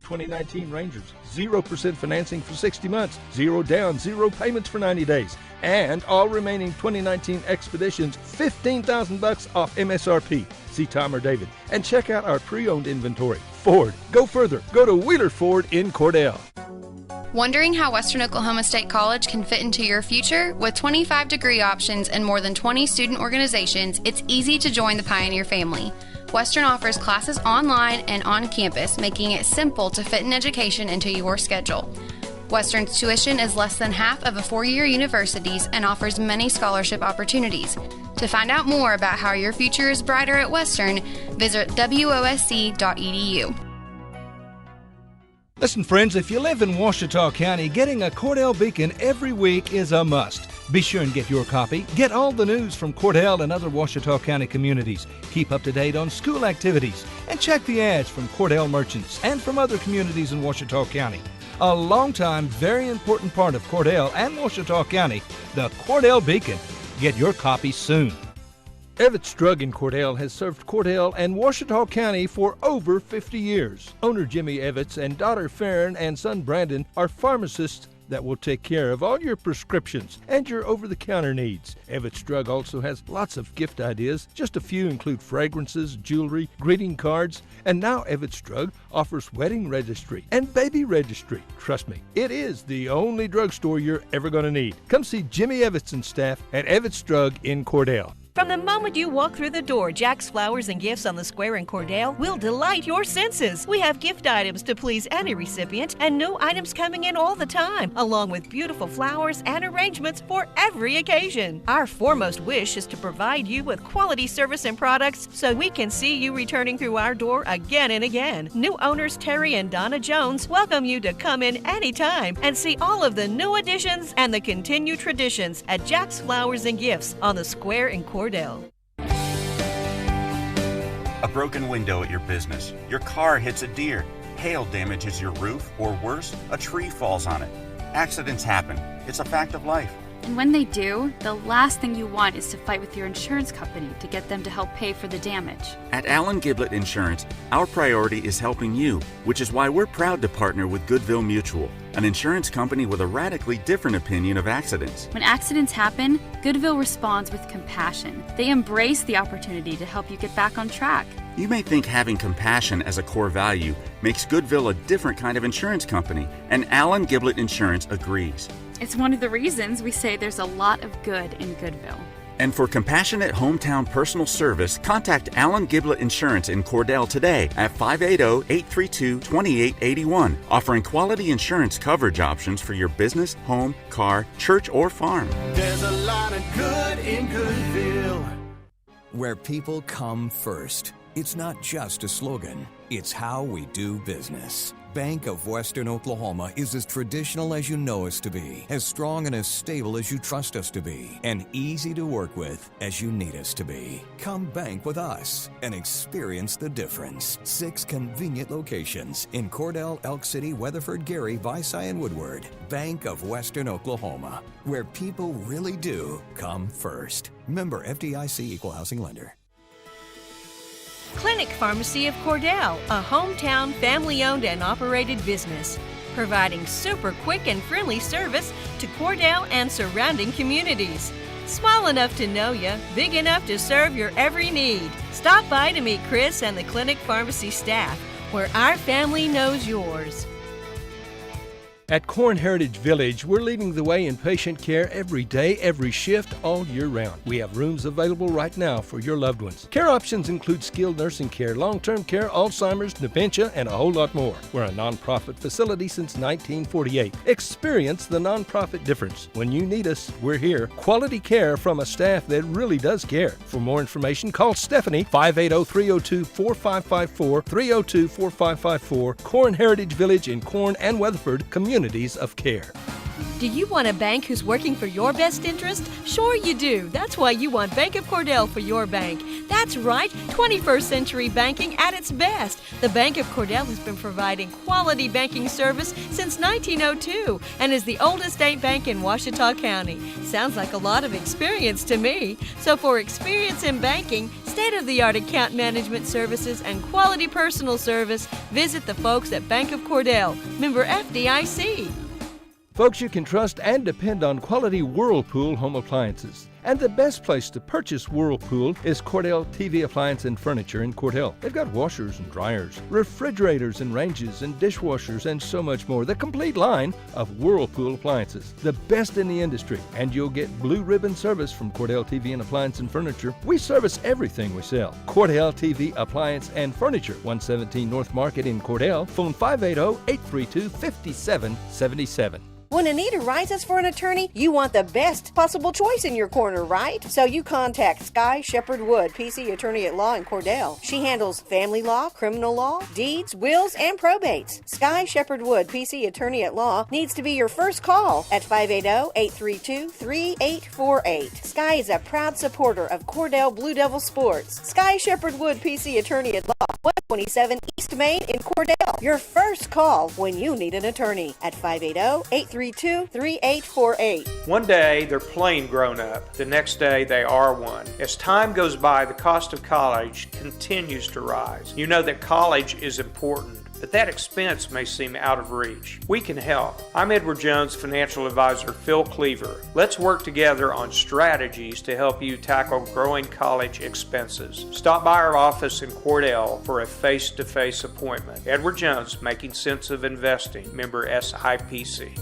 2019 Rangers, 0% financing for 60 months, 0 down, 0 payments for 90 days. And all remaining 2019 Expeditions, $15,000 off MSRP. See Tom or David and check out our pre-owned inventory. Ford, go further. Go to Wheeler Ford in Cordell. Wondering how Western Oklahoma State College can fit into your future? With 25 degree options and more than 20 student organizations, it's easy to join the Pioneer family. Western offers classes online and on campus, making it simple to fit an education into your schedule. Western's tuition is less than half of a four-year university's and offers many scholarship opportunities. To find out more about how your future is brighter at Western, visit wosc.edu. Listen, friends, if you live in Ouachita County, getting a Cordell Beacon every week is a must. Be sure and get your copy. Get all the news from Cordell and other Ouachita County communities. Keep up to date on school activities. And check the ads from Cordell merchants and from other communities in Ouachita County. A long-time, very important part of Cordell and Ouachita County, the Cordell Beacon. Get your copy soon. Evetts Drug in Cordell has served Cordell and Ouachita County for over 50 years. Owner Jimmy Evetts and daughter Farron and son Brandon are pharmacists that will take care of all your prescriptions and your over-the-counter needs. Evetts Drug also has lots of gift ideas. Just a few include fragrances, jewelry, greeting cards, and now Evetts Drug offers wedding registry and baby registry. Trust me, it is the only drugstore you're ever going to need. Come see Jimmy Evetts and staff at Evetts Drug in Cordell. From the moment you walk through the door, Jack's Flowers and Gifts on the Square in Cordell will delight your senses. We have gift items to please any recipient and new items coming in all the time, along with beautiful flowers and arrangements for every occasion. Our foremost wish is to provide you with quality service and products so we can see you returning through our door again and again. New owners Terry and Donna Jones welcome you to come in anytime and see all of the new additions and the continued traditions at Jack's Flowers and Gifts on the Square in Cordell. A broken window at your business, your car hits a deer, hail damages your roof, or worse, a tree falls on it. Accidents happen. It's a fact of life. And when they do, the last thing you want is to fight with your insurance company to get them to help pay for the damage. At Allen Giblett Insurance, our priority is helping you, which is why we're proud to partner with Goodville Mutual, an insurance company with a radically different opinion of accidents. When accidents happen, Goodville responds with compassion. They embrace the opportunity to help you get back on track. You may think having compassion as a core value makes Goodville a different kind of insurance company, and Allen Giblett Insurance agrees. It's one of the reasons we say there's a lot of good in Goodville. And for compassionate hometown personal service, contact Allen Giblett Insurance in Cordell today at 580-832-2881, offering quality insurance coverage options for your business, home, car, church, or farm. There's a lot of good in Goodville. Where people come first. It's not just a slogan, it's how we do business. Bank of Western Oklahoma is as traditional as you know us to be, as strong and as stable as you trust us to be, and easy to work with as you need us to be. Come bank with us and experience the difference. 6 convenient locations in Cordell, Elk City, Weatherford, Gary, Visay, and Woodward. Bank of Western Oklahoma, where people really do come first. Member FDIC Equal Housing Lender. Clinic Pharmacy of Cordell, a hometown family-owned and operated business, providing super quick and friendly service to Cordell and surrounding communities. Small enough to know you, big enough to serve your every need. Stop by to meet Chris and the Clinic Pharmacy staff, where our family knows yours. At Corn Heritage Village, we're leading the way in patient care every day, every shift, all year round. We have rooms available right now for your loved ones. Care options include skilled nursing care, long-term care, Alzheimer's, dementia, and a whole lot more. We're a nonprofit facility since 1948. Experience the nonprofit difference. When you need us, we're here. Quality care from a staff that really does care. For more information, call Stephanie, 580-302-4554, 302-4554, Corn Heritage Village in Corn and Weatherford, Communities of Care. Do you want a bank who's working for your best interest? Sure you do. That's why you want Bank of Cordell for your bank. That's right, 21st century banking at its best. The Bank of Cordell has been providing quality banking service since 1902 and is the oldest state bank in Ouachita County. Sounds like a lot of experience to me. So for experience in banking, state-of-the-art account management services, and quality personal service, visit the folks at Bank of Cordell, member FDIC. Folks, you can trust and depend on quality Whirlpool home appliances. And the best place to purchase Whirlpool is Cordell TV Appliance and Furniture in Cordell. They've got washers and dryers, refrigerators and ranges and dishwashers and so much more. The complete line of Whirlpool appliances. The best in the industry. And you'll get blue ribbon service from Cordell TV and Appliance and Furniture. We service everything we sell. Cordell TV Appliance and Furniture, 117 North Market in Cordell. Phone 580-832-5777. When a need arises for an attorney, you want the best possible choice in your corner, right? So you contact Sky Shepherd Wood, PC Attorney at Law in Cordell. She handles family law, criminal law, deeds, wills, and probates. Sky Shepherd Wood, PC Attorney at Law, needs to be your first call at 580-832-3848. Sky is a proud supporter of Cordell Blue Devil Sports. Sky Shepherd Wood, PC Attorney at Law, 127 East Main in Cordell. Your first call when you need an attorney at 580-832-3848. One day they're plain grown up. The next day they are one. As time goes by, the cost of college continues to rise. You know that college is important, but that expense may seem out of reach. We can help. I'm Edward Jones financial advisor Phil Cleaver. Let's work together on strategies to help you tackle growing college expenses. Stop by our office in Cordell for a face-to-face appointment. Edward Jones, Making Sense of Investing, member SIPC.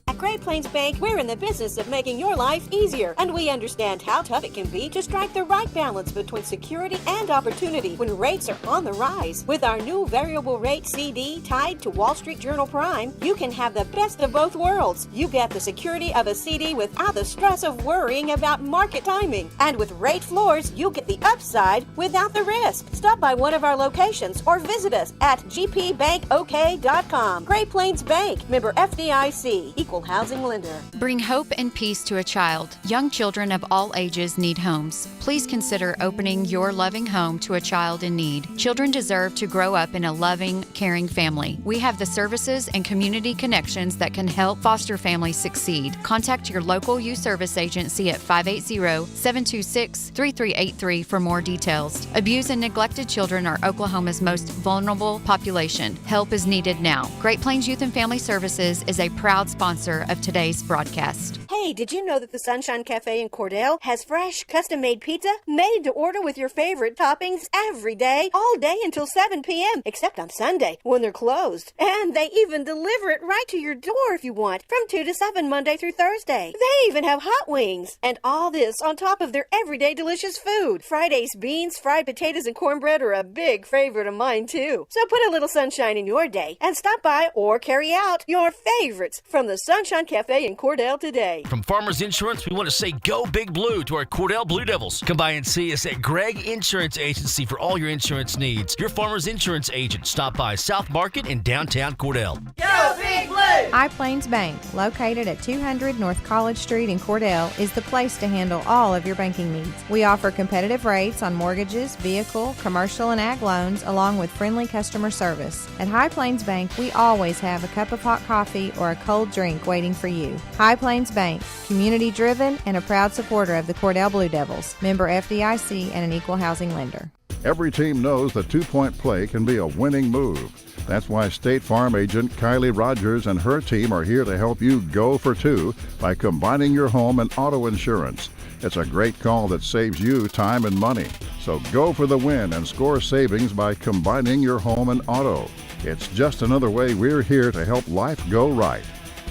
At Great Plains Bank, we're in the business of making your life easier, and we understand how tough it can be to strike the right balance between security and opportunity when rates are on the rise. With our new variable rate CD tied to Wall Street Journal Prime, you can have the best of both worlds. You get the security of a CD without the stress of worrying about market timing. And with rate floors, you get the upside without the risk. Stop by one of our locations or visit us at gpbankok.com. Great Plains Bank, member FDIC, equal housing lender. Bring hope and peace to a child. Young children of all ages need homes. Please consider opening your loving home to a child in need. Children deserve to grow up in a loving, caring family. We have the services and community connections that can help foster families succeed. Contact your local youth service agency at 580-726-3383 for more details. Abused and neglected children are Oklahoma's most vulnerable population. Help is needed now. Great Plains Youth and Family Services is a proud sponsor of today's broadcast. Hey, did you know that the Sunshine Cafe in Cordell has fresh, custom-made pizza made to order with your favorite toppings every day, all day until 7 p.m., except on Sunday when they're closed. And they even deliver it right to your door if you want, from 2 to 7 Monday through Thursday. They even have hot wings. And all this on top of their everyday delicious food. Friday's beans, fried potatoes, and cornbread are a big favorite of mine, too. So put a little sunshine in your day and stop by or carry out your favorites from the Sunshine Cafe in Cordell today. From Farmers Insurance, we want to say go Big Blue to our Cordell Blue Devils. Come by and see us at Gregg Insurance Agency for all your insurance needs. Your Farmers Insurance agent. Stop by South Market in downtown Cordell. Go Big Blue! High Plains Bank, located at 200 North College Street in Cordell, is the place to handle all of your banking needs. We offer competitive rates on mortgages, vehicle, commercial, and ag loans, along with friendly customer service. At High Plains Bank, we always have a cup of hot coffee or a cold drink waiting for you. High Plains Bank, community-driven and a proud supporter of the Cordell Blue Devils, member FDIC and an equal housing lender. Every team knows that two-point play can be a winning move. That's why State Farm agent Kylie Rogers and her team are here to help you go for two by combining your home and auto insurance. It's a great call that saves you time and money. So go for the win and score savings by combining your home and auto. It's just another way we're here to help life go right.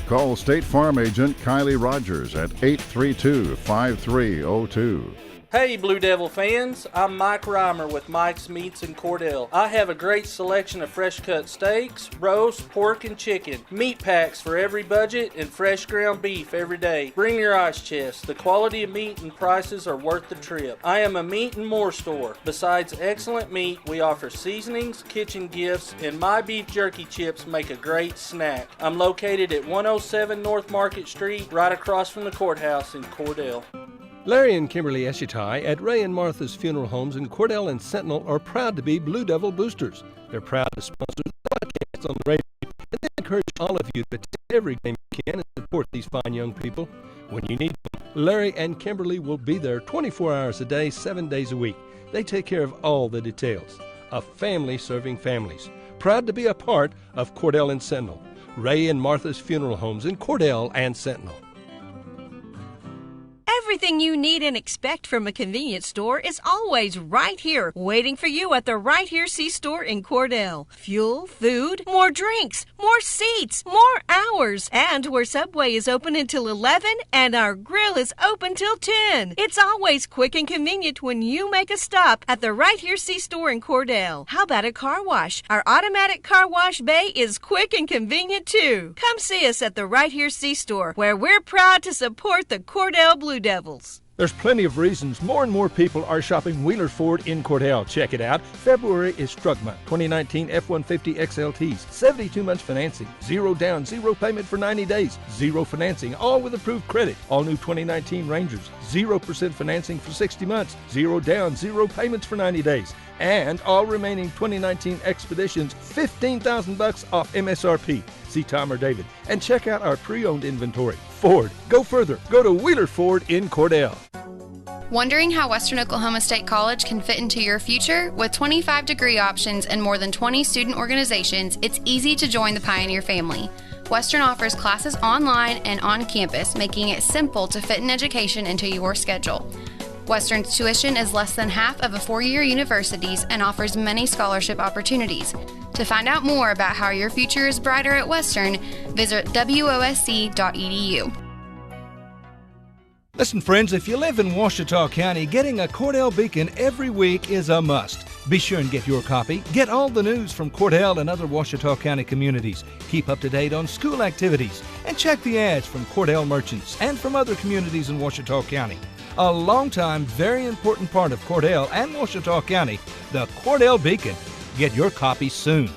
Call State Farm agent Kylie Rogers at 832-5302. Hey Blue Devil fans, I'm Mike Reimer with Mike's Meats in Cordell. I have a great selection of fresh cut steaks, roast, pork, and chicken. Meat packs for every budget and fresh ground beef every day. Bring your ice chest. The quality of meat and prices are worth the trip. I am a meat and more store. Besides excellent meat, we offer seasonings, kitchen gifts, and my beef jerky chips make a great snack. I'm located at 107 North Market Street, right across from the courthouse in Cordell. Larry and Kimberly Eshitai at Ray and Martha's Funeral Homes in Cordell and Sentinel are proud to be Blue Devil boosters. They're proud to sponsor the podcast on the radio, and they encourage all of you to attend every game you can and support these fine young people. When you need them, Larry and Kimberly will be there 24 hours a day, 7 days a week. They take care of all the details. A family serving families. Proud to be a part of Cordell and Sentinel. Ray and Martha's Funeral Homes in Cordell and Sentinel. Everything you need and expect from a convenience store is always right here, waiting for you at the Right Here C-Store in Cordell. Fuel, food, more drinks, more seats, more hours, and where Subway is open until 11 and our grill is open till 10. It's always quick and convenient when you make a stop at the Right Here C-Store in Cordell. How about a car wash? Our automatic car wash bay is quick and convenient too. Come see us at the Right Here C-Store, where we're proud to support the Cordell Blue Devils. There's plenty of reasons more and more people are shopping Wheeler Ford in Cordell. Check it out. February is Strug Month. 2019 F-150 XLTs. 72 months financing. 0 down, 0 payment for 90 days. 0 financing, all with approved credit. All new 2019 Rangers. 0% financing for 60 months. 0 down, 0 payments for 90 days. And all remaining 2019 Expeditions, $15,000 off MSRP. See Tom or David. And check out our pre-owned inventory. Ford. Go further. Go to Wheeler Ford in Cordell. Wondering how Western Oklahoma State College can fit into your future? With 25 degree options and more than 20 student organizations, it's easy to join the Pioneer family. Western offers classes online and on campus, making it simple to fit an education into your schedule. Western's tuition is less than half of a four-year university's and offers many scholarship opportunities. To find out more about how your future is brighter at Western, visit wosc.edu. Listen, friends, if you live in Ouachita County, getting a Cordell Beacon every week is a must. Be sure and get your copy. Get all the news from Cordell and other Ouachita County communities. Keep up to date on school activities. And check the ads from Cordell merchants and from other communities in Ouachita County. A long-time, very important part of Cordell and Ouachita County, the Cordell Beacon. Get your copy soon.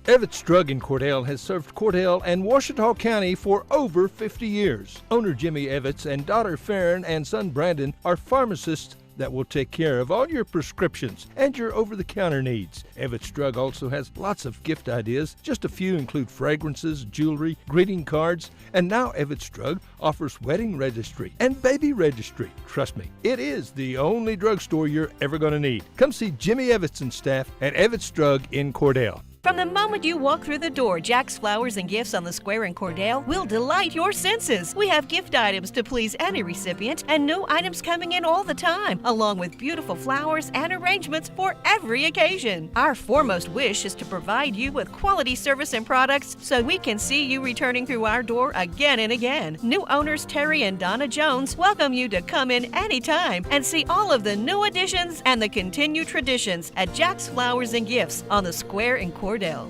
Evetts Drug in Cordell has served Cordell and Ouachita County for over 50 years. Owner Jimmy Evetts and daughter Farron and son Brandon are pharmacists that will take care of all your prescriptions and your over-the-counter needs. Evetts Drug also has lots of gift ideas. Just a few include fragrances, jewelry, greeting cards, and now Evetts Drug offers wedding registry and baby registry. Trust me, it is the only drugstore you're ever going to need. Come see Jimmy Evetts and staff at Evetts Drug in Cordell. From the moment you walk through the door, Jack's Flowers and Gifts on the Square in Cordell will delight your senses. We have gift items to please any recipient and new items coming in all the time, along with beautiful flowers and arrangements for every occasion. Our foremost wish is to provide you with quality service and products so we can see you returning through our door again and again. New owners Terry and Donna Jones welcome you to come in anytime and see all of the new additions and the continued traditions at Jack's Flowers and Gifts on the Square in Cordell. A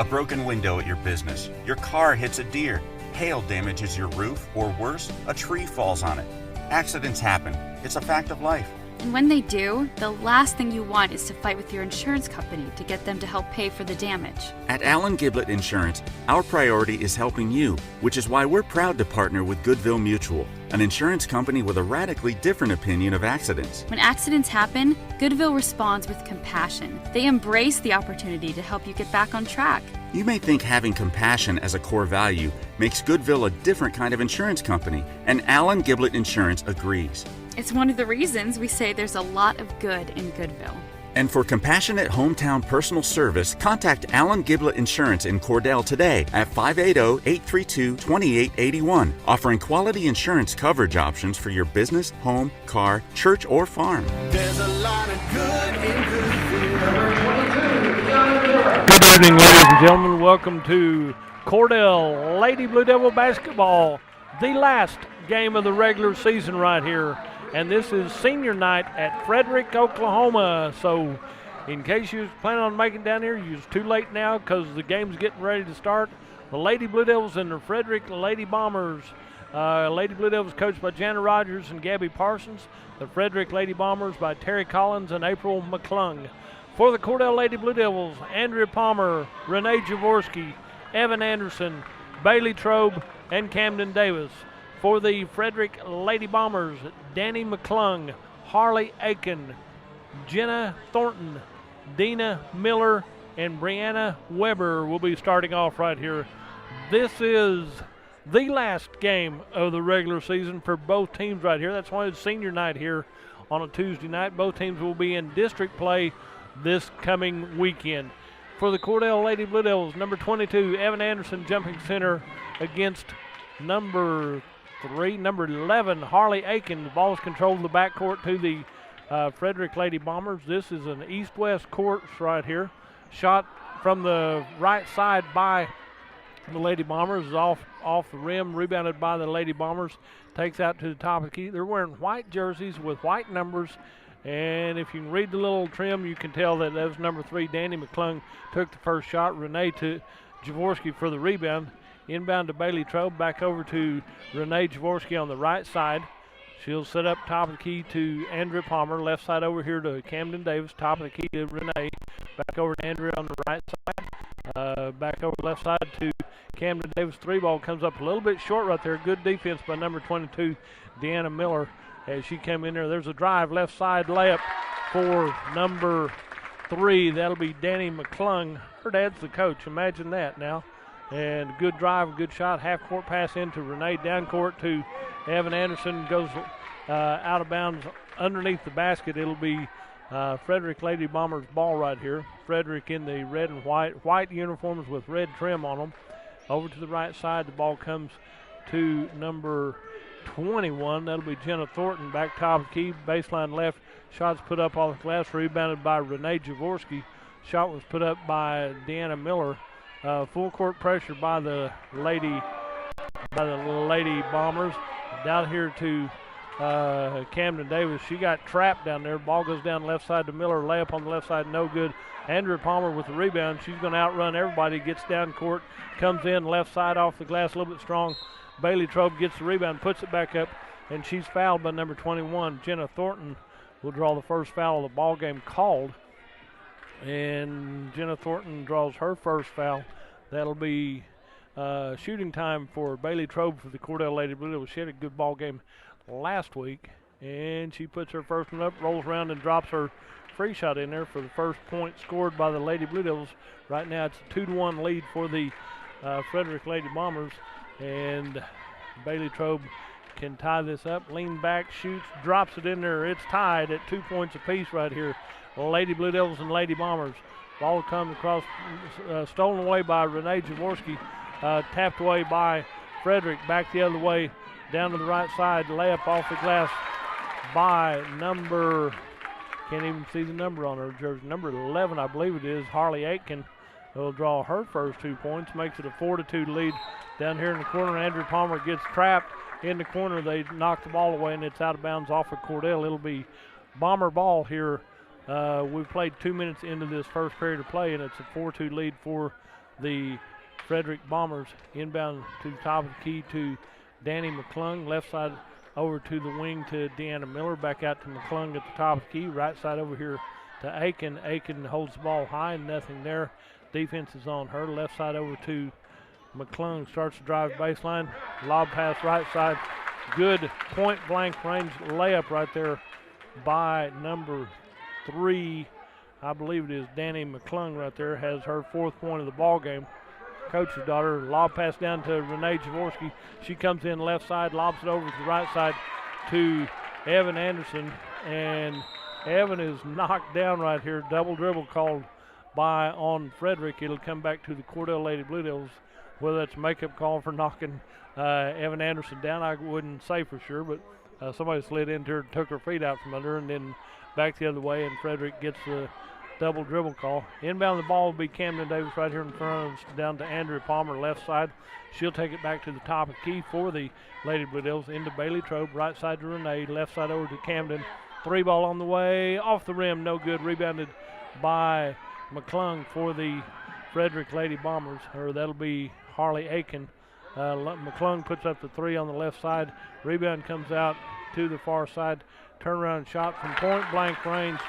broken window at your business, your car hits a deer, hail damages your roof, or worse, a tree falls on it. Accidents happen. It's a fact of life. And when they do, the last thing you want is to fight with your insurance company to get them to help pay for the damage. At Allen Giblett Insurance, our priority is helping you, which is why we're proud to partner with Goodville Mutual, an insurance company with a radically different opinion of accidents. When accidents happen, Goodville responds with compassion. They embrace the opportunity to help you get back on track. You may think having compassion as a core value makes Goodville a different kind of insurance company, and Allen Giblett Insurance agrees. It's one of the reasons we say there's a lot of good in Goodville. And for compassionate hometown personal service, contact Allen Giblett Insurance in Cordell today at 580-832-2881, offering quality insurance coverage options for your business, home, car, church, or farm. There's a lot of good in Goodville. Good evening, ladies and gentlemen. Welcome to Cordell Lady Blue Devil basketball the last game of the regular season right here. And this is senior night at Frederick, Oklahoma. So in case you was planning on making down here, you're too late now because the game's getting ready to start. The Lady Blue Devils and the Frederick Lady Bombers. Lady Blue Devils coached by Jana Rogers and Gabby Parsons. The Frederick Lady Bombers by Terry Collins and April McClung. For the Cordell Lady Blue Devils, Andrea Palmer, Renee Jaworski, Evan Anderson, Bailey Trobe, and Camden Davis. For the Frederick Lady Bombers, Danny McClung, Harley Aiken, Jenna Thornton, Dina Miller, and Brianna Weber will be starting off right here. This is the last game of the regular season for both teams right here. That's why it's senior night here on a Tuesday night. Both teams will be in district play this coming weekend. For the Cordell Lady Blue Devils, number 22, Evan Anderson, jumping center against number 11, Harley Aiken. The ball is controlled in the backcourt to the Frederick Lady Bombers. This is an east-west course right here. Shot from the right side by the Lady Bombers is off the rim, rebounded by the Lady Bombers. Takes out to the top of the key. They're wearing white jerseys with white numbers. And if you can read the little trim, you can tell that was number 3, Danny McClung, took the first shot. Renee to Jaworski for the rebound. Inbound to Bailey Trobe, back over to Renee Jaworski on the right side. She'll set up top of the key to Andrea Palmer. Left side over here to Camden Davis. Top of the key to Renee. Back over to Andrea on the right side. Back over left side to Camden Davis. 3-ball comes up a little bit short right there. Good defense by number 22, Deanna Miller. As she came in there, there's a drive, left side layup for number 3. That'll be Danny McClung. Her dad's the coach. Imagine that now. And good drive, good shot. Half-court pass into Renee. Down court to Evan Anderson. Goes out of bounds underneath the basket. It'll be Frederick Lady Bombers ball right here. Frederick in the red and white uniforms with red trim on them. Over to the right side, the ball comes to number 21. That'll be Jenna Thornton, back top of the key, baseline left. Shots put up off the glass, rebounded by Renee Jaworski. Shot was put up by Deanna Miller. Full court pressure by the Lady Bombers. Down here to Camden Davis. She got trapped down there. Ball goes down left side to Miller. Layup on the left side, no good. Andrea Palmer with the rebound. She's going to outrun everybody. Gets down court, comes in left side off the glass, a little bit strong. Bailey Trobe gets the rebound, puts it back up, and she's fouled by number 21. Jenna Thornton will draw the first foul of the ball game called. And Jenna Thornton draws her first foul. That'll be shooting time for Bailey Trobe for the Cordell Lady Blue Devils. She had a good ball game last week, and she puts her first one up, rolls around, and drops her free shot in there for the first point scored by the Lady Blue Devils. Right now it's a 2-1 lead for the Frederick Lady Bombers, and Bailey Trobe can tie this up, lean back, shoots, drops it in there. It's tied at 2 points apiece right here. Lady Blue Devils and Lady Bombers. Ball comes across, stolen away by Renee Jaworski, tapped away by Frederick, back the other way, down to the right side, layup off the glass by number, can't even see the number on her jersey, number 11 I believe it is, Harley Aiken. Will draw her first 2 points, makes it a 4-2 lead. Down here in the corner, Andrew Palmer gets trapped in the corner. They knock the ball away, and it's out of bounds off of Cordell. It'll be Bomber ball here. We've played 2 minutes into this first period of play, and it's a 4-2 lead for the Frederick Bombers. Inbound to the top of the key to Danny McClung. Left side over to the wing to Deanna Miller. Back out to McClung at the top of the key. Right side over here to Aiken. Aiken holds the ball high, nothing there. Defense is on her. Left side over to McClung. Starts to drive baseline. Lob pass right side. Good point blank range layup right there by number 3. I believe it is Danny McClung right there. Has her 4th point of the ball game. Coach's daughter. Lob pass down to Renee Jaworski. She comes in left side, lobs it over to the right side to Evan Anderson. And Evan is knocked down right here. Double dribble called by on Frederick. It'll come back to the Cordell Lady Blue Devils. Whether that's a makeup call for knocking Evan Anderson down, I wouldn't say for sure, but somebody slid into her, took her feet out from under, and then back the other way, and Frederick gets the double dribble call. Inbound the ball will be Camden Davis right here in front, down to Andrea Palmer, left side. She'll take it back to the top of the key for the Lady Blue Devils into Bailey Trobe, right side to Renee, left side over to Camden. 3 ball on the way, off the rim, no good. Rebounded by McClung for the Frederick Lady Bombers, or that'll be Harley Aiken. McClung puts up the 3 on the left side. Rebound comes out to the far side. Turnaround shot from point blank range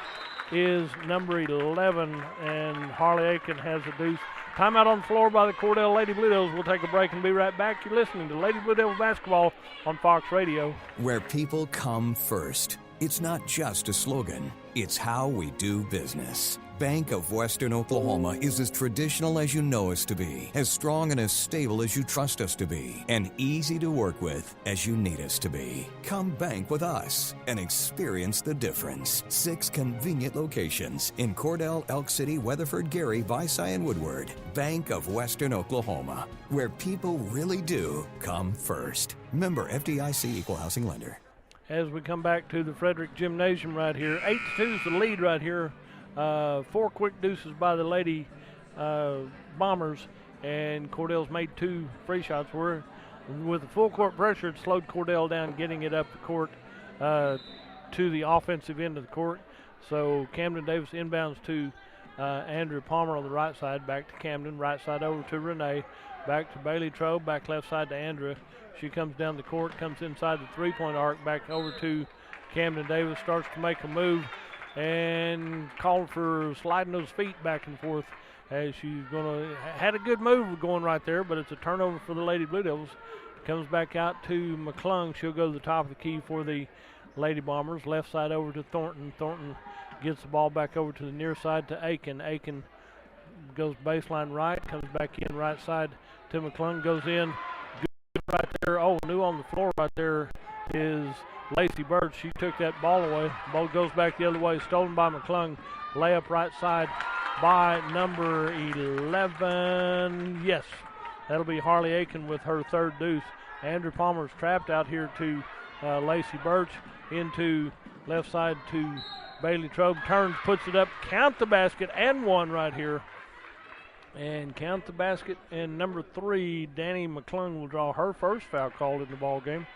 is number 11, and Harley Aiken has a deuce. Timeout on the floor by the Cordell Lady Blue Devils. We'll take a break and be right back. You're listening to Lady Blue Devil basketball on Fox Radio. Where people come first. It's not just a slogan, it's how we do business. Bank of Western Oklahoma is as traditional as you know us to be, as strong and as stable as you trust us to be, and easy to work with as you need us to be. Come bank with us and experience the difference. 6 convenient locations in Cordell, Elk City, Weatherford, Gary, Visay, and Woodward. Bank of Western Oklahoma, where people really do come first. Member FDIC Equal Housing Lender. As we come back to the Frederick Gymnasium right here, 8-2 is the lead right here. 4 quick deuces by the Lady Bombers, and Cordell's made 2 free shots. With the full court pressure, it slowed Cordell down, getting it up the court to the offensive end of the court. So Camden Davis inbounds to Andrew Palmer on the right side, back to Camden, right side over to Renee, back to Bailey Trobe, back left side to Andrea. She comes down the court, comes inside the three-point arc, back over to Camden Davis, starts to make a move, and called for sliding those feet back and forth as she's had a good move going right there, but it's a turnover for the Lady Blue Devils. Comes back out to McClung. She'll go to the top of the key for the Lady Bombers. Left side over to Thornton. Thornton gets the ball back over to the near side to Aiken. Aiken goes baseline right, comes back in right side to McClung, goes in. Good right there. Oh, new on the floor right there is Lacey Bird. She took that ball away. Ball goes back the other way, stolen by McClung. Layup right side by number 11. Yes, that'll be Harley Aiken with her 3rd deuce. Andrew Palmer's trapped out here to Lacey Birch, into left side to Bailey Trobe. Turns, puts it up, count the basket, and 1 right here. And count the basket, and number 3, Danny McClung, will draw her first foul called in the ball game.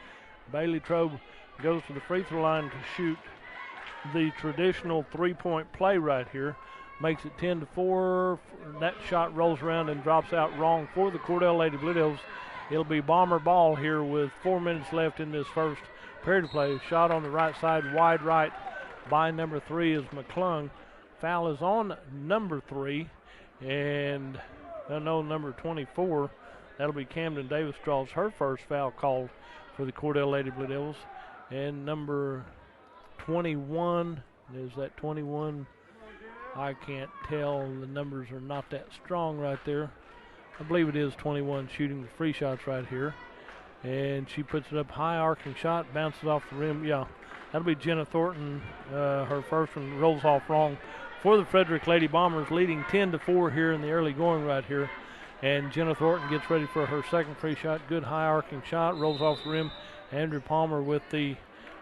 Bailey Trobe goes to the free throw line to shoot the traditional 3-point play right here. Makes it 10-4. That shot rolls around and drops out wrong for the Cordell Lady Blue Devils. It'll be Bomber ball here with 4 minutes left in this first period of play. Shot on the right side, wide right by number 3 is McClung. Foul is on number 3, and number 24. That'll be Camden Davis, draws her first foul called for the Cordell Lady Blue Devils. And number 21, is that 21? I can't tell. The numbers are not that strong right there. I believe it is 21 shooting the free shots right here. And she puts it up high, arcing shot, bounces off the rim. Yeah, that'll be Jenna Thornton. Her first one rolls off wrong for the Frederick Lady Bombers, leading 10-4 here in the early going right here. And Jenna Thornton gets ready for her second free shot. Good high arcing shot, rolls off the rim. Andrew Palmer with the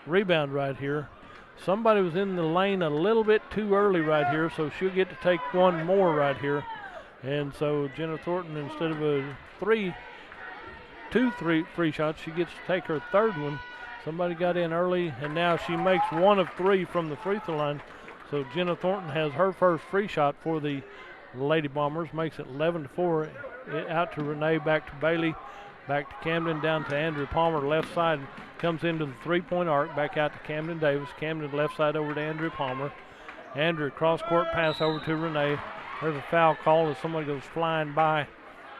rebound right here. Somebody was in the lane a little bit too early right here, so she'll get to take 1 more right here. And so Jenna Thornton, instead of a 2 free shots, she gets to take her 3rd one. Somebody got in early, and now she makes 1 of 3 from the free throw line. So Jenna Thornton has her first free shot for the Lady Bombers, makes it 11-4. Out to Renee, back to Bailey, back to Camden, down to Andrew Palmer, left side, comes into the 3-point arc, back out to Camden Davis. Camden left side over to Andrew Palmer. Andrew cross-court pass over to Renee. There's a foul call as somebody goes flying by.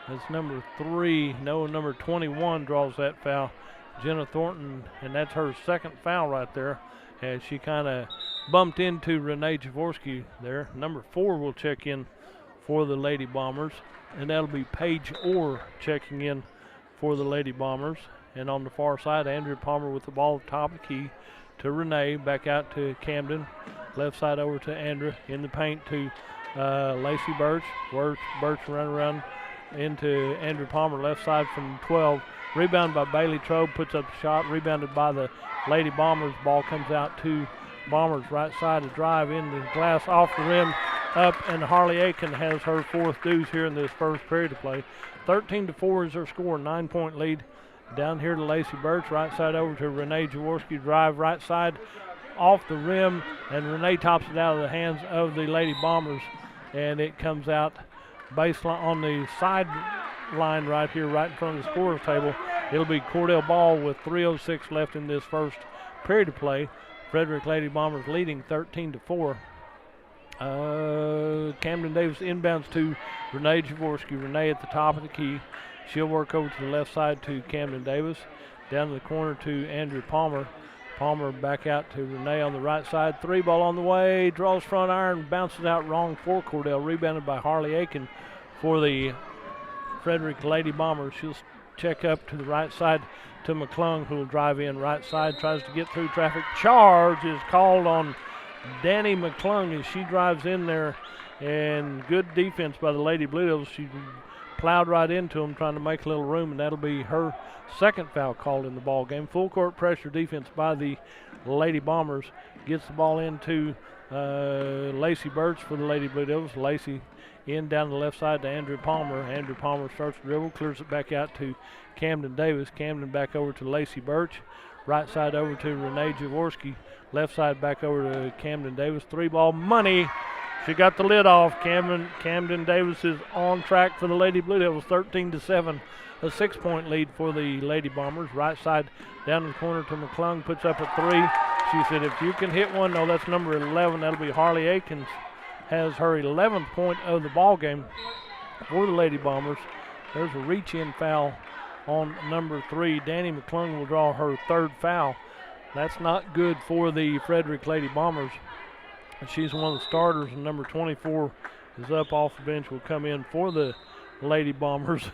That's number 3. No, number 21 draws that foul. Jenna Thornton, and that's her 2nd foul right there, as she kind of bumped into Renee Jaworski there. Number 4 will check in for the Lady Bombers, and that'll be Paige Orr checking in for the Lady Bombers. And on the far side, Andrew Palmer with the ball at the top of the key to Renee, back out to Camden. Left side over to Andrew, in the paint to Lacey Birch. Birch run around into Andrew Palmer, left side from 12. Rebound by Bailey Trobe, puts up the shot, rebounded by the Lady Bombers. Ball comes out to Bombers right side to drive in the glass, off the rim, up, and Harley Aiken has her fourth deuce here in this first period of play. 13-4 is her score, 9-point lead. Down here to Lacey Birch, right side over to Renee Jaworski. Drive right side off the rim, and Renee tops it out of the hands of the Lady Bombers, and it comes out baseline on the sideline right here, right in front of the scorer's table. It'll be Cordell ball with 3:06 left in this first period of play. Frederick Lady Bombers leading 13-4. Camden Davis inbounds to Renee Jaworski. Renee at the top of the key. She'll work over to the left side to Camden Davis. Down to the corner to Andrew Palmer. Palmer back out to Renee on the right side. Three ball on the way. Draws front iron. Bounces out wrong for Cordell. Rebounded by Harley Aiken for the Frederick Lady Bombers. She'll check up to the right side to McClung, who will drive in right side. Tries to get through traffic. Charge is called on Danny McClung as she drives in there. And good defense by the Lady Blue Devils. She plowed right into him, trying to make a little room, and that'll be her second foul called in the ball game. Full court pressure defense by the Lady Bombers. Gets the ball into Lacey Birch for the Lady Blue Devils. Lacey in down the left side to Andrew Palmer. Andrew Palmer starts to dribble, clears it back out to Camden Davis. Camden back over to Lacey Birch. Right side over to Renee Jaworski. Left side back over to Camden Davis. Three ball money. She got the lid off. Camden Davis is on track for the Lady Blue Devils, 13-7. A 6-point lead for the Lady Bombers. Right side down in the corner to McClung. Puts up a three. She said, if you can hit one, no, that's number 11. That'll be Harley Aikens. Has her 11th point of the ball game for the Lady Bombers. There's a reach-in foul on number 3. Danny McClung will draw her third foul. That's not good for the Frederick Lady Bombers. She's one of the starters, and number 24 is up off the bench, will come in for the Lady Bombers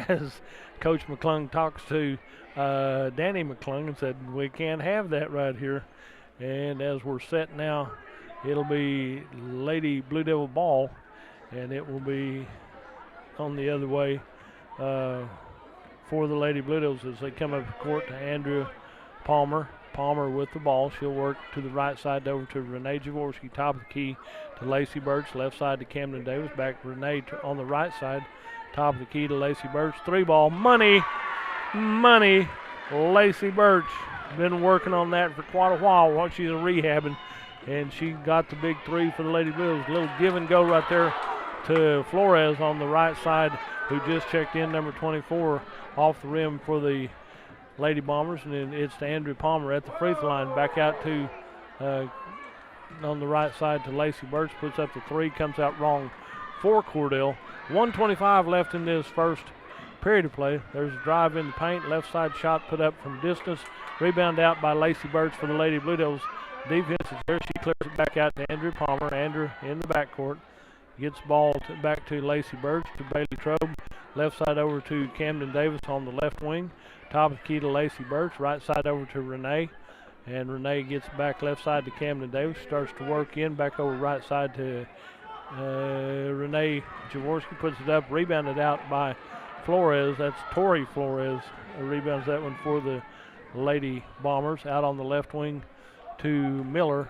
as Coach McClung talks to Danny McClung and said, we can't have that right here. And as we're set now, it'll be Lady Blue Devil ball, and it will be on the other way for the Lady Blue Devils as they come up the court to Andrea Palmer. Palmer with the ball. She'll work to the right side over to Renee Jaworski. Top of the key to Lacey Birch. Left side to Camden Davis. Back to Renee on the right side. Top of the key to Lacey Birch. Three ball. Money. Lacey Birch. Been working on that for quite a while she's rehabbing. And she got the big three for the Lady Blues. A little give and go right there to Flores on the right side, who just checked in, number 24, off the rim for the Lady Bombers, and then it's to Andrew Palmer at the free throw line. Back out to on the right side to Lacey Birch. Puts up the three, comes out wrong for Cordell. 1:25 left in this first period of play. There's a drive in the paint. Left side shot put up from distance. Rebound out by Lacey Birch for the Lady Blue Devils. Defense is there. She clears it back out to Andrew Palmer. Andrew in the backcourt. Gets the ball back to Lacey Birch to Bailey Trobe. Left side over to Camden Davis on the left wing. Top of the key to Lacey Birch. Right side over to Renee. And Renee gets back left side to Camden Davis. Starts to work in. Back over right side to Renee Jaworski. Puts it up. Rebounded out by Flores. That's Tori Flores. Rebounds that one for the Lady Bombers. Out on the left wing to Miller.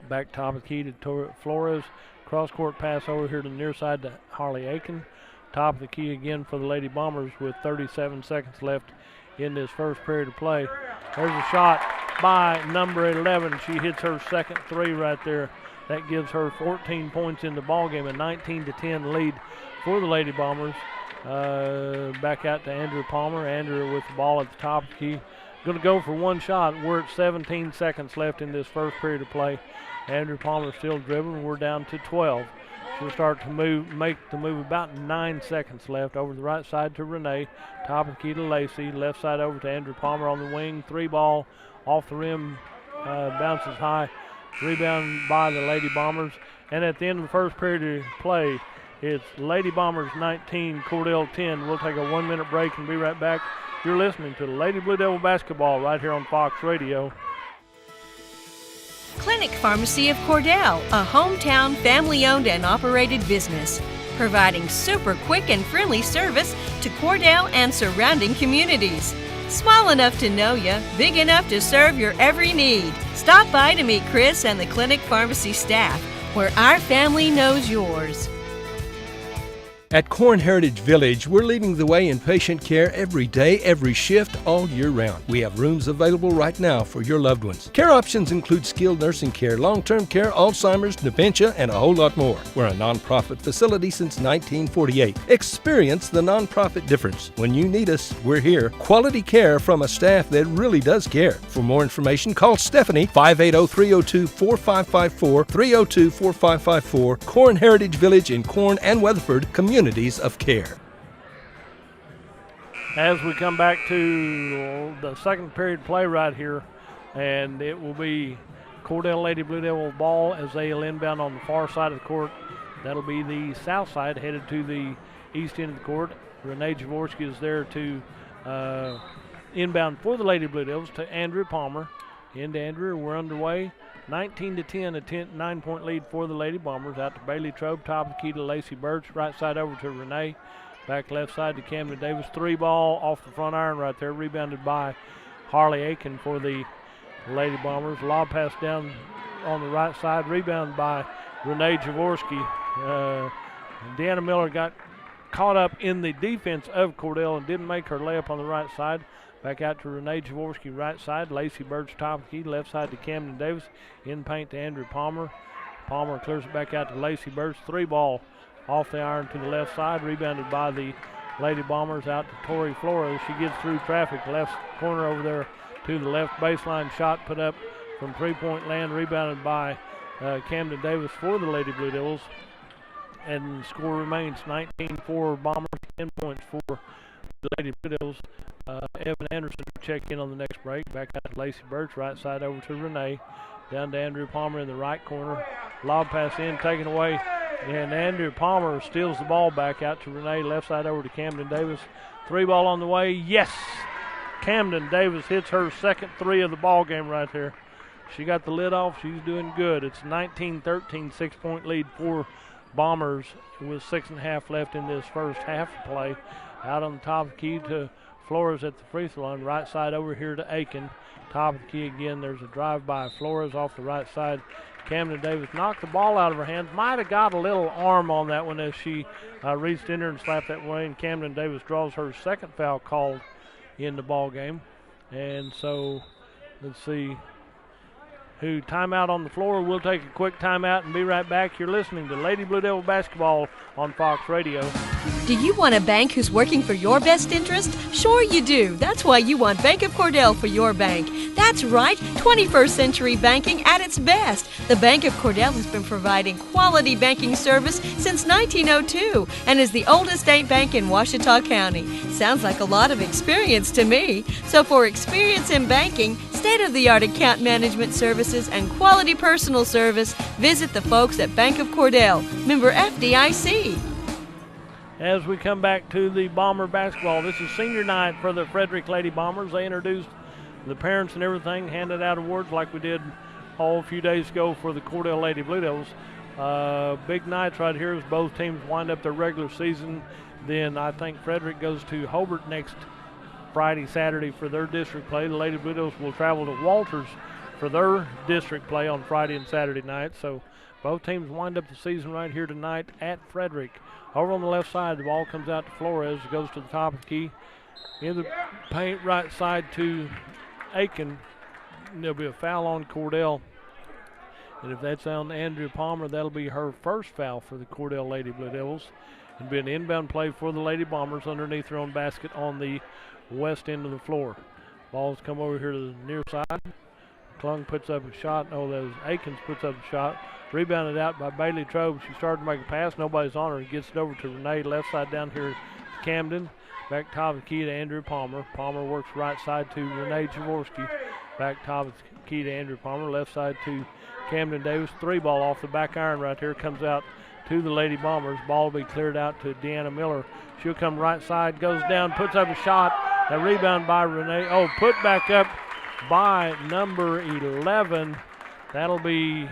Back top of the key to Flores. Cross-court pass over here to the near side to Harley Aiken. Top of the key again for the Lady Bombers with 37 seconds left in this first period of play. There's a shot by number 11. She hits her second three right there. That gives her 14 points in the ballgame, a 19-10 lead for the Lady Bombers. Back out to Andrew Palmer. Andrew with the ball at the top of the key. Going to go for one shot. We're at 17 seconds left in this first period of play. Andrew Palmer still dribbling. We're down to 12. She'll start to make the move about 9 seconds left. Over the right side to Renee. Top of the key to Lacey. Left side over to Andrew Palmer on the wing. Three ball off the rim. Bounces high. Rebound by the Lady Bombers. And at the end of the first period of play, it's Lady Bombers 19, Cordell 10. We'll take a 1-minute break and be right back. You're listening to the Lady Blue Devil basketball right here on Fox Radio. Clinic Pharmacy of Cordell, a hometown family-owned and operated business, providing super quick and friendly service to Cordell and surrounding communities. Small enough to know you, big enough to serve your every need. Stop by to meet Chris and the Clinic Pharmacy staff, where our family knows yours. At Corn Heritage Village, we're leading the way in patient care every day, every shift, all year round. We have rooms available right now for your loved ones. Care options include skilled nursing care, long-term care, Alzheimer's, dementia, and a whole lot more. We're a nonprofit facility since 1948. Experience the nonprofit difference. When you need us, we're here. Quality care from a staff that really does care. For more information, call Stephanie, 580-302-4554, 302-4554, Corn Heritage Village in Corn and Weatherford, communities of care. As we come back to the second period play right here, and it will be Cordell Lady Blue Devil ball as they'll inbound on the far side of the court. That'll be the south side headed to the east end of the court. Renee Jaworski is there to inbound for the Lady Blue Devils to Andrew Palmer. Into Andrew, we're underway. 19-10, a 9-point lead for the Lady Bombers. Out to Bailey Trobe, top of the key to Lacey Birch. Right side over to Renee. Back left side to Camden Davis. 3-ball off the front iron right there. Rebounded by Harley Aiken for the Lady Bombers. Lob pass down on the right side. Rebounded by Renee Jaworski. Deanna Miller got caught up in the defense of Cordell and didn't make her layup on the right side. Back out to Renee Jaworski, right side. Lacey Birch, top of the key. Left side to Camden Davis. In paint to Andrew Palmer. Palmer clears it back out to Lacey Birch. 3-ball off the iron to the left side. Rebounded by the Lady Bombers out to Tori Flores. She gets through traffic. Left corner over there to the left baseline. Shot put up from three-point land. Rebounded by Camden Davis for the Lady Blue Devils. And the score remains 19-4 Bombers, 10 points for the Lady Blue Devils. Evan Anderson will check in on the next break. Back out to Lacey Birch, right side over to Renee. Down to Andrew Palmer in the right corner. Lob pass in, taken away. And Andrew Palmer steals the ball back out to Renee. Left side over to Camden Davis. 3-ball on the way. Yes! Camden Davis hits her second 3 of the ball game right there. She got the lid off. She's doing good. It's 19-13, 6-point lead for Bombers with 6.5 left in this first half of play. Out on the top of the key to Flores at the free throw line. Right side over here to Aiken. Top of the key again. There's a drive by Flores off the right side. Camden Davis knocked the ball out of her hands. Might have got a little arm on that one as she reached in there and slapped that way. And Camden Davis draws her second foul called in the ball game. And so let's see who timeout on the floor. We'll take a quick timeout and be right back. You're listening to Lady Blue Devil basketball on Fox Radio. Do you want a bank who's working for your best interest? Sure you do. That's why you want Bank of Cordell for your bank. That's right, 21st century banking at its best. The Bank of Cordell has been providing quality banking service since 1902 and is the oldest state bank in Ouachita County. Sounds like a lot of experience to me. So for experience in banking, state-of-the-art account management services, and quality personal service, visit the folks at Bank of Cordell, member FDIC. As we come back to the Bomber basketball, this is senior night for the Frederick Lady Bombers. They introduced the parents and everything, handed out awards like we did a few days ago for the Cordell Lady Blue Devils. Big nights right here as both teams wind up their regular season. Then I think Frederick goes to Hobart next Friday, Saturday for their district play. The Lady Blue Devils will travel to Walters for their district play on Friday and Saturday night. So both teams wind up the season right here tonight at Frederick. Over on the left side, the ball comes out to Flores. It goes to the top of the key. In the paint, right side to Aiken. There'll be a foul on Cordell. And if that's on Andrew Palmer, that'll be her first foul for the Cordell Lady Blue Devils. It'll be an inbound play for the Lady Bombers underneath their own basket on the west end of the floor. Balls come over here to the near side. Klung puts up a shot. Oh, that was Aikens puts up a shot. Rebounded out by Bailey Trobe. She started to make a pass. Nobody's on her. Gets it over to Renee. Left side down here to Camden. Back top of the key to Andrew Palmer. Palmer works right side to Renee Jaworski. Back top of the key to Andrew Palmer. Left side to Camden Davis. 3-ball off the back iron right here. Comes out to the Lady Bombers. Ball will be cleared out to Deanna Miller. She'll come right side. Goes down. Puts up a shot. A rebound by Renee. Oh, put back up by number 11. That'll be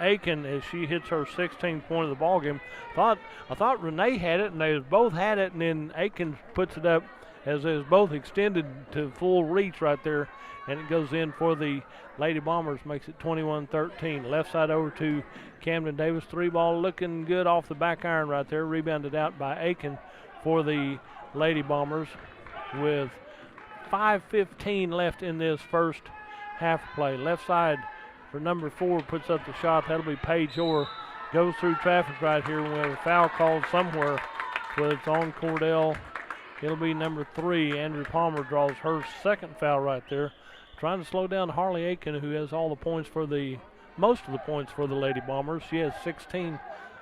Aiken as she hits her 16th point of the ball game. I thought Renee had it, and they both had it, and then Aiken puts it up as is both extended to full reach right there, and it goes in for the Lady Bombers, makes it 21-13. Left side over to Camden Davis. 3-ball looking good off the back iron right there. Rebounded out by Aiken for the Lady Bombers with 5:15 left in this first half play. Left side for number 4 puts up the shot. That'll be Paige Orr. Goes through traffic right here. We have a foul called somewhere, but it's on Cordell. It'll be number 3. Andrew Palmer draws her second foul right there. Trying to slow down Harley Aiken, who has all the points for most of the points for the Lady Bombers. She has 16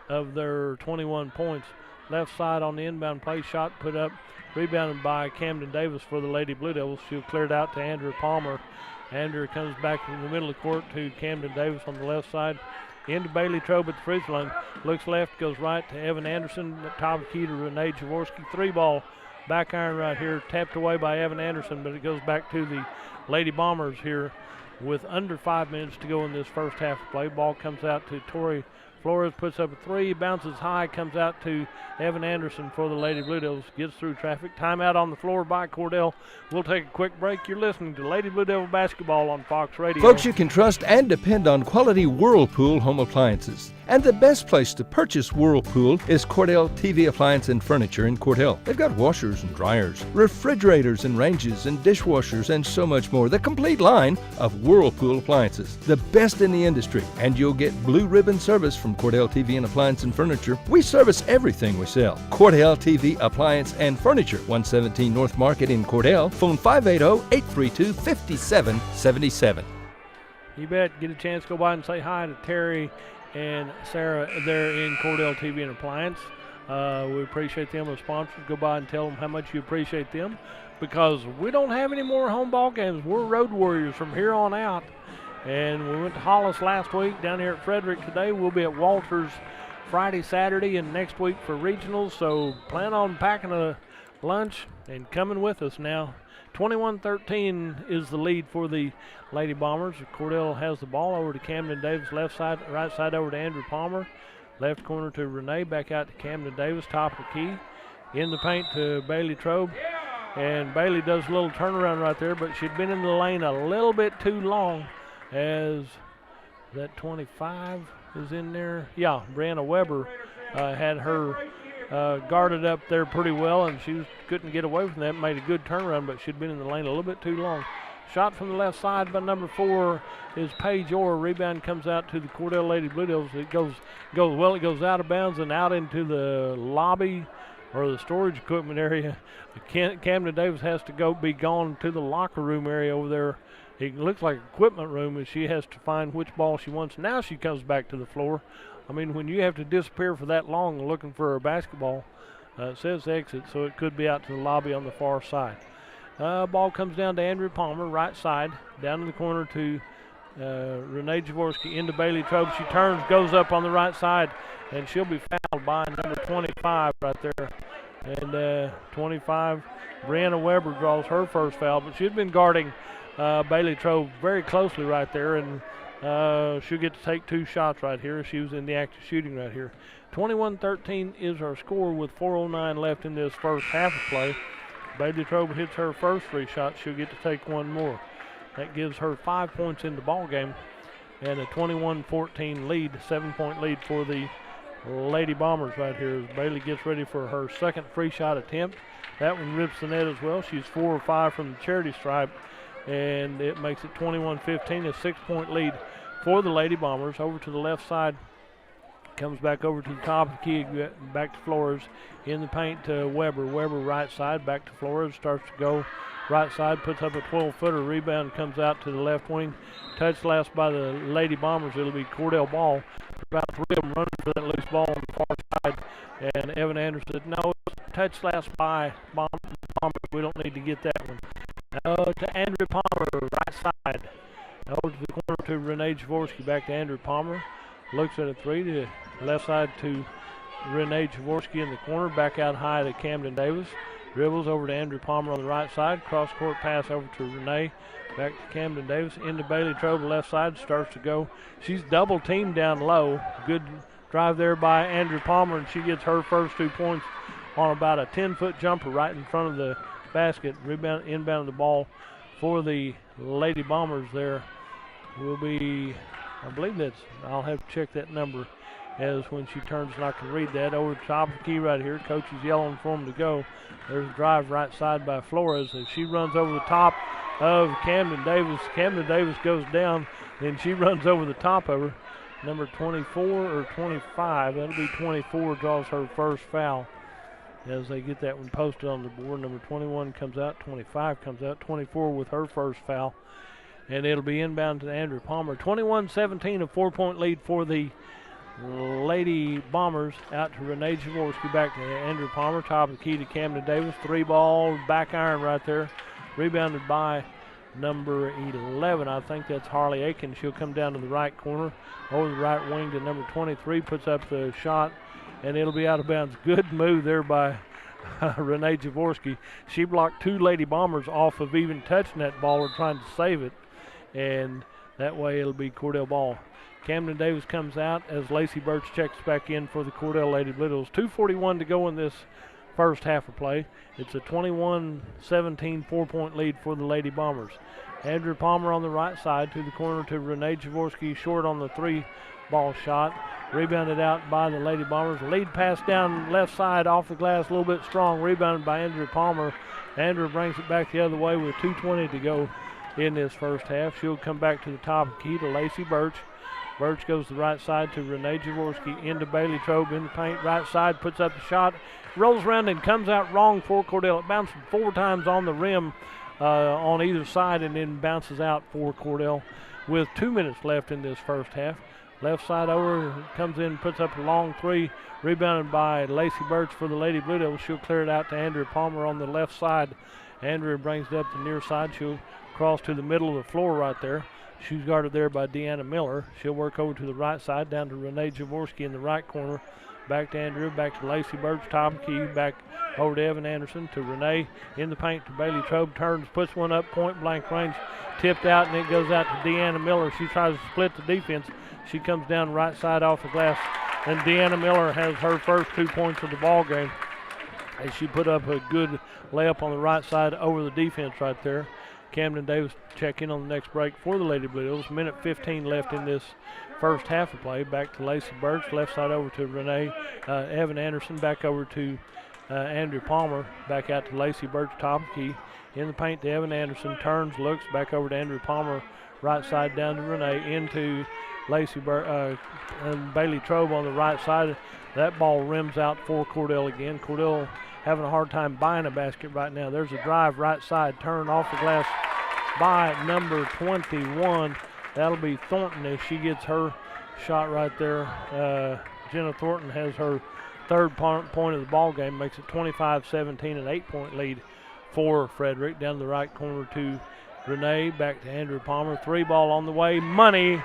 of their 21 points. Left side on the inbound play, shot put up, rebounded by Camden Davis for the Lady Blue Devils. She'll clear it out to Andrew Palmer. Andrew comes back in the middle of the court to Camden Davis on the left side. Into Bailey Trobe at the free throw line. Looks left, goes right to Evan Anderson. Top of the key to Renee Jaworski. 3-ball back iron right here. Tapped away by Evan Anderson, but it goes back to the Lady Bombers here with under 5 minutes to go in this first half of play. Ball comes out to Tori Flores, puts up a 3, bounces high, comes out to Evan Anderson for the Lady Blue Devils. Gets through traffic. Timeout on the floor by Cordell. We'll take a quick break. You're listening to Lady Blue Devil basketball on Fox Radio. Folks, you can trust and depend on quality Whirlpool home appliances. And the best place to purchase Whirlpool is Cordell TV Appliance and Furniture in Cordell. They've got washers and dryers, refrigerators and ranges and dishwashers and so much more. The complete line of Whirlpool appliances. The best in the industry. And you'll get blue ribbon service from Cordell TV and Appliance and Furniture. We service everything we sell. Cordell TV Appliance and Furniture, 117 North Market in Cordell. Phone 580-832-5777. You bet. Get a chance to go by and say hi to Terry and Sarah there in Cordell TV and Appliance. We appreciate them as sponsors. Go by and tell them how much you appreciate them, because we don't have any more home ball games. We're road warriors from here on out. And we went to Hollis last week, down here at Frederick today. We'll be at Walters Friday, Saturday, and next week for regionals. So plan on packing a lunch and coming with us now. 21-13 is the lead for the Lady Bombers. Cordell has the ball over to Camden Davis, left side, right side over to Andrew Palmer. Left corner to Renee, back out to Camden Davis, top of the key. In the paint to Bailey Trobe. And Bailey does a little turnaround right there, but she'd been in the lane a little bit too long, as that 25 is in there. Yeah, Brianna Weber had her guarded up there pretty well, and she couldn't get away from that. Made a good turnaround, but she'd been in the lane a little bit too long. Shot from the left side by number 4 is Paige Orr. Rebound comes out to the Cordell Lady Blue Devils. It goes out of bounds and out into the lobby or the storage equipment area. Camden Davis has to be gone to the locker room area over there. It looks like equipment room, and she has to find which ball she wants. Now she comes back to the floor. I mean, when you have to disappear for that long looking for a basketball, it says exit, so it could be out to the lobby on the far side. Ball comes down to Andrew Palmer, right side, down in the corner to Renee Jaworski, into Bailey Trobe. She turns, goes up on the right side, and she'll be fouled by number 25 right there. And 25, Brianna Weber draws her first foul, but she'd been guarding Bailey Trobe very closely right there, and she'll get to take 2 shots right here. She was in the act of shooting right here. 21-13 is our score with 4:09 left in this first half of play. Bailey Trobe hits her first free shot. She'll get to take 1 more. That gives her 5 points in the ball game, and a 21-14 lead, 7-point lead for the Lady Bombers right here as Bailey gets ready for her second free shot attempt. That one rips the net as well. She's 4 or 5 from the charity stripe, and it makes it 21-15, a 6-point lead for the Lady Bombers. Over to the left side, comes back over to the top of the key, back to Flores. In the paint to Weber. Weber right side, back to Flores, starts to go right side, puts up a 12-footer. Rebound comes out to the left wing. Touch last by the Lady Bombers. It'll be Cordell Ball. About 3 of them running for that loose ball on the far side. And Evan Anderson said, no, touch last by Bombers. We don't need to get that one. To Andrew Palmer, right side. Over to the corner to Renee Jaworski, back to Andrew Palmer. Looks at a 3 to left side to Renee Jaworski in the corner. Back out high to Camden Davis. Dribbles over to Andrew Palmer on the right side. Cross-court pass over to Renee. Back to Camden Davis. Into Bailey Trobe, left side. Starts to go. She's double-teamed down low. Good drive there by Andrew Palmer, and she gets her first 2 points on about a 10-foot jumper right in front of the basket. Rebound, inbound the ball for the Lady Bombers there will be, I believe that's, I'll have to check that number as when she turns and I can read that. Over the top of the key right here. Coach is yelling for them to go. There's a drive right side by Flores as she runs over the top of Camden Davis. Camden Davis goes down, then she runs over the top of her. Number 24 or 25, that'll be 24, draws her first foul as they get that one posted on the board. Number 21 comes out, 25 comes out, 24 with her first foul. And it'll be inbound to Andrew Palmer. 21-17, a 4-point lead for the Lady Bombers. Out to Renee Jaworski, back to Andrew Palmer. Top of the key to Camden Davis. 3-ball, back iron right there. Rebounded by number 11. I think that's Harley Aiken. She'll come down to the right corner. Over the right wing to number 23. Puts up the shot, and it'll be out of bounds. Good move there by Renee Jaworski. She blocked 2 Lady Bombers off of even touching that ball or trying to save it. And that way it'll be Cordell ball. Camden Davis comes out as Lacey Birch checks back in for the Cordell Lady Blue Devils. 2:41 to go in this first half of play. It's a 21-17 4-point lead for the Lady Bombers. Andrew Palmer on the right side to the corner to Renee Jaworski, short on the 3-ball shot. Rebounded out by the Lady Bombers. Lead pass down left side off the glass, a little bit strong. Rebounded by Andrew Palmer. Andrew brings it back the other way with 2:20 to go in this first half. She'll come back to the top of the key to Lacey Birch. Birch goes to the right side to Renee Jaworski, into Bailey Trobe in the paint. Right side, puts up the shot, rolls around and comes out wrong for Cordell. It bounces 4 times on the rim on either side and then bounces out for Cordell with 2 minutes left in this first half. Left side over, comes in, puts up a long 3, rebounded by Lacey Birch for the Lady Blue Devils. She'll clear it out to Andrea Palmer on the left side. Andrea brings it up the near side. She'll cross to the middle of the floor right there. She's guarded there by Deanna Miller. She'll work over to the right side, down to Renee Jaworski in the right corner. Back to Andrew, back to Lacey Birch, top of key, back over to Evan Anderson, to Renee, in the paint to Bailey Trobe, turns, puts one up, point blank range, tipped out, and it goes out to Deanna Miller. She tries to split the defense. She comes down the right side off the glass, and Deanna Miller has her first 2 points of the ball game as she put up a good layup on the right side over the defense right there. Camden Davis check in on the next break for the Lady Blue Devils. Minute 15 left in this first half of play. Back to Lacey Birch, left side over to Renee. Evan Anderson back over to Andrew Palmer. Back out to Lacey Birch, top of key. In the paint to Evan Anderson, turns, looks, back over to Andrew Palmer. Right side down to Renee, into Lacey Birch, and Bailey Trobe on the right side. That ball rims out for Cordell again. Cordell having a hard time buying a basket right now. There's a drive right side, turn off the glass by number 21. That'll be Thornton as she gets her shot right there. Jenna Thornton has her third point of the ball game, makes it 25-17, an 8-point lead for Frederick. Down the right corner to Renee, back to Andrew Palmer. 3-ball on the way, money.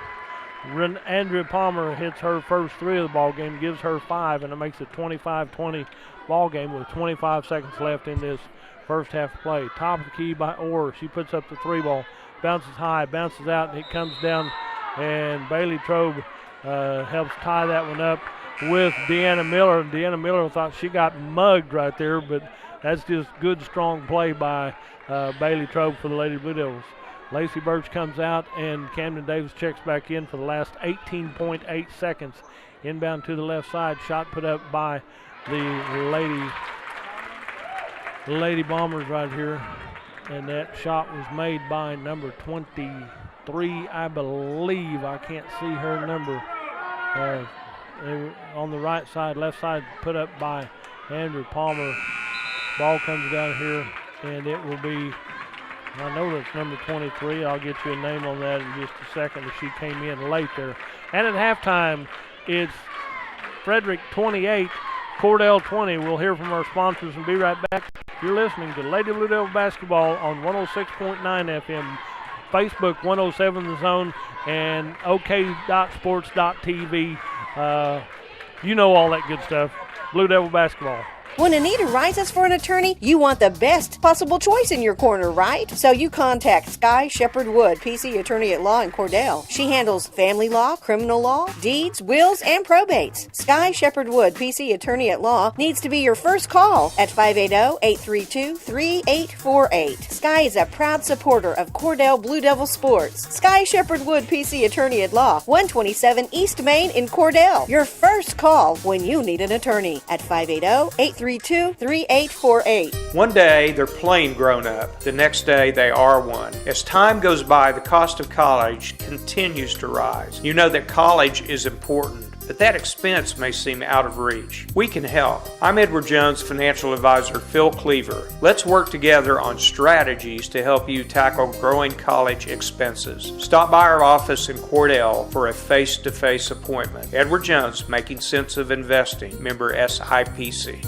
Andrea Palmer hits her first 3 of the ball game, gives her 5, and it makes it 25-20 ball game with 25 seconds left in this first half of play. Top of the key by Orr. She puts up the 3-ball, bounces high, bounces out, and it comes down, and Bailey Trobe helps tie that one up with Deanna Miller. Deanna Miller thought she got mugged right there, but that's just good, strong play by Bailey Trobe for the Lady Blue Devils. Lacey Birch comes out, and Camden Davis checks back in for the last 18.8 seconds. Inbound to the left side, shot put up by the Lady Bombers right here, and that shot was made by number 23, I believe. I can't see her number. On the right side, left side, put up by Andrew Palmer. Ball comes down here, and it will be, I know that's number 23. I'll get you a name on that in just a second, as she came in late there. And at halftime, it's Frederick 28, Cordell 20. We'll hear from our sponsors and be right back. You're listening to Lady Blue Devil Basketball on 106.9 FM, Facebook 107 The Zone, and OK.sports.tv. You know all that good stuff. Blue Devil Basketball. When a need arises for an attorney, you want the best possible choice in your corner, right? So you contact Sky Shepherd Wood, PC Attorney at Law in Cordell. She handles family law, criminal law, deeds, wills, and probates. Sky Shepherd Wood, PC Attorney at Law, needs to be your first call at 580-832-3848. Sky is a proud supporter of Cordell Blue Devil sports. Sky Shepherd Wood, PC Attorney at Law, 127 East Main in Cordell. Your first call when you need an attorney at 580-832-3848. One day, they're plain grown up. The next day, they are one. As time goes by, the cost of college continues to rise. You know that college is important, but that expense may seem out of reach. We can help. I'm Edward Jones financial advisor Phil Cleaver. Let's work together on strategies to help you tackle growing college expenses. Stop by our office in Cordell for a face-to-face appointment. Edward Jones, Making Sense of Investing, member SIPC.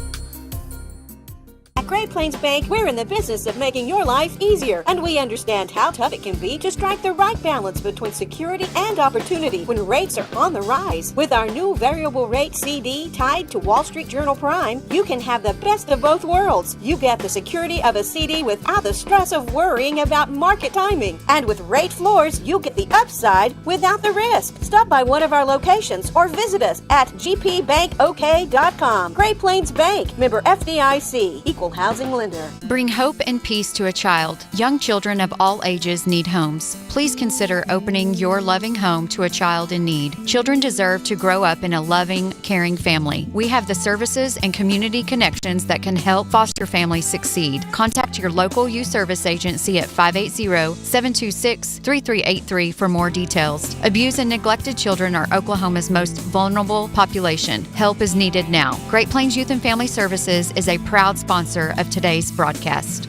At Great Plains Bank, we're in the business of making your life easier, and we understand how tough it can be to strike the right balance between security and opportunity when rates are on the rise. With our new variable rate CD tied to Wall Street Journal Prime, you can have the best of both worlds. You get the security of a CD without the stress of worrying about market timing. And with rate floors, you get the upside without the risk. Stop by one of our locations or visit us at gpbankok.com. Great Plains Bank, member FDIC, equal housing lender. Bring hope and peace to a child. Young children of all ages need homes. Please consider opening your loving home to a child in need. Children deserve to grow up in a loving, caring family. We have the services and community connections that can help foster families succeed. Contact your local youth service agency at 580-726-3383 for more details. Abused and neglected children are Oklahoma's most vulnerable population. Help is needed now. Great Plains Youth and Family Services is a proud sponsor of today's broadcast.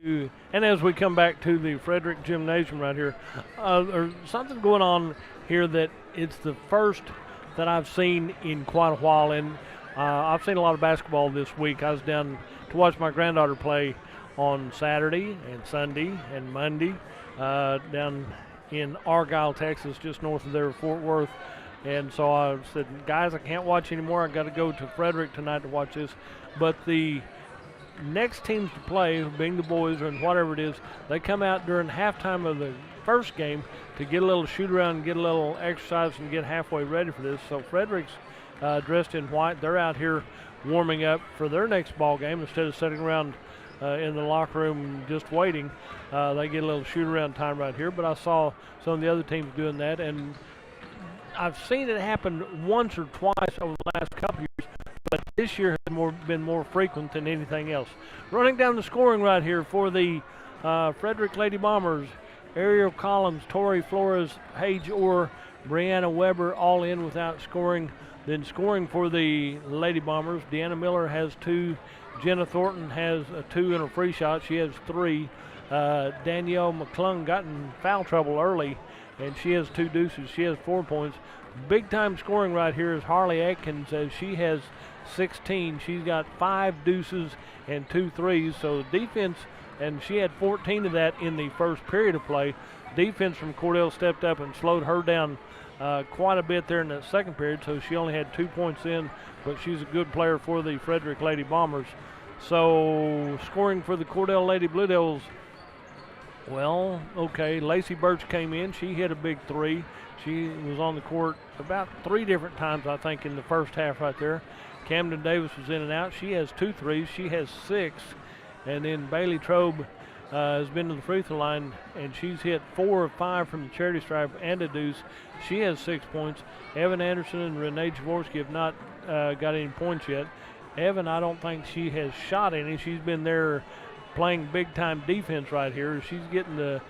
And as we come back to the Frederick Gymnasium right here, there's something going on here that it's the first that I've seen in quite a while. And I've seen a lot of basketball this week. I was down to watch my granddaughter play on Saturday and Sunday and Monday down in Argyle, Texas, just north of there, Fort Worth. And so I said, guys, I can't watch anymore. I got to go to Frederick tonight to watch this. But the next teams to play, being the boys or whatever it is, they come out during halftime of the first game to get a little shoot around and get a little exercise and get halfway ready for this. So Frederick's dressed in white. They're out here warming up for their next ball game instead of sitting around in the locker room just waiting. They get a little shoot around time right here. But I saw some of the other teams doing that, and I've seen it happen once or twice over the last couple of years, but this year has been more frequent than anything else. Running down the scoring right here for the Frederick Lady Bombers, Ariel Collins, Tori Flores, Paige Orr, Brianna Weber all in without scoring. Then scoring for the Lady Bombers, Deanna Miller has 2, Jenna Thornton has a 2 and a free shot. She has 3. Danielle McClung got in foul trouble early, and she has 2 deuces. She has 4 points. Big time scoring right here is Harley Atkins, as she has 16. She's got 5 deuces and 2 threes. So defense, and she had 14 of that in the first period of play. Defense from Cordell stepped up and slowed her down quite a bit there in that second period. So she only had 2 points in, but she's a good player for the Frederick Lady Bombers. So scoring for the Cordell Lady Blue Devils, well, okay, Lacey Birch came in. She hit a big 3. She was on the court about 3 different times, I think, in the first half right there. Camden Davis was in and out. She has 2 threes. She has 6. And then Bailey Trobe has been to the free throw line, and she's hit 4 of 5 from the charity stripe and a deuce. She has 6 points. Evan Anderson and Renee Jaworski have not got any points yet. Evan, I don't think she has shot any. She's been there playing big-time defense right here. She's getting the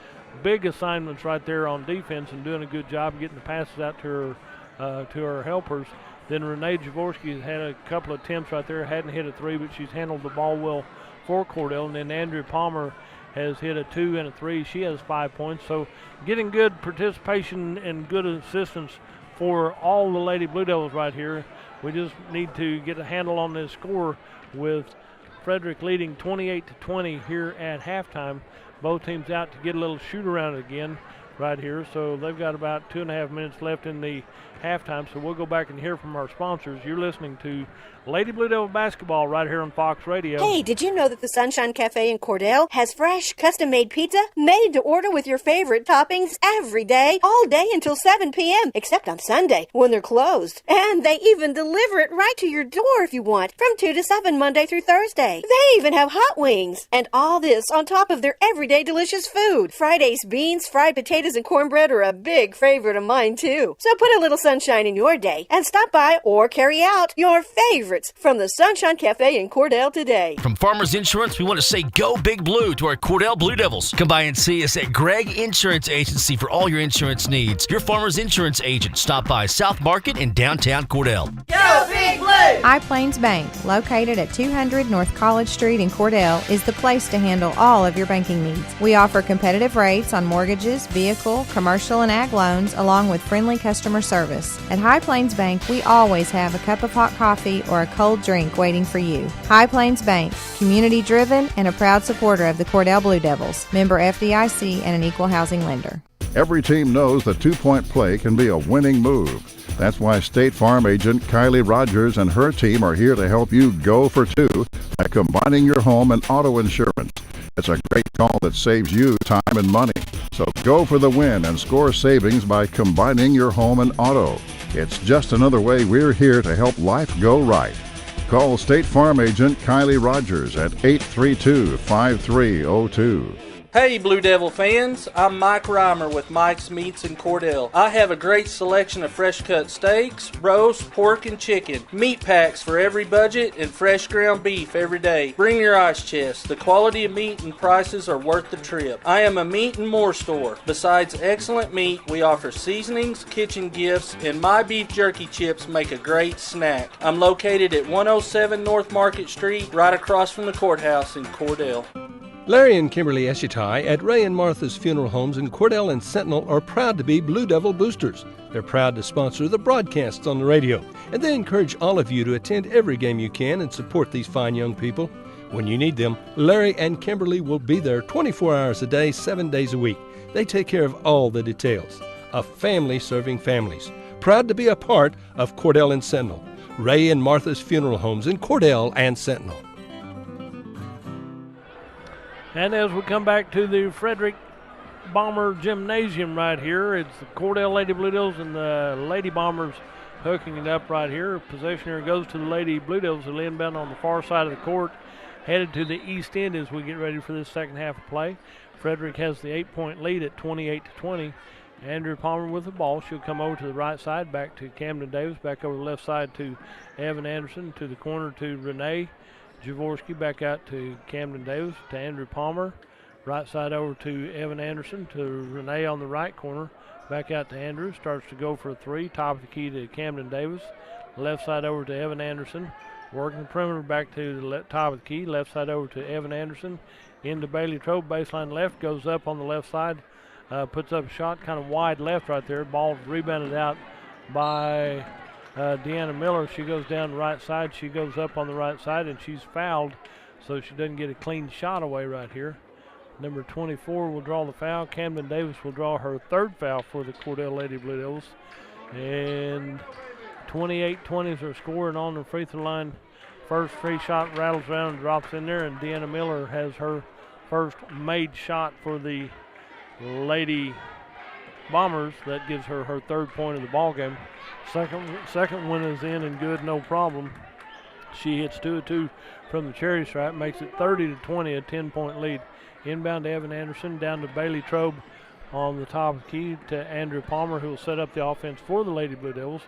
big assignments right there on defense and doing a good job getting the passes out to her helpers. Then Renee Jaworski has had a couple of attempts right there, hadn't hit a 3, but she's handled the ball well for Cordell. And then Andrea Palmer has hit a 2 and a 3. She has 5 points. So getting good participation and good assistance for all the Lady Blue Devils right here. We just need to get a handle on this score with Frederick leading 28-20 here at halftime. Both teams out to get a little shoot around again right here. So they've got about 2.5 minutes left in the halftime, so we'll go back and hear from our sponsors. You're listening to Lady Blue Devil Basketball right here on Fox Radio. Hey, did you know that the Sunshine Cafe in Cordell has fresh, custom-made pizza made to order with your favorite toppings every day, all day until 7 p.m., except on Sunday when they're closed. And they even deliver it right to your door if you want, from 2 to 7 Monday through Thursday. They even have hot wings. And all this on top of their everyday delicious food. Friday's beans, fried potatoes, and cornbread are a big favorite of mine, too. So put a little sunshine in your day and stop by or carry out your favorites from the Sunshine Cafe in Cordell today. From Farmers Insurance, we want to say go Big Blue to our Cordell Blue Devils. Come by and see us at Gregg Insurance Agency for all your insurance needs. Your Farmers Insurance agent. Stop by South Market in downtown Cordell. Go Big Blue! High Plains Bank, located at 200 North College Street in Cordell, is the place to handle all of your banking needs. We offer competitive rates on mortgages, vehicle, commercial, and ag loans, along with friendly customer service. At High Plains Bank, we always have a cup of hot coffee or a cold drink waiting for you. High Plains Bank, community-driven and a proud supporter of the Cordell Blue Devils, member FDIC and an equal housing lender. Every team knows the two-point play can be a winning move. That's why State Farm agent Kylie Rogers and her team are here to help you go for two by combining your home and auto insurance. It's a great call that saves you time and money. So go for the win and score savings by combining your home and auto. It's just another way we're here to help life go right. Call State Farm agent Kylie Rogers at 832-5302. Hey Blue Devil fans, I'm Mike Reimer with Mike's Meats in Cordell. I have a great selection of fresh cut steaks, roast, pork, and chicken, meat packs for every budget, and fresh ground beef every day. Bring your ice chest. The quality of meat and prices are worth the trip. I am a meat and more store. Besides excellent meat, we offer seasonings, kitchen gifts, and my beef jerky chips make a great snack. I'm located at 107 North Market Street, right across from the courthouse in Cordell. Larry and Kimberly Eshitai at Ray and Martha's Funeral Homes in Cordell and Sentinel are proud to be Blue Devil boosters. They're proud to sponsor the broadcasts on the radio, and they encourage all of you to attend every game you can and support these fine young people. When you need them, Larry and Kimberly will be there 24 hours a day, 7 days a week. They take care of all the details. A family serving families. Proud to be a part of Cordell and Sentinel. Ray and Martha's Funeral Homes in Cordell and Sentinel. And as we come back to the Frederick Bomber Gymnasium right here, it's the Cordell Lady Blue Devils and the Lady Bombers hooking it up right here. Possession here goes to the Lady Blue Devils. They'll inbound on the far side of the court, headed to the east end as we get ready for this second half of play. Frederick has the 8-point lead at 28-20. Andrew Palmer with the ball. She'll come over to the right side, back to Camden Davis, back over the left side to Evan Anderson, to the corner to Renee Jaworski, back out to Camden Davis, to Andrew Palmer. Right side over to Evan Anderson, to Renee on the right corner. Back out to Andrew. Starts to go for a three. Top of the key to Camden Davis. Left side over to Evan Anderson. Working the perimeter back to the top of the key. Left side over to Evan Anderson. Into Bailey Trobe. Baseline left. Goes up on the left side. Puts up a shot kind of wide left right there. Ball rebounded out by Deanna Miller. She goes down the right side. She goes up on the right side, and she's fouled, so she doesn't get a clean shot away right here. Number 24 will draw the foul. Camden Davis will draw her third foul for the Cordell Lady Blue Devils. And 28-20 is her score, and on the free throw line, first free shot rattles around and drops in there, and Deanna Miller has her first made shot for the Lady Bombers. That gives her her third point of the ball game. Second one is in and good, no problem. She hits 2 of 2 from the cherry stripe, makes it 30-20, a 10-point lead. Inbound to Evan Anderson, down to Bailey Trobe on the top of the key to Andrew Palmer, who will set up the offense for the Lady Blue Devils.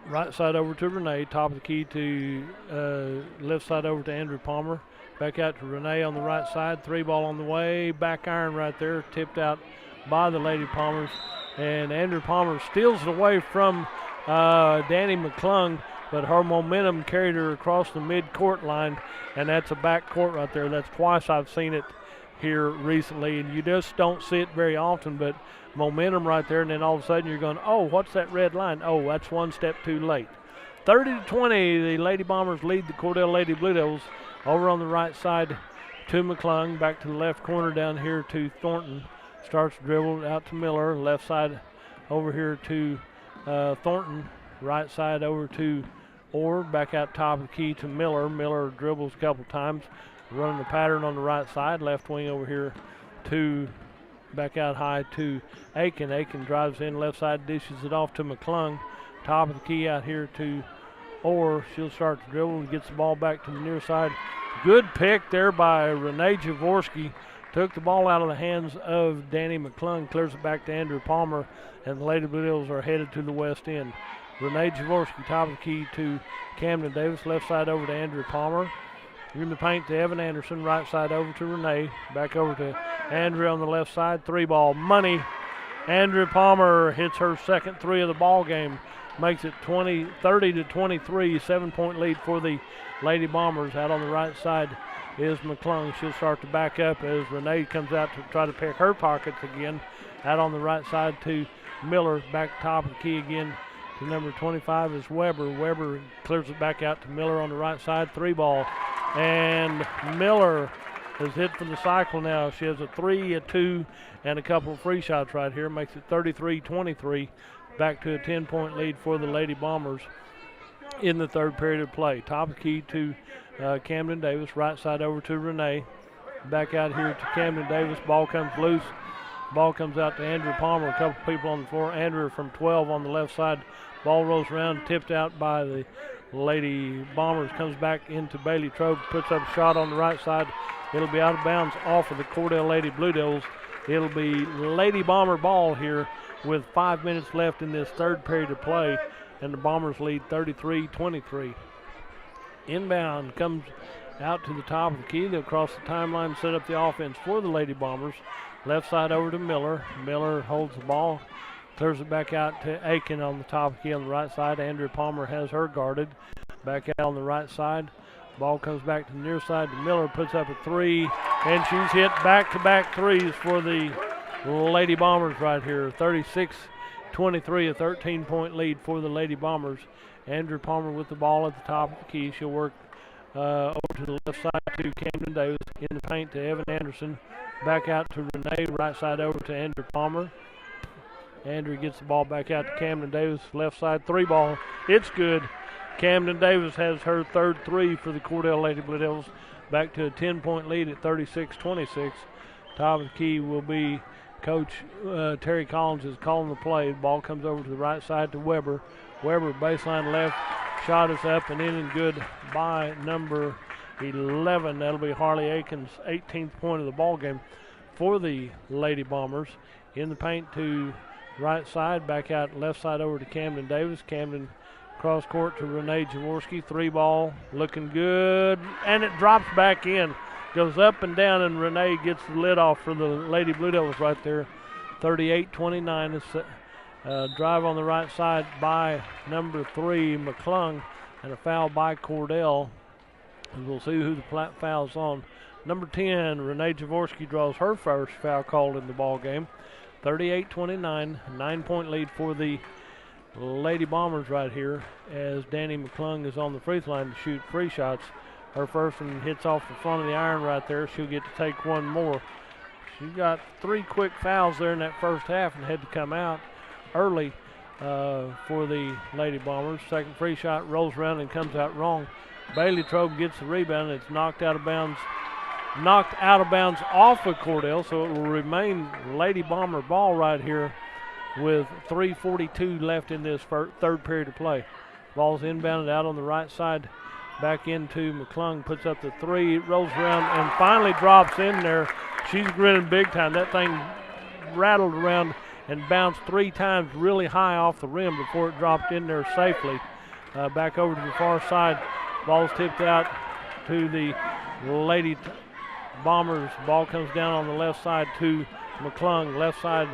Right side over to Renee, top of the key to left side over to Andrew Palmer. Back out to Renee on the right side, three ball on the way, back iron right there, tipped out by the Lady Palmers. And Andrew Palmer steals it away from Danny McClung, but her momentum carried her across the mid-court line, and that's a back court right there. That's twice I've seen it here recently, and you just don't see it very often, but momentum right there, and then all of a sudden you're going, oh, what's that red line? Oh, that's one step too late. 30-20, the Lady Bombers lead the Cordell Lady Blue Devils. Over on the right side to McClung, back to the left corner down here to Thornton. Starts to dribble out to Miller, left side over here to Thornton, right side over to Orr, back out top of the key to Miller. Miller dribbles a couple times, running the pattern on the right side. Left wing over here to back out high to Aiken. Aiken drives in left side, dishes it off to McClung. Top of the key out here to Orr. She'll start to dribble and gets the ball back to the near side. Good pick there by Renee Jaworski. Took the ball out of the hands of Danny McClung, clears it back to Andrew Palmer, and the Lady Blue Devils are headed to the west end. Renee Jaworski, top of the key to Camden Davis, left side over to Andrew Palmer. In the paint to Evan Anderson, right side over to Renee, back over to Andrew on the left side. 3-ball money. Andrew Palmer hits her second 3 of the ball game, makes it 30 to 23, 7-point lead for the Lady Bombers. Out on the right side is McClung. She'll start to back up as Renee comes out to try to pick her pockets again. Out on the right side to Miller, back top of the key again to number 25 is Weber. Weber clears it back out to Miller on the right side. 3-ball. And Miller has hit for the cycle now. She has a 3, a 2, and a couple of free shots right here. Makes it 33-23. Back to a 10-point lead for the Lady Bombers in the third period of play. Top of the key to Camden Davis. Right side over to Renee. Back out here to Camden Davis. Ball comes loose. Ball comes out to Andrew Palmer. A couple people on the floor. Andrew from 12 on the left side. Ball rolls around, tipped out by the Lady Bombers. Comes back into Bailey Trobe. Puts up a shot on the right side. It'll be out of bounds off of the Cordell Lady Blue Devils. It'll be Lady Bomber ball here with 5 minutes left in this third period of play. And the Bombers lead 33-23. Inbound comes out to the top of the key. They'll cross the timeline, set up the offense for the Lady Bombers. Left side over to Miller. Miller holds the ball, clears it back out to Aiken on the top of the key on the right side. Andrew Palmer has her guarded. Back out on the right side. Ball comes back to the near side to Miller, puts up a 3, and she's hit back-to-back 3s for the Lady Bombers right here. 36-23, a 13-point lead for the Lady Bombers. Andrew Palmer with the ball at the top of the key. She'll work over to the left side to Camden Davis. In the paint to Evan Anderson. Back out to Renee. Right side over to Andrew Palmer. Andrew gets the ball back out to Camden Davis. Left side 3-ball. It's good. Camden Davis has her third 3 for the Cordell Lady Blue Devils. Back to a 10-point lead at 36-26. Top of the key will be Coach Terry Collins is calling the play. The ball comes over to the right side to Weber. Weber baseline left. Shot is up and in and good by number 11. That'll be Harley Aiken's 18th point of the ball game for the Lady Bombers. In the paint to right side, back out left side over to Camden Davis. Camden cross court to Renee Jaworski. 3-ball looking good, and it drops back in. Goes up and down, and Renee gets the lid off for the Lady Blue Devils right there. 38-29. Drive on the right side by number 3, McClung, and a foul by Cordell. And we'll see who the foul's on. Number 10, Renee Jaworski draws her first foul called in the ball game. 38-29, 9-point lead for the Lady Bombers right here as Danny McClung is on the free throw line to shoot free shots. Her first one hits off the front of the iron right there. She'll get to take one more. She got 3 quick fouls there in that first half and had to come out early for the Lady Bombers. Second free shot rolls around and comes out wrong. Bailey Trobe gets the rebound. It's knocked out of bounds off of Cordell, so it will remain Lady Bomber ball right here with 3:42 left in this third period of play. Ball's inbounded out on the right side, back into McClung, puts up the 3, rolls around, and finally drops in there. She's grinning big time. That thing rattled around and bounced 3 times really high off the rim before it dropped in there safely. Back over to the far side. Ball's tipped out to the Lady Bombers. Ball comes down on the left side to McClung. Left side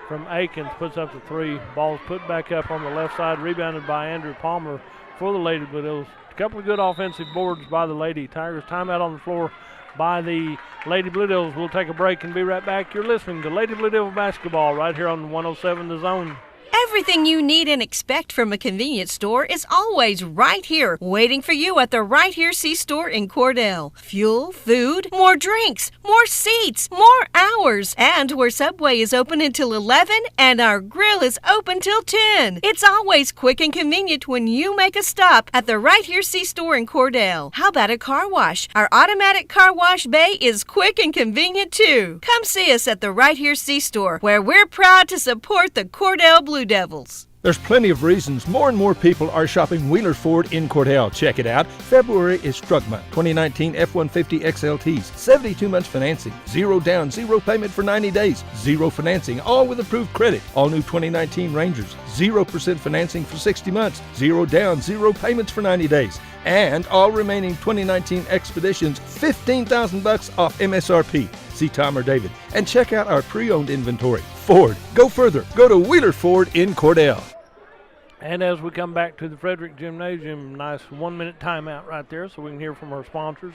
from Aikens, puts up the 3. Ball's put back up on the left side, rebounded by Andrew Palmer for the Lady Blue Devils. A couple of good offensive boards by the Lady Tigers. Timeout on the floor by the Lady Blue Devils. We'll take a break and be right back. You're listening to Lady Blue Devil basketball right here on 107 The Zone. Everything you need and expect from a convenience store is always right here, waiting for you at the Right Here C-Store in Cordell. Fuel, food, more drinks, more seats, more hours, and where Subway is open until 11 and our grill is open till 10. It's always quick and convenient when you make a stop at the Right Here C-Store in Cordell. How about a car wash? Our automatic car wash bay is quick and convenient too. Come see us at the Right Here C-Store, where we're proud to support the Cordell Blue Devils. There's plenty of reasons more and more people are shopping Wheeler Ford in Cordell. Check it out. February is Strug Month. 2019 F-150 XLTs. 72 months financing. 0 down, 0 payment for 90 days. 0 financing, all with approved credit. All new 2019 Rangers. 0% financing for 60 months. 0 down, 0 payments for 90 days. And all remaining 2019 Expeditions, $15,000 off MSRP. See Tom or David. And check out our pre-owned inventory. Ford, go further. Go to Wheeler Ford in Cordell. And as we come back to the Frederick Gymnasium, nice 1-minute timeout right there so we can hear from our sponsors.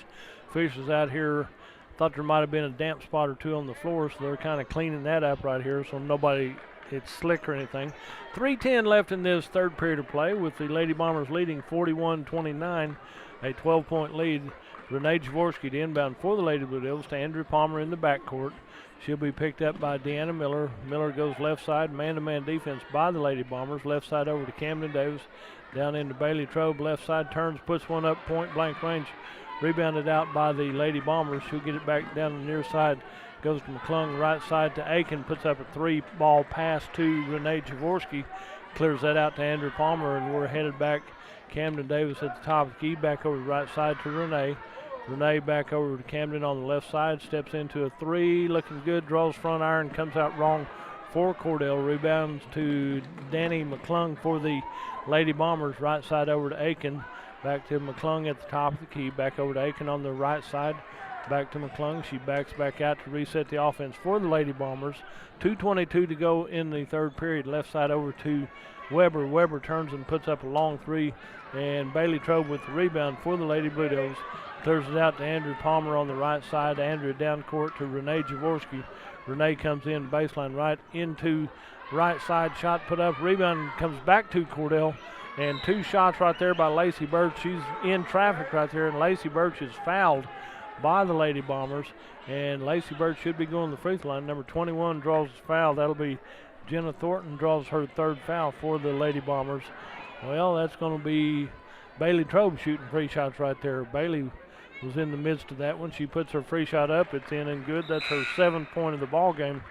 Officials out here thought there might have been a damp spot or two on the floor, so they're kind of cleaning that up right here so it's slick or anything. 3:10 left in this third period of play with the Lady Bombers leading 41-29, a 12-point lead. Renee Jaworski to inbound for the Lady Blue Devils to Andrew Palmer in the backcourt. She'll be picked up by Deanna Miller. Miller goes left side, man-to-man defense by the Lady Bombers. Left side over to Camden Davis. Down into Bailey Trobe. Left side turns, puts one up, point-blank range. Rebounded out by the Lady Bombers. She'll get it back down the near side. Goes to McClung, right side to Aiken. Puts up a 3-ball pass to Renee Jaworski. Clears that out to Andrew Palmer, and we're headed back. Camden Davis at the top of the key. Back over the right side to Renee. Renee back over to Camden on the left side, steps into a 3, looking good, draws front iron, comes out wrong for Cordell. Rebounds to Danny McClung for the Lady Bombers, right side over to Aiken. Back to McClung at the top of the key, back over to Aiken on the right side. Back to McClung, she backs back out to reset the offense for the Lady Bombers. 2:22 to go in the third period, left side over to Weber. Weber turns and puts up a long 3, and Bailey Trobe with the rebound for the Lady Blue Devils. Clears it out to Andrew Palmer on the right side. Andrew down court to Renee Jaworski. Renee comes in baseline right into right side. Shot put up. Rebound comes back to Cordell. And 2 shots right there by Lacey Birch. She's in traffic right there. And Lacey Birch is fouled by the Lady Bombers. And Lacey Birch should be going to the free throw line. Number 21 draws his foul. That'll be Jenna Thornton draws her 3rd foul for the Lady Bombers. Well, that's going to be Bailey Trobe shooting free shots right there. Bailey was in the midst of that one. She puts her free shot up. It's in and good. That's her 7th point of the ball game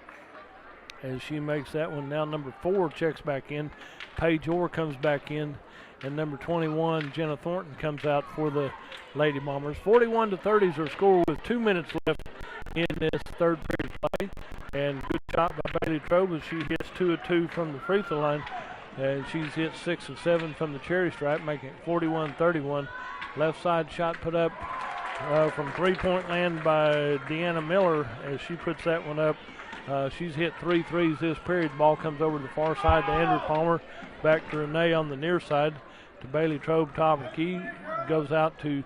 as she makes that one. Now number 4 checks back in. Paige Orr comes back in. And number 21, Jenna Thornton, comes out for the Lady Bombers. 41-30 is her score with 2 minutes left in this third period play. And good shot by Bailey Trobe as she hits 2 of 2 from the free throw line. And she's hit 6 of 7 from the cherry stripe, making it 41-31. Left side shot put up from 3-point land by Deanna Miller as she puts that one up. She's hit 3 threes this period. Ball comes over to the far side to Andrew Palmer. Back to Renee on the near side to Bailey Trobe, top of the key. Goes out to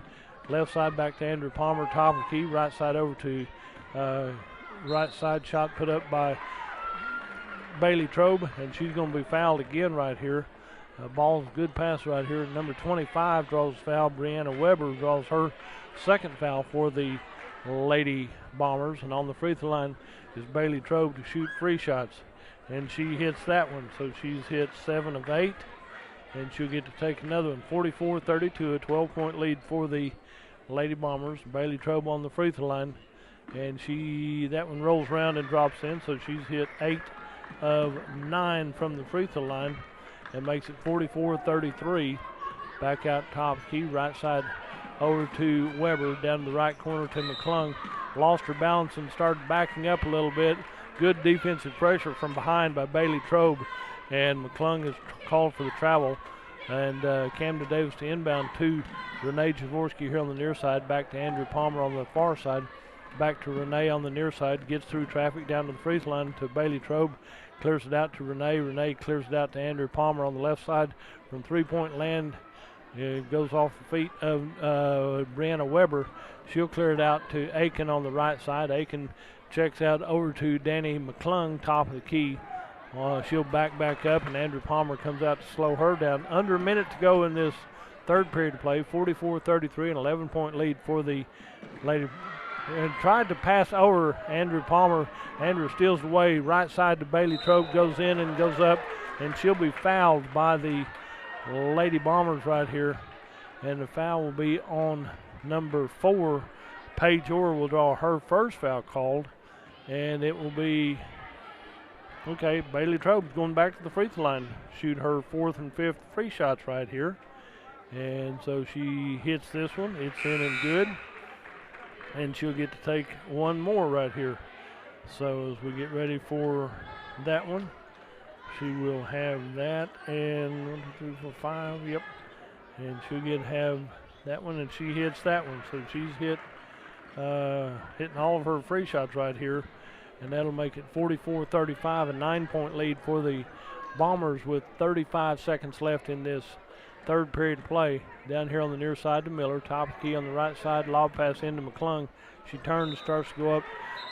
left side back to Andrew Palmer, top of the key. Right side over to right side shot put up by Bailey Trobe, and she's going to be fouled again right here. Ball's good pass right here. Number 25 draws foul. Brianna Weber draws her 2nd foul for the Lady Bombers. And on the free throw line is Bailey Trobe to shoot free shots. And she hits that one. So she's hit 7 of 8. And she'll get to take another one. 44-32, a 12-point lead for the Lady Bombers. Bailey Trobe on the free throw line. And that one rolls around and drops in. So she's hit 8 of 9 from the free throw line. And makes it 44-33. Back out top key, right side over to Weber, down to the right corner to McClung. Lost her balance and started backing up a little bit. Good defensive pressure from behind by Bailey Trobe. And McClung is called for the travel. And Camden Davis to inbound to Renee Jaworski here on the near side. Back to Andrew Palmer on the far side. Back to Renee on the near side. Gets through traffic down to the free throw line to Bailey Trobe. Clears it out to Renee. Renee clears it out to Andrew Palmer on the left side. From 3-point land, it goes off the feet of Brianna Weber. She'll clear it out to Aiken on the right side. Aiken checks out over to Danny McClung, top of the key. She'll back up, and Andrew Palmer comes out to slow her down. Under a minute to go in this third period of play, 44-33, an 11-point lead for the Lady. And tried to pass over Andrew Palmer. Andrew steals away right side to Bailey Trobe, goes in and goes up, and she'll be fouled by the Lady Bombers right here. And the foul will be on number 4. Paige Orr will draw her first foul called, and it will be, okay, Bailey Trobe's going back to the free throw line, shoot her 4th and 5th free shots right here. And so she hits this one, it's in and good. And she'll get to take one more right here. So as we get ready for that one, she will have that, and 1, 2, 3, 4, 5, yep. And she'll have that one, and she hits that one. So she's hitting all of her free shots right here, and that'll make it 44-35, a 9-point lead for the Bombers with 35 seconds left in this third period of play. Down here on the near side to Miller, top of the key on the right side, lob pass into McClung. She turns, starts to go up,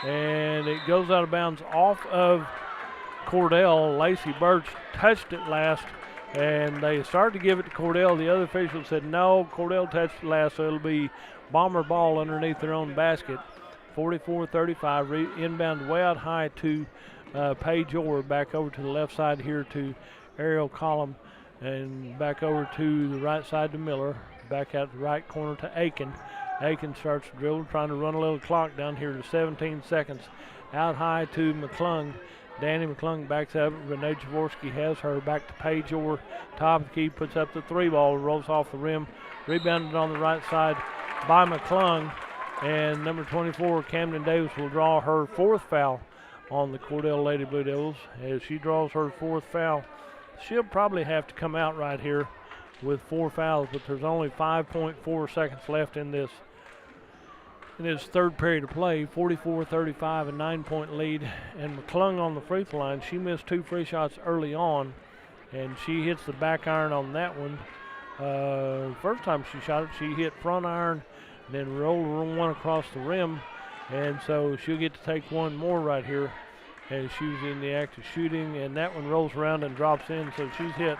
and it goes out of bounds off of Cordell. Lacey Birch touched it last, and they started to give it to Cordell. The other official said no, Cordell touched it last, so it'll be Bomber ball underneath their own basket. 44-35, inbound way out high to Paige Orr, back over to the left side here to Ariel Collum, and back over to the right side to Miller, back out the right corner to Aiken. Aiken starts to dribble, trying to run a little clock down here to 17 seconds. Out high to McClung. Danny McClung backs up. Renee Jaworski has her back to Paige Orr. Top of the key, puts up the 3 ball, rolls off the rim. Rebounded on the right side by McClung. And number 24, Camden Davis, will draw her 4th foul on the Cordell Lady Blue Devils. As she draws her 4th foul, she'll probably have to come out right here with 4 fouls, but there's only 5.4 seconds left in this third period of play. 44-35, a 9-point lead. And McClung on the free throw line, she missed 2 free shots early on, and she hits the back iron on that one. First time she shot it, she hit front iron, then rolled one across the rim, and so she'll get to take one more right here as she was in the act of shooting, and that one rolls around and drops in. So she's hit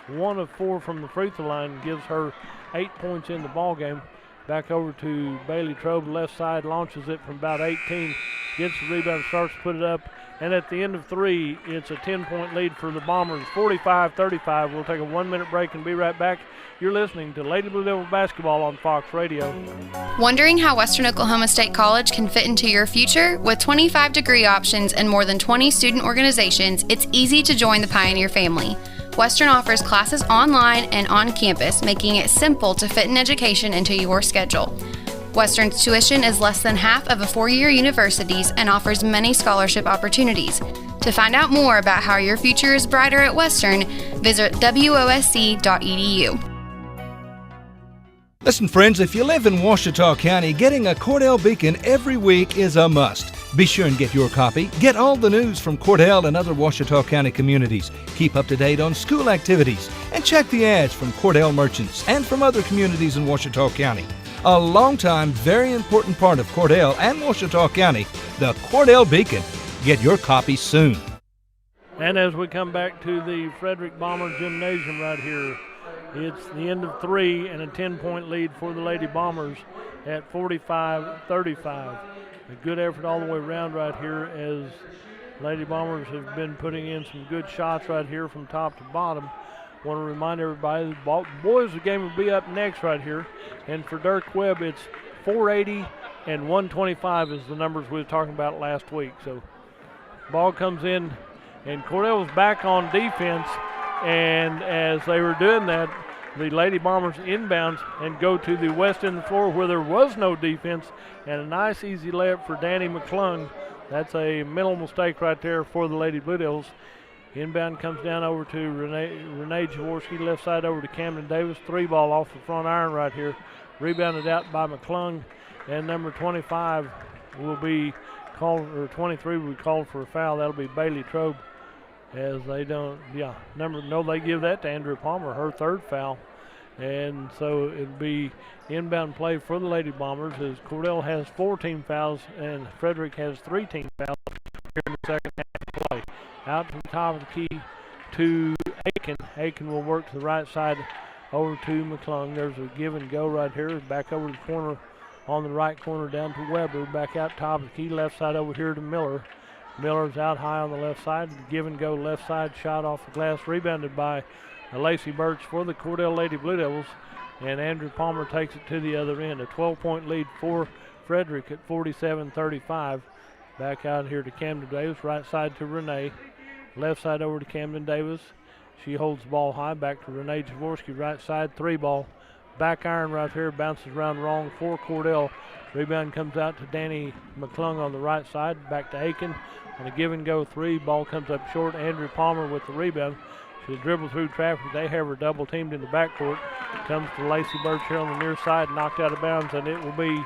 1 of 4 from the free throw line, gives her 8 points in the ball game. Back over to Bailey Trobe, left side, launches it from about 18, gets the rebound, starts to put it up, and at the end of 3, it's a 10-point lead for the Bombers, 45-35. We'll take a 1-minute break and be right back. You're listening to Lady Blue Devil Basketball on Fox Radio. Wondering how Western Oklahoma State College can fit into your future? With 25 degree options and more than 20 student organizations, it's easy to join the Pioneer family. Western offers classes online and on campus, making it simple to fit an education into your schedule. Western's tuition is less than half of a 4-year university's and offers many scholarship opportunities. To find out more about how your future is brighter at Western, visit wosc.edu. Listen, friends, if you live in Ouachita County, getting a Cordell Beacon every week is a must. Be sure and get your copy. Get all the news from Cordell and other Ouachita County communities. Keep up to date on school activities. And check the ads from Cordell merchants and from other communities in Ouachita County. A long-time, very important part of Cordell and Ouachita County, the Cordell Beacon. Get your copy soon. And as we come back to the Frederick Bomber Gymnasium right here, it's the end of 3 and a 10-point lead for the Lady Bombers at 45-35. A good effort all the way around right here as Lady Bombers have been putting in some good shots right here from top to bottom. Want to remind everybody the boys' game will be up next right here. And for Dirk Webb, it's 480 and 125 is the numbers we were talking about last week. So ball comes in, and Cordell was back on defense. And as they were doing that, the Lady Bombers inbounds and go to the west end of the floor where there was no defense, and a nice easy layup for Danny McClung. That's a mental mistake right there for the Lady Blue Devils. Inbound comes down over to Renee Jaworski, left side over to Camden Davis. 3 ball off the front iron right here. Rebounded out by McClung, and number 25 will be called, or 23 will be called for a foul. That'll be Bailey Trobe. As they don't, they give that to Andrew Palmer, her 3rd foul. And so it'll be inbound play for the Lady Bombers as Cordell has 14 fouls and Frederick has 3 team fouls here in the second half of play. Out to the top of the key to Aiken. Aiken will work to the right side over to McClung. There's a give and go right here. Back over to the corner on the right corner down to Weber. Back out top of the key, left side over here to Miller. Miller's out high on the left side. Give and go left side shot off the glass. Rebounded by Lacey Birch for the Cordell Lady Blue Devils. And Andrew Palmer takes it to the other end. A 12-point lead for Frederick at 47-35. Back out here to Camden Davis. Right side to Renee. Left side over to Camden Davis. She holds the ball high. Back to Renee Jaworski. Right side, 3-ball. Back iron right here. Bounces around wrong for Cordell. Rebound comes out to Danny McClung on the right side. Back to Aiken. On a give and go 3. Ball comes up short. Andrew Palmer with the rebound. She'll dribble through traffic. They have her double teamed in the backcourt. Comes to Lacey Birch here on the near side. Knocked out of bounds. And it will be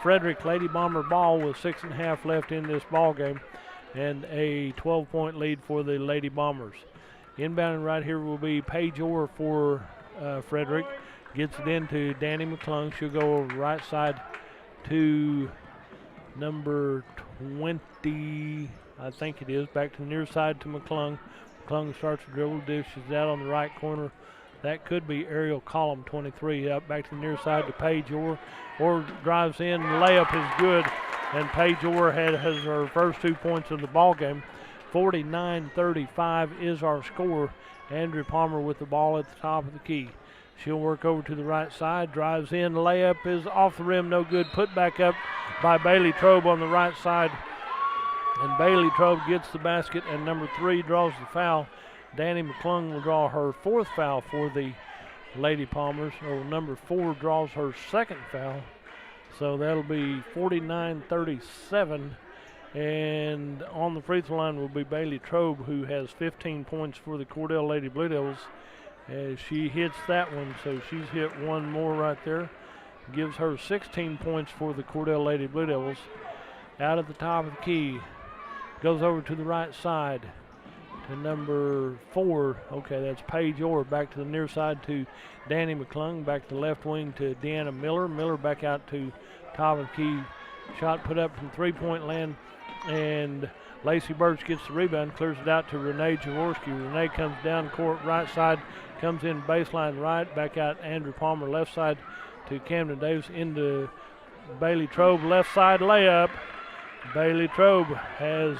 Frederick Lady Bomber ball with 6.5 left in this ball game. And a 12-point lead for the Lady Bombers. Inbounding right here will be Paige Orr for Frederick. Gets it into Danny McClung. She'll go over right side to number 20, I think it is. Back to the near side to McClung. McClung starts to dribble, dishes out on the right corner. That could be Ariel Collum, 23. Up back to the near side to Paige Orr. Orr drives in, layup is good, and Paige Orr has her first 2 points of the ball game. 49-35 is our score. Andrew Palmer with the ball at the top of the key. She'll work over to the right side, drives in, layup is off the rim, no good. Put back up by Bailey Trobe on the right side. And Bailey Trobe gets the basket, and number 3 draws the foul. Danny McClung will draw her 4th foul for the Lady Palmers. So number 4 draws her 2nd foul. So that'll be 49-37. And on the free throw line will be Bailey Trobe, who has 15 points for the Cordell Lady Blue Devils. As she hits that one, so she's hit one more right there. Gives her 16 points for the Cordell Lady Blue Devils. Out at the top of the key. Goes over to the right side to number 4. Okay, that's Paige Orr. Back to the near side to Danny McClung. Back to the left wing to Deanna Miller. Miller back out to top of the key. Shot put up from three-point land. And Lacey Birch gets the rebound, clears it out to Renee Jaworski. Renee comes down court right side, comes in baseline right, back out Andrew Palmer left side to Camden Davis into Bailey Trobe, left side layup. Bailey Trobe has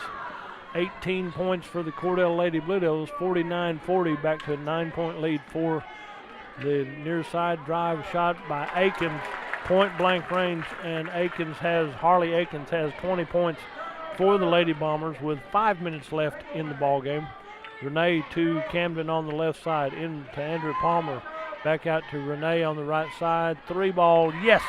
18 points for the Cordell Lady Blue Devils, 49-40, back to a 9-point lead for the near side drive shot by Aikens, point blank range, and Harley Aikens has 20 points for the Lady Bombers with 5 minutes left in the ball game. Renee to Camden on the left side, in to Andrew Palmer, back out to Renee on the right side. 3-ball, yes!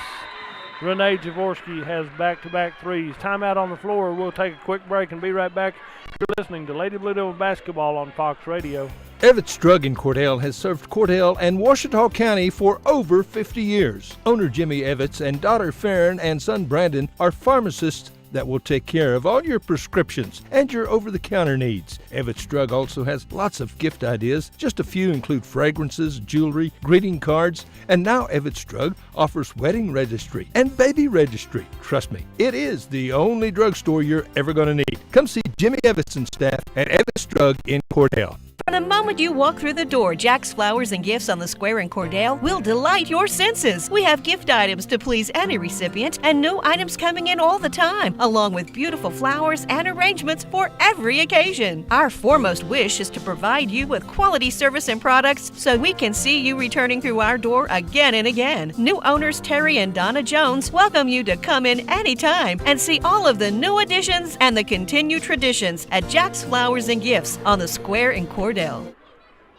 Renee Jaworski has back-to-back threes. Timeout on the floor. We'll take a quick break and be right back. You're listening to Lady Blue Devil basketball on Fox Radio. Evetts Drug in Cordell has served Cordell and Ouachita County for over 50 years. Owner Jimmy Evetts and daughter Farron and son Brandon are pharmacists that will take care of all your prescriptions and your over-the-counter needs. Evetts Drug also has lots of gift ideas. Just a few include fragrances, jewelry, greeting cards, and now Evetts Drug offers wedding registry and baby registry. Trust me, it is the only drugstore you're ever going to need. Come see Jimmy Evetts and staff at Evetts Drug in Cordell. From the moment you walk through the door, Jack's Flowers and Gifts on the Square in Cordell will delight your senses. We have gift items to please any recipient and new items coming in all the time, along with beautiful flowers and arrangements for every occasion. Our foremost wish is to provide you with quality service and products so we can see you returning through our door again and again. New owners Terry and Donna Jones welcome you to come in anytime and see all of the new additions and the continued traditions at Jack's Flowers and Gifts on the Square in Cordell.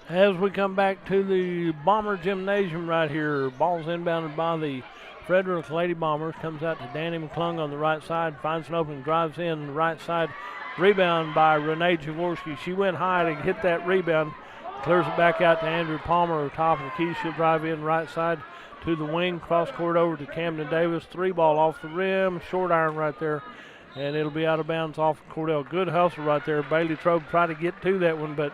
As we come back to the Bomber Gymnasium right here, ball's inbounded by the Frederick Lady Bombers, comes out to Danny McClung on the right side, finds an opening, drives in the right side, rebound by Renee Jaworski. She went high to hit that rebound, clears it back out to Andrew Palmer, top of the key. She'll drive in right side to the wing, cross court over to Camden Davis, 3-ball off the rim, short iron right there, and it'll be out of bounds off of Cordell. Good hustle right there. Bailey Trobe tried to get to that one, but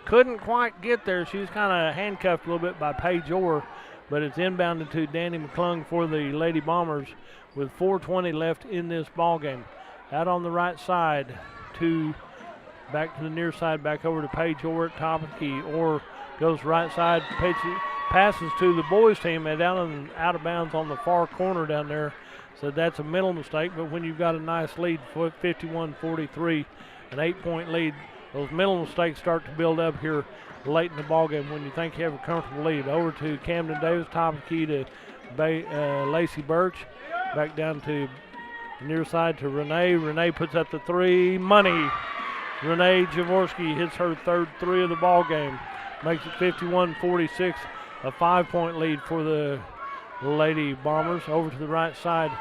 couldn't quite get there. She's kind of handcuffed a little bit by Paige Orr, but it's inbounded to Danny McClung for the Lady Bombers with 4:20 left in this ball game. Out on the right side to Back to the near side, back over to Paige Orr at top of the key. Orr goes right side, passes to the boys team and down and out of bounds on the far corner down there. So that's a mental mistake, but when you've got a nice lead, 51-43, an 8-point lead, those mental mistakes start to build up here late in the ballgame when you think you have a comfortable lead. Over to Camden Davis, top of the key to Lacey Birch. Back down to near side to Renee. Renee puts up the three. Money. Renee Jaworski hits her third three of the ball game. Makes it 51-46, a 5-point lead for the Lady Bombers. Over to the right side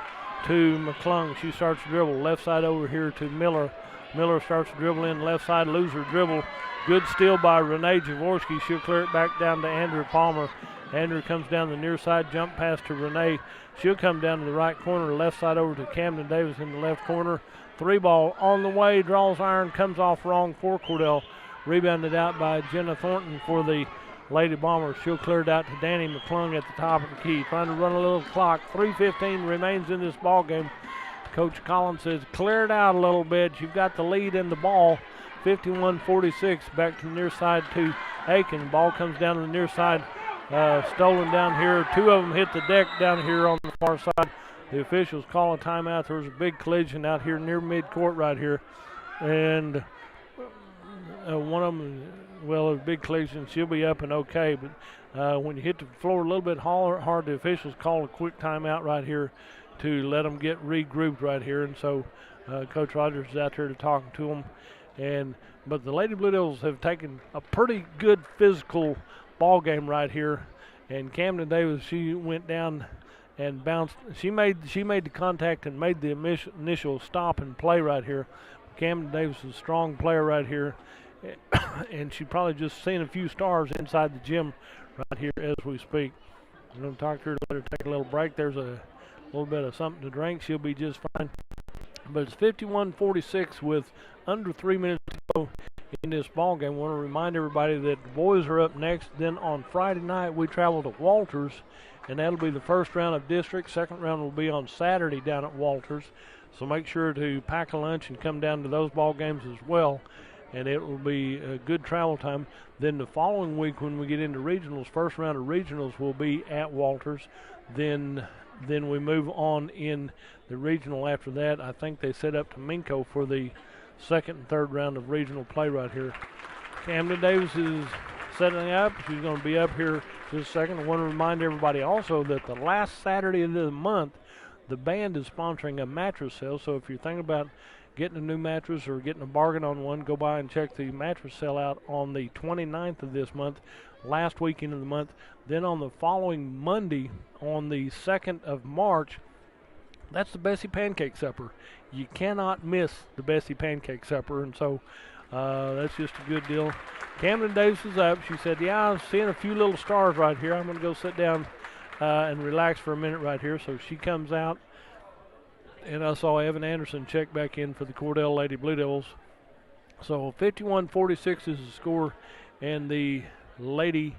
to McClung. She starts to dribble. Left side over here to Miller. Miller starts to dribble in left side, lose her dribble. Good steal by Renee Jaworski. She'll clear it back down to Andrew Palmer. Andrew comes down the near side, jump pass to Renee. She'll come down to the right corner, left side over to Camden Davis in the left corner. Three ball on the way, draws iron, comes off wrong for Cordell. Rebounded out by Jenna Thornton for the Lady Bombers. She'll clear it out to Danny McClung at the top of the key. Trying to run a little clock. 3:15 remains in this ball game. Coach Collins says, clear it out a little bit. You've got the lead in the ball. 51-46, back to the near side to Aiken. Ball comes down to the near side. Stolen down here. Two of them hit the deck down here on the far side. The officials call a timeout. There was a big collision out here near midcourt right here. And one of them, well, a big collision. She'll be up and okay. But when you hit the floor a little bit hard, the officials call a quick timeout right here to let them get regrouped right here. And so Coach Rogers is out there to talk to them. But the Lady Blue Devils have taken a pretty good physical ball game right here. And Camden Davis, she went down and bounced. She made the contact and made the initial stop and play right here. Camden Davis is a strong player right here. And she probably just seen a few stars inside the gym right here as we speak. I'm going to talk to her to let her take a little break. There's a little bit of something to drink. She'll be just fine. But it's 51-46 with under 3 minutes to go in this ball game. I want to remind everybody that the boys are up next. Then on Friday night we travel to Walters, and that'll be the first round of district. Second round will be on Saturday down at Walters. So make sure to pack a lunch and come down to those ball games as well. And it will be a good travel time. Then the following week when we get into regionals, first round of regionals will be at Walters. Then we move on in the regional after that. I think they set up to Minco for the second and third round of regional play right here. Camden Davis is setting up. She's going to be up here just a second. I want to remind everybody also that the last Saturday of the month, the band is sponsoring a mattress sale. So if you're thinking about getting a new mattress or getting a bargain on one, go by and check the mattress sale out on the 29th of this month, last weekend of the month. Then on the following Monday, on the 2nd of March, that's the Bessie Pancake Supper. You cannot miss the Bessie Pancake Supper, and so that's just a good deal. Camden Davis is up. She said, yeah, I'm seeing a few little stars right here. I'm going to go sit down and relax for a minute right here. So she comes out, and I saw Evan Anderson check back in for the Cordell Lady Blue Devils. So 51-46 is the score, and the Lady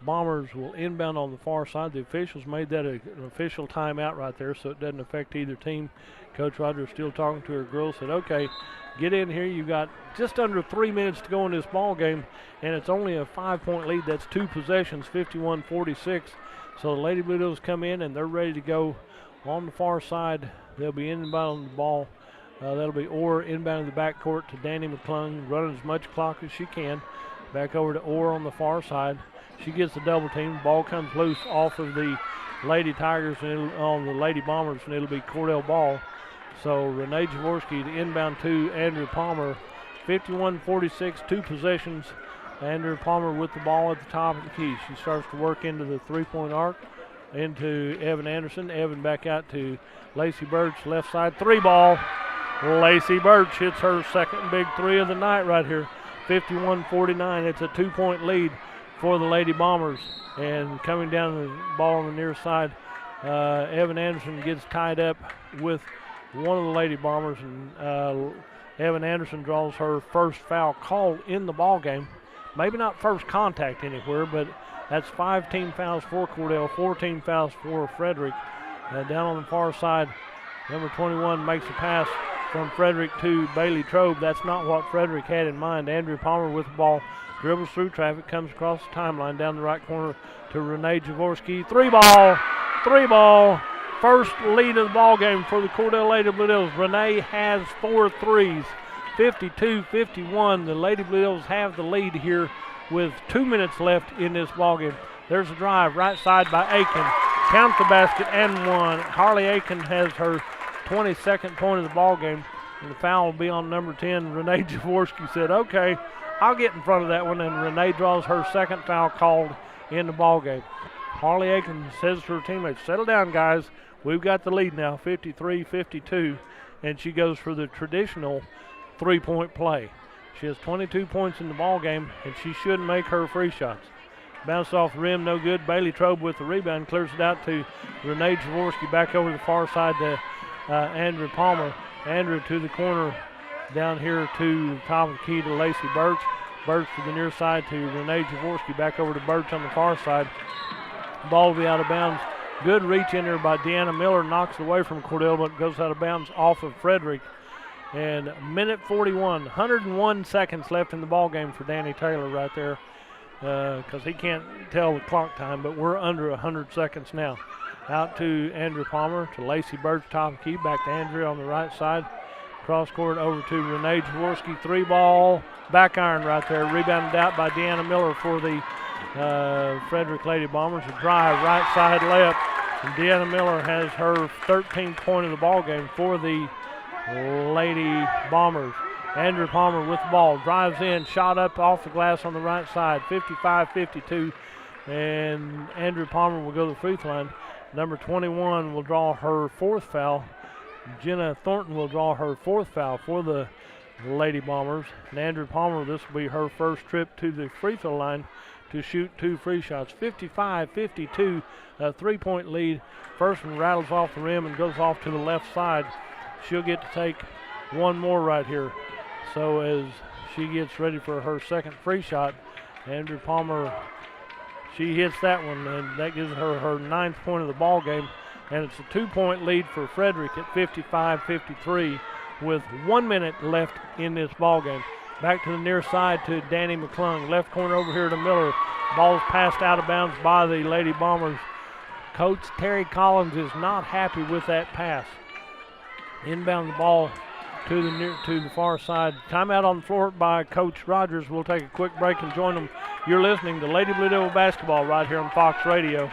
Bombers will inbound on the far side. The officials made that an official timeout right there, so it doesn't affect either team. Coach Rogers still talking to her girls, said, okay, get in here. You've got just under 3 minutes to go in this ball game, and it's only a 5-point lead. That's two possessions, 51-46. So the Lady Blue Devils come in, and they're ready to go on the far side. They'll be inbound the ball. That'll be Orr inbound in the backcourt to Danny McClung, running as much clock as she can. Back over to Orr on the far side. She gets the double team. Ball comes loose off of the Lady Tigers and on the Lady Bombers, and it'll be Cordell ball. So Renee Jaworski to inbound to Andrew Palmer. 51-46, two possessions. Andrew Palmer with the ball at the top of the key. She starts to work into the three-point arc, into Evan Anderson. Evan back out to Lacey Birch, left side, three ball. Lacey Birch hits her second big three of the night right here. 51-49, it's a 2-point lead for the Lady Bombers. And coming down the ball on the near side, Evan Anderson gets tied up with one of the Lady Bombers, and Evan Anderson draws her first foul call in the ball game. Maybe not first contact anywhere, but that's 5 team fouls for Cordell, 4 team fouls for Frederick. Down on the far side, number 21 makes a pass from Frederick to Bailey Trobe. That's not what Frederick had in mind. Andrea Palmer with the ball, dribbles through traffic, comes across the timeline down the right corner to Renee Jaworski. Three ball. First lead of the ball game for the Cordell Lady Blue Devils. Renee has 4 threes, 52-51. The Lady Blue Devils have the lead here with 2 minutes left in this ball game. There's a drive right side by Aiken. Counts the basket and one. Harley Aiken has her 22nd point of the ball game, and the foul will be on number 10. Renee Jaworski said, okay, I'll get in front of that one, and Renee draws her second foul called in the ball game. Harley Aiken says to her teammates, settle down, guys. We've got the lead now, 53-52, and she goes for the traditional three-point play. She has 22 points in the ball game, and she should make her free shots. Bounce off the rim, no good. Bailey Trobe with the rebound, clears it out to Renee Jaworski, back over the far side to Andrea Palmer. Andrea to the corner, down here to the top of the key to Lacey Birch. Birch to the near side to Renee Jaworski, back over to Birch on the far side. Ball will be out of bounds. Good reach in there by Deanna Miller, knocks it away from Cordell, but goes out of bounds off of Frederick. And minute 41, 101 seconds left in the ball game for Danny Taylor right there, because he can't tell the clock time, but we're under 100 seconds now. Out to Andrea Palmer, to Lacey Birch, top of key, back to Andrea on the right side. Cross court over to Renee Jaworski, 3-ball, back iron right there, rebounded out by Deanna Miller for the Frederick Lady Bombers. A drive, right side layup, and Deanna Miller has her 13th point of the ball game for the Lady Bombers. Andrea Palmer with the ball, drives in, shot up off the glass on the right side, 55-52, and Andrea Palmer will go to the free throw line. Number 21 will draw her 4th foul. Jenna Thornton will draw her 4th foul for the Lady Bombers. And Andrea Palmer, this will be her first trip to the free throw line to shoot 2 free shots. 55-52, a 3-point lead. First one rattles off the rim and goes off to the left side. She'll get to take one more right here. So as she gets ready for her second free shot, Andrea Palmer, she hits that one, and that gives her her 9th point of the ball game. And it's a 2-point lead for Frederick at 55-53 with 1 minute left in this ball game. Back to the near side to Danny McClung. Left corner over here to Miller. Ball's passed out of bounds by the Lady Bombers. Coach Terry Collins is not happy with that pass. Inbound the ball to the far side. Timeout on the floor by Coach Rogers. We'll take a quick break and join them. You're listening to Lady Blue Devil basketball right here on Fox Radio.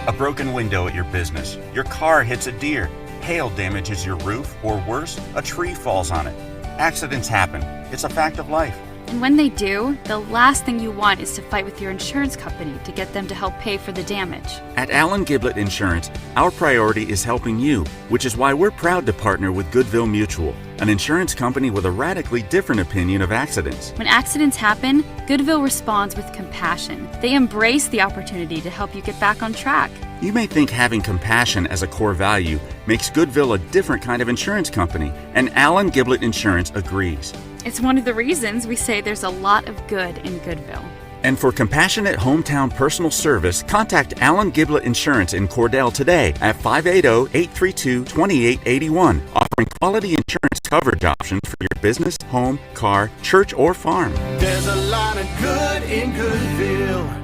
A broken window at your business. Your car hits a deer. Hail damages your roof, or worse, a tree falls on it. Accidents happen. It's a fact of life. And when they do, the last thing you want is to fight with your insurance company to get them to help pay for the damage. At Allen Giblett Insurance, our priority is helping you, which is why we're proud to partner with Goodville Mutual, an insurance company with a radically different opinion of accidents. When accidents happen, Goodville responds with compassion. They embrace the opportunity to help you get back on track. You may think having compassion as a core value makes Goodville a different kind of insurance company, and Allen Giblett Insurance agrees. It's one of the reasons we say there's a lot of good in Goodville. And for compassionate hometown personal service, contact Allen Giblett Insurance in Cordell today at 580-832-2881, offering quality insurance coverage options for your business, home, car, church, or farm. There's a lot of good in Goodville.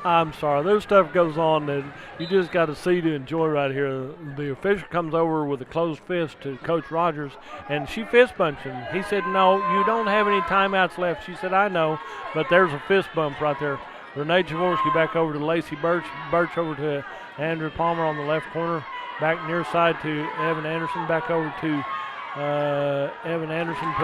I'm sorry, there's stuff goes on that you just got to see to enjoy right here. The official comes over with a closed fist to Coach Rogers, and she fist bumped him. He said, no, you don't have any timeouts left. She said, I know, but there's a fist bump right there. Renee Jaworski back over to Lacey Birch. Birch over to Andrea Palmer on the left corner. Back near side to Evan Anderson. Back over to Evan Anderson.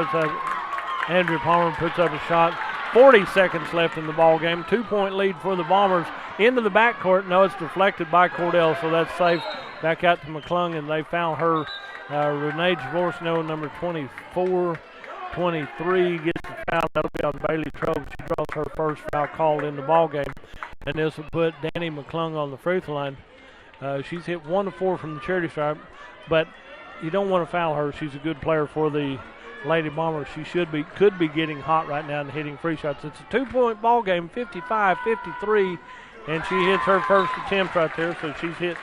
Andrea Palmer puts up a shot. 40 seconds left in the ball game. 2-point lead for the Bombers. Into the backcourt. No, it's deflected by Cordell, so that's safe. Back out to McClung, and they foul her. Renee Jaworski, number 24, 23, gets the foul. That'll be on Bailey Trobe. She draws her first foul called in the ball game. And this will put Danny McClung on the free throw line. She's hit 1 of 4 from the charity stripe, but you don't want to foul her. She's a good player for the Lady Bombers. She could be getting hot right now and hitting free shots. It's a 2-point ball game, 55-53, and she hits her first attempt right there, so she's hit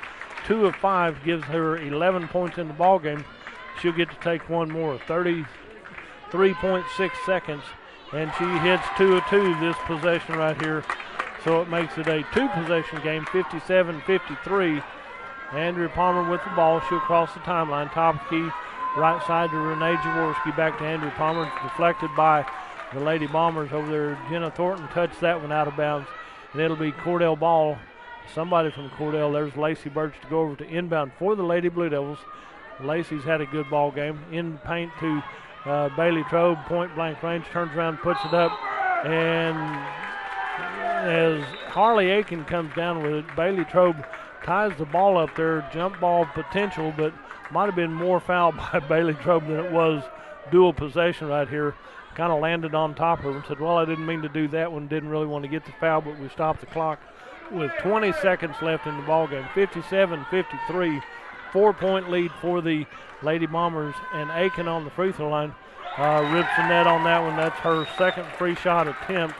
2 of 5 gives her 11 points in the ball game. She'll get to take one more. 33.6 seconds, and she hits 2 of 2 this possession right here. So it makes it a 2-possession game, 57-53. Andrea Palmer with the ball. She'll cross the timeline. Top key, right side to Renee Jaworski. Back to Andrea Palmer. Deflected by the Lady Bombers over there. Jenna Thornton touched that one out of bounds. And it'll be Cordell ball. Somebody from Cordell. There's Lacey Birch to go over to inbound for the Lady Blue Devils. Lacey's had a good ball game. In paint to Bailey Trobe. Point blank range. Turns around, puts it up. And as Harley Aiken comes down with it, Bailey Trobe ties the ball up there. Jump ball potential, but might have been more foul by Bailey Trobe than it was dual possession right here. Kind of landed on top of her and said, well, I didn't mean to do that one. Didn't really want to get the foul, but we stopped the clock with 20 seconds left in the ball game. 57-53, 4-point lead for the Lady Bombers, and Aiken on the free throw line rips the net on that one. That's her second free shot attempt,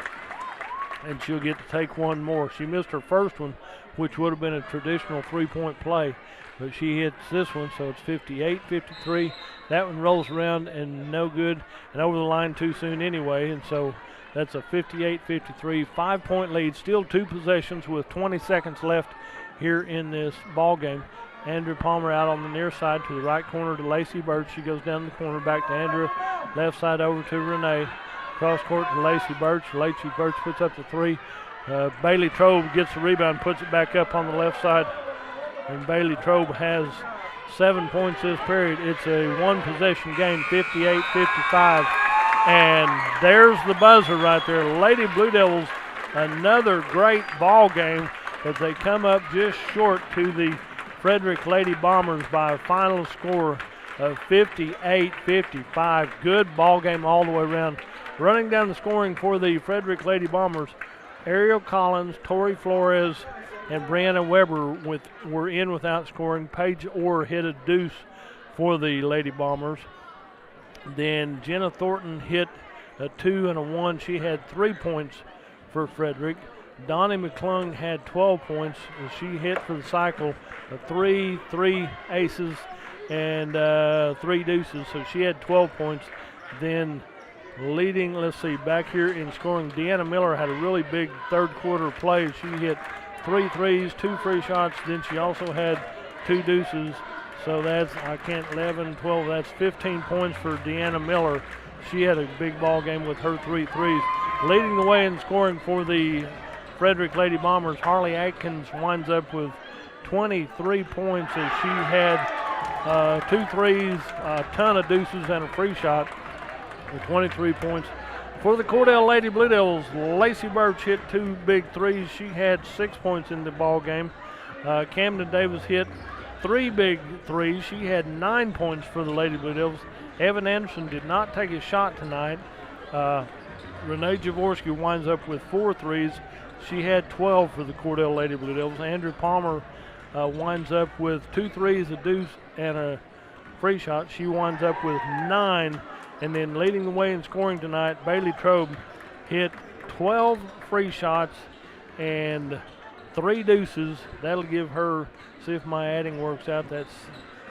and she'll get to take one more. She missed her first one, which would have been a traditional three-point play, but she hits this one, so it's 58-53. That one rolls around and no good, and over the line too soon anyway, and so that's a 58-53, 5-point lead. Still 2 possessions with 20 seconds left here in this ball game. Andrea Palmer out on the near side to the right corner to Lacey Birch. She goes down the corner back to Andrea. Left side over to Renee. Cross court to Lacey Birch. Lacey Birch puts up the 3. Bailey Trobe gets the rebound, puts it back up on the left side. And Bailey Trobe has 7 points this period. It's a 1-possession game, 58-55. And there's the buzzer right there. Lady Blue Devils, another great ball game, but they come up just short to the Frederick Lady Bombers by a final score of 58-55. Good ball game all the way around. Running down the scoring for the Frederick Lady Bombers, Ariel Collins, Tori Flores, and Brianna Weber were in without scoring. Paige Orr hit a deuce for the Lady Bombers. Then Jenna Thornton hit a 2 and a 1. She had 3 points for Frederick. Donnie McClung had 12 points. And she hit for the cycle a 3 aces, and 3 deuces. So she had 12 points. Then leading, let's see, back here in scoring, Deanna Miller had a really big third quarter play. She hit 3 threes, 2 free shots. Then she also had 2 deuces. So that's, 11, 12, that's 15 points for Deanna Miller. She had a big ball game with her 3 threes. Leading the way in scoring for the Frederick Lady Bombers, Harley Atkins winds up with 23 points as she had 2 threes, a ton of deuces, and a free shot with 23 points. For the Cordell Lady Blue Devils, Lacey Birch hit 2 big threes. She had 6 points in the ball game. Camden Davis hit 3 big threes. She had 9 points for the Lady Blue Devils. Evan Anderson did not take a shot tonight. Renee Jaworski winds up with 4 threes. She had 12 for the Cordell Lady Blue Devils. Andrea Palmer winds up with 2 threes, a deuce, and a free shot. She winds up with 9. And then leading the way in scoring tonight, Bailey Trobe hit 12 free shots and 3 deuces. That'll give her, see if my adding works out, that's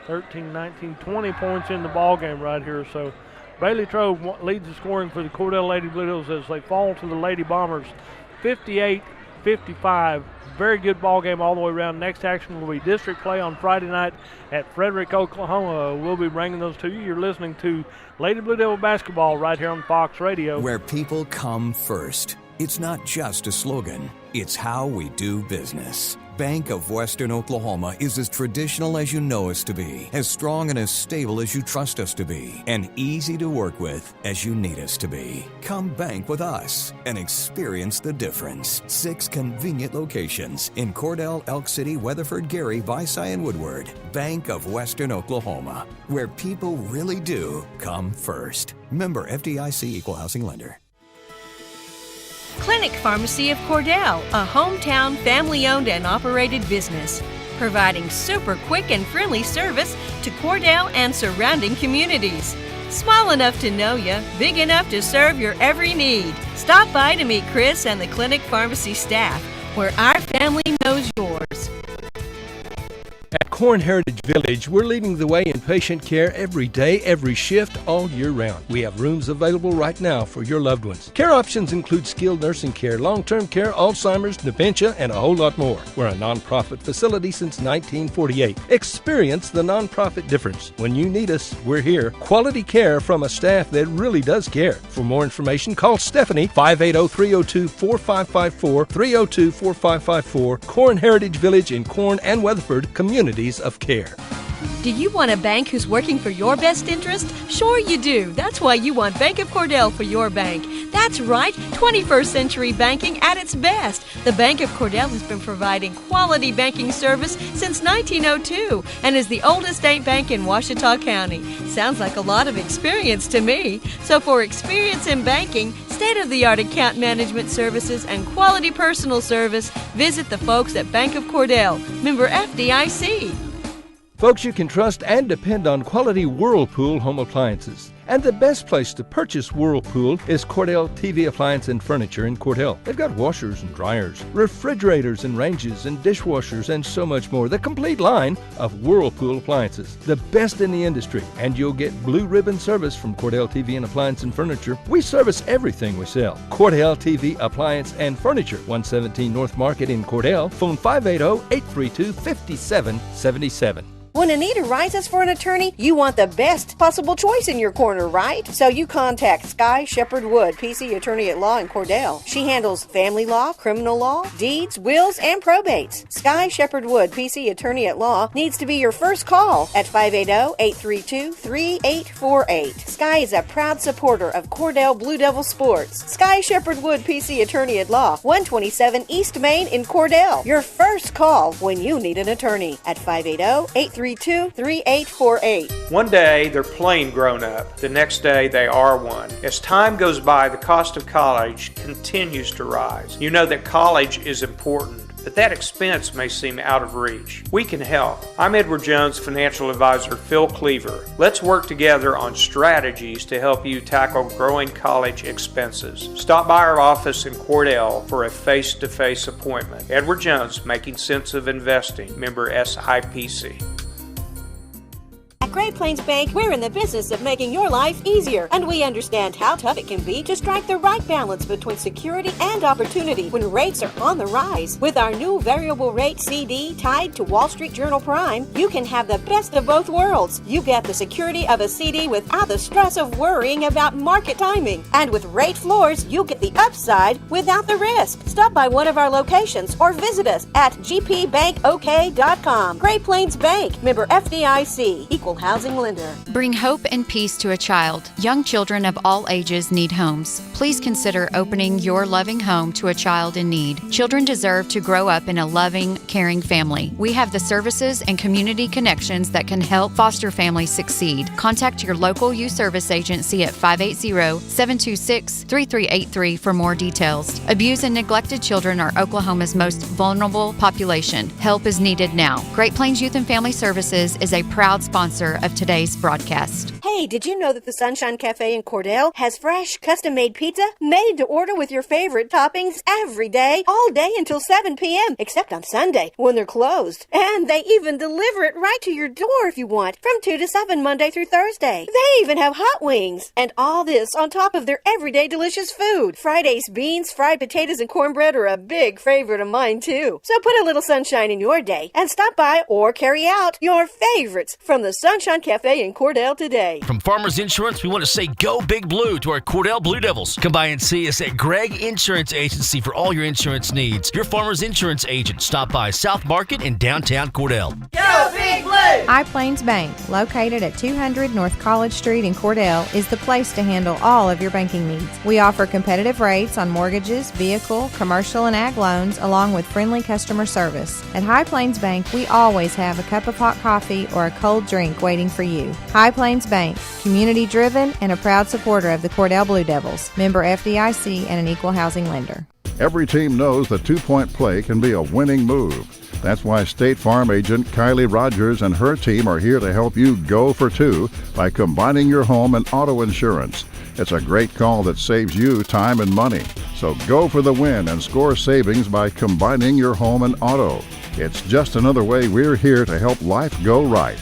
13, 19, 20 points in the ball game right here. So Bailey Trobe leads the scoring for the Cordell Lady Blue Devils as they fall to the Lady Bombers 58-55. Very good ball game all the way around. Next action will be district play on Friday night at Frederick, Oklahoma. We'll be bringing those to you. You're listening to Lady Blue Devil basketball right here on Fox Radio. Where people come first. It's not just a slogan. It's how we do business. Bank of Western Oklahoma is as traditional as you know us to be, as strong and as stable as you trust us to be, and easy to work with as you need us to be. Come bank with us and experience the difference. 6 convenient locations in Cordell, Elk City, Weatherford, Gary, Visay, and Woodward. Bank of Western Oklahoma, where people really do come first. Member FDIC Equal Housing Lender. Clinic Pharmacy of Cordell, a hometown family-owned and operated business, providing super quick and friendly service to Cordell and surrounding communities. Small enough to know you, big enough to serve your every need. Stop by to meet Chris and the Clinic Pharmacy staff, where our family knows yours. At Corn Heritage Village, we're leading the way in patient care every day, every shift, all year round. We have rooms available right now for your loved ones. Care options include skilled nursing care, long-term care, Alzheimer's, dementia, and a whole lot more. We're a nonprofit facility since 1948. Experience the nonprofit difference. When you need us, we're here. Quality care from a staff that really does care. For more information, call Stephanie, 580-302-4554, 302-4554, Corn Heritage Village in Corn and Weatherford, communities of care. Do you want a bank who's working for your best interest? Sure you do. That's why you want Bank of Cordell for your bank. That's right, 21st century banking at its best. The Bank of Cordell has been providing quality banking service since 1902 and is the oldest state bank in Ouachita County. Sounds like a lot of experience to me. So for experience in banking, state-of-the-art account management services, and quality personal service, visit the folks at Bank of Cordell, member FDIC. Folks, you can trust and depend on quality Whirlpool home appliances. And the best place to purchase Whirlpool is Cordell TV Appliance and Furniture in Cordell. They've got washers and dryers, refrigerators and ranges and dishwashers and so much more. The complete line of Whirlpool appliances. The best in the industry. And you'll get blue ribbon service from Cordell TV and Appliance and Furniture. We service everything we sell. Cordell TV Appliance and Furniture, 117 North Market in Cordell. Phone 580-832-5777. When a need arises for an attorney, you want the best possible choice in your corner, right? So you contact Sky Shepherd Wood, PC Attorney at Law in Cordell. She handles family law, criminal law, deeds, wills, and probates. Sky Shepherd Wood, PC Attorney at Law, needs to be your first call at 580-832-3848. Sky is a proud supporter of Cordell Blue Devil sports. Sky Shepherd Wood, PC Attorney at Law, 127 East Main in Cordell. Your first call when you need an attorney at 580-832-3848. One day they're plain grown up. The next day they are one. As time goes by, the cost of college continues to rise. You know that college is important, but that expense may seem out of reach. We can help. I'm Edward Jones financial advisor Phil Cleaver. Let's work together on strategies to help you tackle growing college expenses. Stop by our office in Cordell for a face-to-face appointment. Edward Jones, Making Sense of Investing, member SIPC. At Great Plains Bank, we're in the business of making your life easier, and we understand how tough it can be to strike the right balance between security and opportunity when rates are on the rise. With our new variable rate CD tied to Wall Street Journal Prime, you can have the best of both worlds. You get the security of a CD without the stress of worrying about market timing. And with rate floors, you get the upside without the risk. Stop by one of our locations or visit us at gpbankok.com. Great Plains Bank, member FDIC, equal housing lender. Bring hope and peace to a child. Young children of all ages need homes. Please consider opening your loving home to a child in need. Children deserve to grow up in a loving, caring family. We have the services and community connections that can help foster families succeed. Contact your local youth service agency at 580-726-3383 for more details. Abused and neglected children are Oklahoma's most vulnerable population. Help is needed now. Great Plains Youth and Family Services is a proud sponsor of today's broadcast. Hey, did you know that the Sunshine Cafe in Cordell has fresh, custom-made pizza made to order with your favorite toppings every day, all day until 7 p.m., except on Sunday when they're closed. And they even deliver it right to your door if you want, from 2 to 7 Monday through Thursday. They even have hot wings. And all this on top of their everyday delicious food. Friday's beans, fried potatoes, and cornbread are a big favorite of mine, too. So put a little sunshine in your day and stop by or carry out your favorites from the Sunshine Cafe in Cordell today. From Farmers Insurance, we want to say go Big Blue to our Cordell Blue Devils. Come by and see us at Gregg Insurance Agency for all your insurance needs. Your Farmers Insurance agent. Stop by South Market in downtown Cordell. Go Big Blue! High Plains Bank, located at 200 North College Street in Cordell, is the place to handle all of your banking needs. We offer competitive rates on mortgages, vehicle, commercial, and ag loans, along with friendly customer service. At High Plains Bank, we always have a cup of hot coffee or a cold drink waiting for you. High Plains Bank, community-driven and a proud supporter of the Cordell Blue Devils, member FDIC and an equal housing lender. Every team knows the two-point play can be a winning move. That's why State Farm agent Kylie Rogers and her team are here to help you go for two by combining your home and auto insurance. It's a great call that saves you time and money. So go for the win and score savings by combining your home and auto. It's just another way we're here to help life go right.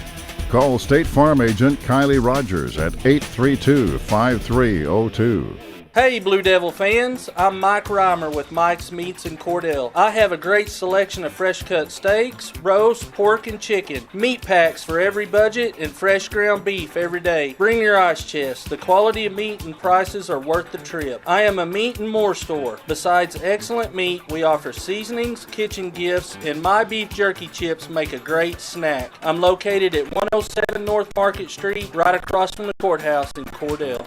Call State Farm agent Kylie Rogers at 832-5302. Hey Blue Devil fans, I'm Mike Reimer with Mike's Meats in Cordell. I have a great selection of fresh cut steaks, roast, pork, and chicken, meat packs for every budget, and fresh ground beef every day. Bring your ice chest. The quality of meat and prices are worth the trip. I am a meat and more store. Besides excellent meat, we offer seasonings, kitchen gifts, and my beef jerky chips make a great snack. I'm located at 107 North Market Street, right across from the courthouse in Cordell.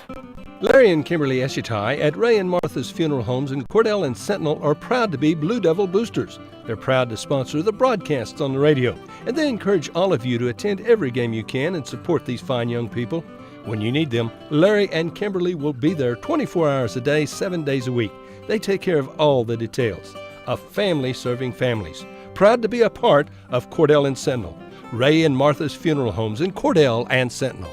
Larry and Kimberly Eshitai at Ray and Martha's Funeral Homes in Cordell and Sentinel are proud to be Blue Devil boosters. They're proud to sponsor the broadcasts on the radio, and they encourage all of you to attend every game you can and support these fine young people. When you need them, Larry and Kimberly will be there 24 hours a day, 7 days a week. They take care of all the details. A family serving families. Proud to be a part of Cordell and Sentinel. Ray and Martha's Funeral Homes in Cordell and Sentinel.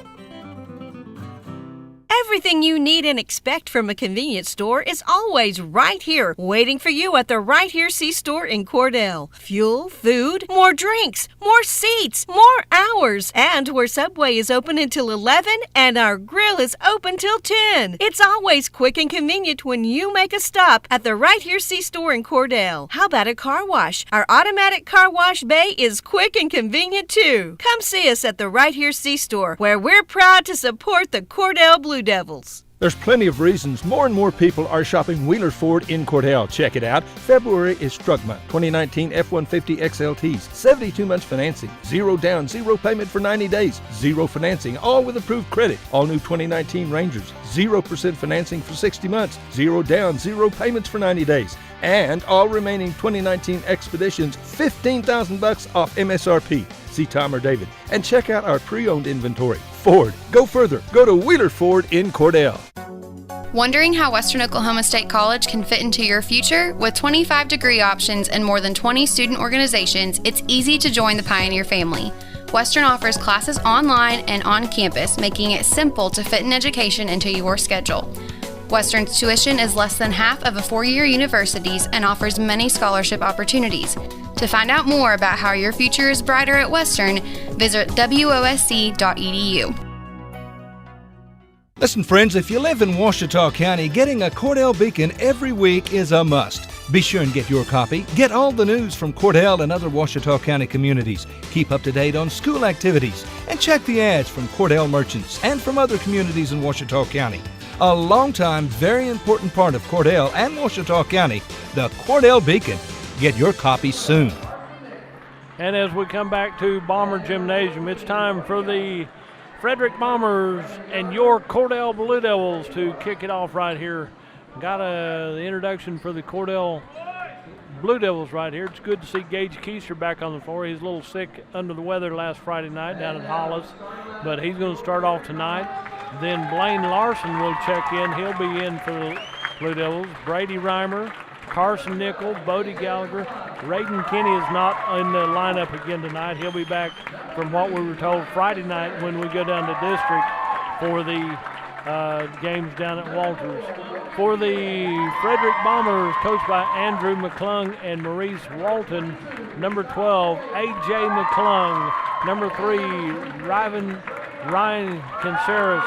Everything you need and expect from a convenience store is always right here, waiting for you at the Right Here C-Store in Cordell. Fuel, food, more drinks, more seats, more hours, and where Subway is open until 11 and our grill is open till 10. It's always quick and convenient when you make a stop at the Right Here C-Store in Cordell. How about a car wash? Our automatic car wash bay is quick and convenient too. Come see us at the Right Here C-Store, where we're proud to support the Cordell Blue Devils. There's plenty of reasons more and more people are shopping Wheeler Ford in Cordell. Check it out. February is Truck Month. 2019 F-150 XLTs. 72 months financing. 0 down, 0 payment for 90 days. 0 financing, all with approved credit. All new 2019 Rangers. 0% financing for 60 months. 0 down, 0 payments for 90 days. And all remaining 2019 Expeditions, $15,000 off MSRP. See Tom or David and check out our pre-owned inventory. Ford, go further. Go to Wheeler Ford in Cordell. Wondering how Western Oklahoma State College can fit into your future? With 25 degree options and more than 20 student organizations, it's easy to join the Pioneer family. Western offers classes online and on campus, making it simple to fit an education into your schedule. Western's tuition is less than half of a four-year university's and offers many scholarship opportunities. To find out more about how your future is brighter at Western, visit wosc.edu. Listen, friends, if you live in Ouachita County, getting a Cordell Beacon every week is a must. Be sure and get your copy. Get all the news from Cordell and other Ouachita County communities. Keep up to date on school activities. And check the ads from Cordell merchants and from other communities in Ouachita County. A long-time, very important part of Cordell and Ouachita County, the Cordell Beacon. Get your copy soon. And as we come back to Bomber Gymnasium, it's time for the Frederick Bombers and your Cordell Blue Devils to kick it off right here. Got the introduction for the Cordell Blue Devils right here. It's good to see Gage Keister back on the floor. He's a little sick under the weather last Friday night down at Hollis, but he's going to start off tonight. Then Blaine Larson will check in. He'll be in for the Blue Devils. Brady Reimer, Carson Nickel, Bodie Gallagher. Rayden Kinney is not in the lineup again tonight. He'll be back from what we were told Friday night when we go down to district for the games down at Walters. For the Frederick Bombers, coached by Andrew McClung and Maurice Walton. Number 12, A.J. McClung. Number 3, Ryan Canceres.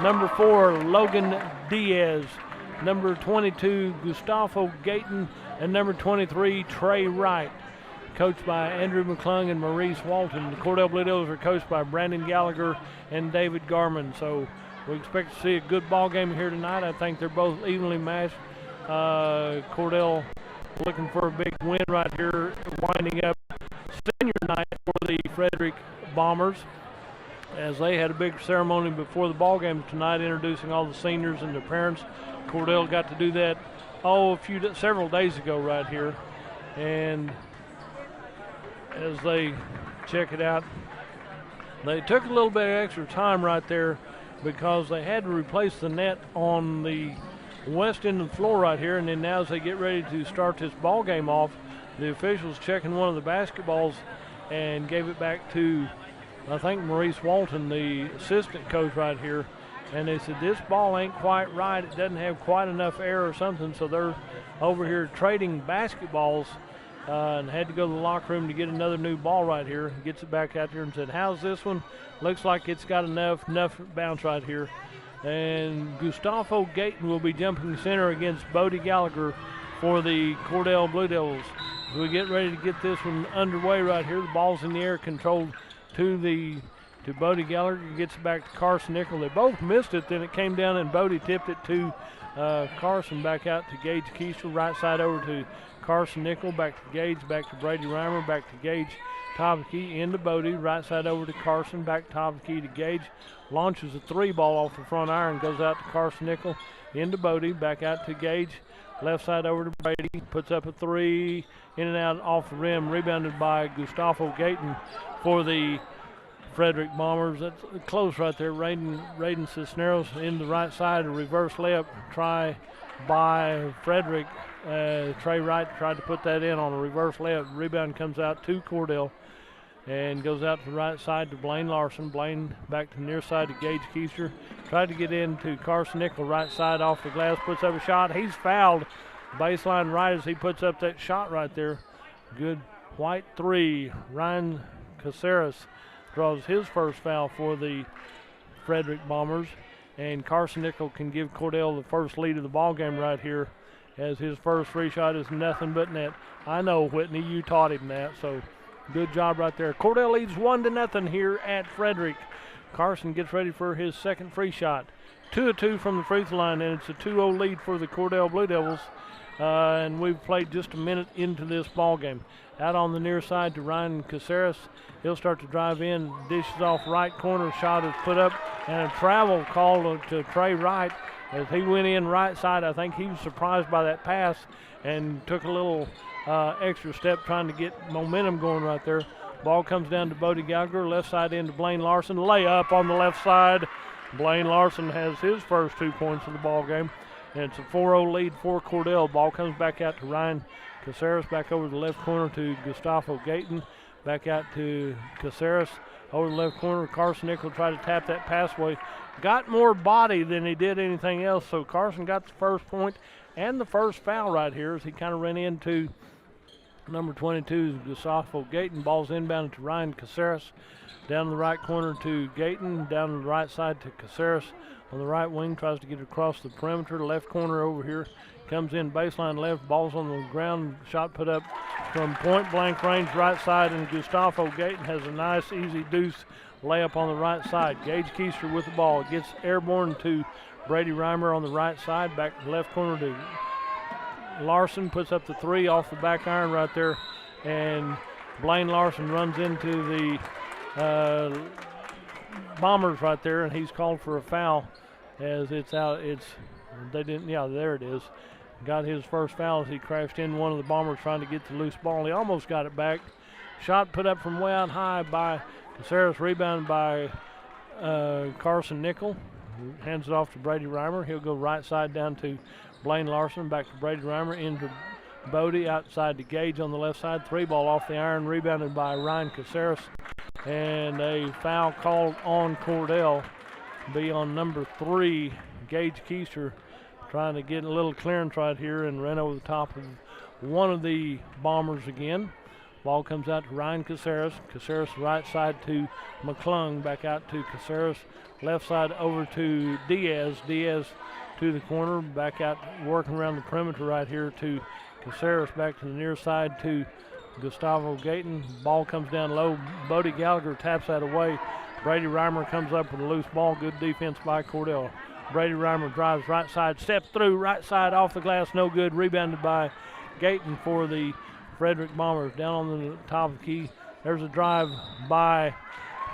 Number 4, Logan Diaz. Number 22, Gustavo Gayton. And number 23, Trey Wright. Coached by Andrew McClung and Maurice Walton. The Cordell Blue Devils are coached by Brandon Gallagher and David Garman. So we expect to see a good ball game here tonight. I think they're both evenly matched. Cordell looking for a big win right here, winding up senior night for the Frederick Bombers, as they had a big ceremony before the ball game tonight, introducing all the seniors and their parents. Cordell got to do that several days ago right here, and as they check it out, they took a little bit of extra time right there because they had to replace the net on the west end of the floor right here, and then now as they get ready to start this ball game off, the officials checking one of the basketballs and gave it back to, I think, Maurice Walton, the assistant coach right here, and they said this ball ain't quite right, it doesn't have quite enough air or something, so they're over here trading basketballs and had to go to the locker room to get another new ball right here. Gets it back out there and said, how's this one? Looks like it's got enough bounce right here. And Gustavo Gayton will be jumping center against Bodie Gallagher for the Cordell Blue Devils. We get ready to get this one underway right here. The ball's in the air, controlled to Bodie Gallagher. Gets it back to Carson Nickel. They both missed it. Then it came down and Bodie tipped it to Carson. Back out to Gage Keister. Right side over to Carson Nickel. Back to Gage. Back to Brady Reimer. Back to Gage. Top of the key into Bodie. Right side over to Carson. Back top of the key to Gage. Launches a 3-ball off the front iron. Goes out to Carson Nickel. Into Bodie. Back out to Gage. Left side over to Brady. Puts up a 3. In and out off the rim. Rebounded by Gustavo Gayton for the Frederick Bombers. That's close right there. Raiden Cisneros in the right side. A reverse layup try by Frederick. Trey Wright tried to put that in on a reverse layup. Rebound comes out to Cordell and goes out to the right side to Blaine Larson. Blaine back to the near side to Gage Keister. Tried to get into Carson Nickel, right side off the glass. Puts up a shot. He's fouled. Baseline right as he puts up that shot right there. Good white 3. Ryan Caceres draws his first foul for the Frederick Bombers. And Carson Nickel can give Cordell the first lead of the ball game right here, as his first free shot is nothing but net. I know, Whitney, you taught him that, so good job right there. Cordell leads 1-0 here at Frederick. Carson gets ready for his second free shot. 2 of 2 from the free throw line, and it's a 2-0 lead for the Cordell Blue Devils. And we've played just a minute into this ball game. Out on the near side to Ryan Caceres. He'll start to drive in, dishes off right corner, shot is put up, and a travel call to Trey Wright as he went in right side. I think he was surprised by that pass and took a little extra step trying to get momentum going right there. Ball comes down to Bodie Gallagher, left side into Blaine Larson. Layup on the left side. Blaine Larson has his first 2 points of the ball game. And it's a 4-0 lead for Cordell. Ball comes back out to Ryan Caceres, back over the left corner to Gustavo Gayton. Back out to Caceres, over the left corner. Carson Nickel tried to tap that passway. Got more body than he did anything else, so Carson got the first point and the first foul right here as he kind of ran into number 22, Gustavo Gayton. Ball's inbounded to Ryan Caceres. Down the right corner to Gayton, down to the right side to Caceres. On the right wing, tries to get across the perimeter. Left corner over here, comes in baseline left. Ball's on the ground. Shot put up from point blank range, right side, and Gustavo Gayton has a nice, easy deuce layup on the right side. Gage Keister with the ball. Gets airborne to Brady Reimer on the right side. Back to the left corner to Larson. Puts up the 3 off the back iron right there. And Blaine Larson runs into the Bombers right there, and he's called for a foul as it's out. There it is. Got his first foul as he crashed in one of the Bombers trying to get the loose ball. He almost got it back. Shot put up from way out high by Caceres, rebounded by Carson Nickel. Hands it off to Brady Reimer. He'll go right side down to Blaine Larson, back to Brady Reimer, into Bodie, outside to Gage on the left side. 3-ball off the iron, rebounded by Ryan Caceres. And a foul called on Cordell, be on number 3, Gage Keister, trying to get a little clearance right here and ran over the top of one of the Bombers again. Ball comes out to Ryan Caceres. Caceres right side to McClung, back out to Caceres. Left side over to Diaz. Diaz to the corner, back out working around the perimeter right here to Caceres, back to the near side to Gustavo Gayton. Ball comes down low. Bodie Gallagher taps that away. Brady Reimer comes up with a loose ball. Good defense by Cordell. Brady Reimer drives right side, steps through, right side off the glass, no good. Rebounded by Gayton for the Frederick Bombers. Down on the top of the key, there's a drive by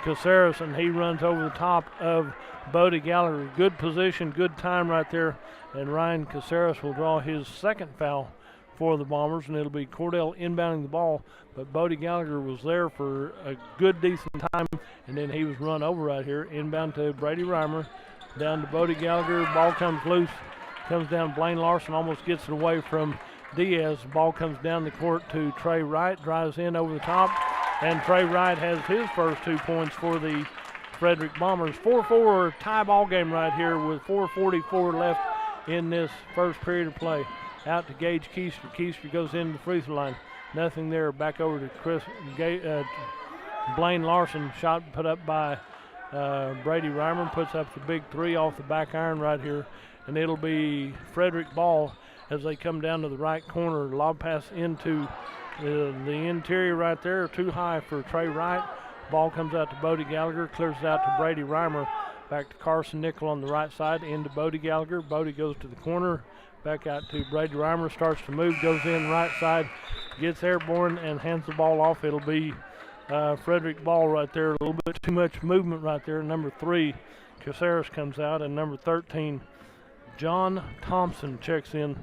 Caceres, and he runs over the top of Bodie Gallagher. Good position, good time right there, and Ryan Caceres will draw his second foul for the Bombers, and it'll be Cordell inbounding the ball, but Bodie Gallagher was there for a good, decent time, and then he was run over right here. Inbound to Brady Reimer, down to Bodie Gallagher. Ball comes loose, comes down. Blaine Larson almost gets it away from Diaz. Ball comes down the court to Trey Wright, drives in over the top, and Trey Wright has his first 2 points for the Frederick Bombers. 4-4 tie ball game right here with 4:44 left in this first period of play. Out to Gage Keister. Keister goes into the free throw line. nothing there. Back over to Blaine Larson. Shot put up by Brady Reimer, puts up the big three off the back iron right here, and it'll be Frederick ball as they come down to the right corner. Lob pass into the interior right there, too high for Trey Wright. Ball comes out to Bodie Gallagher, clears it out to Brady Reimer. Back to Carson Nickel on the right side, into Bodie Gallagher. Bodie goes to the corner, back out to Brady Reimer, starts to move, goes in right side, gets airborne and hands the ball off. It'll be Frederick ball right there. A little bit too much movement right there. Number 3, Caceres comes out, and number 13, John Thompson checks in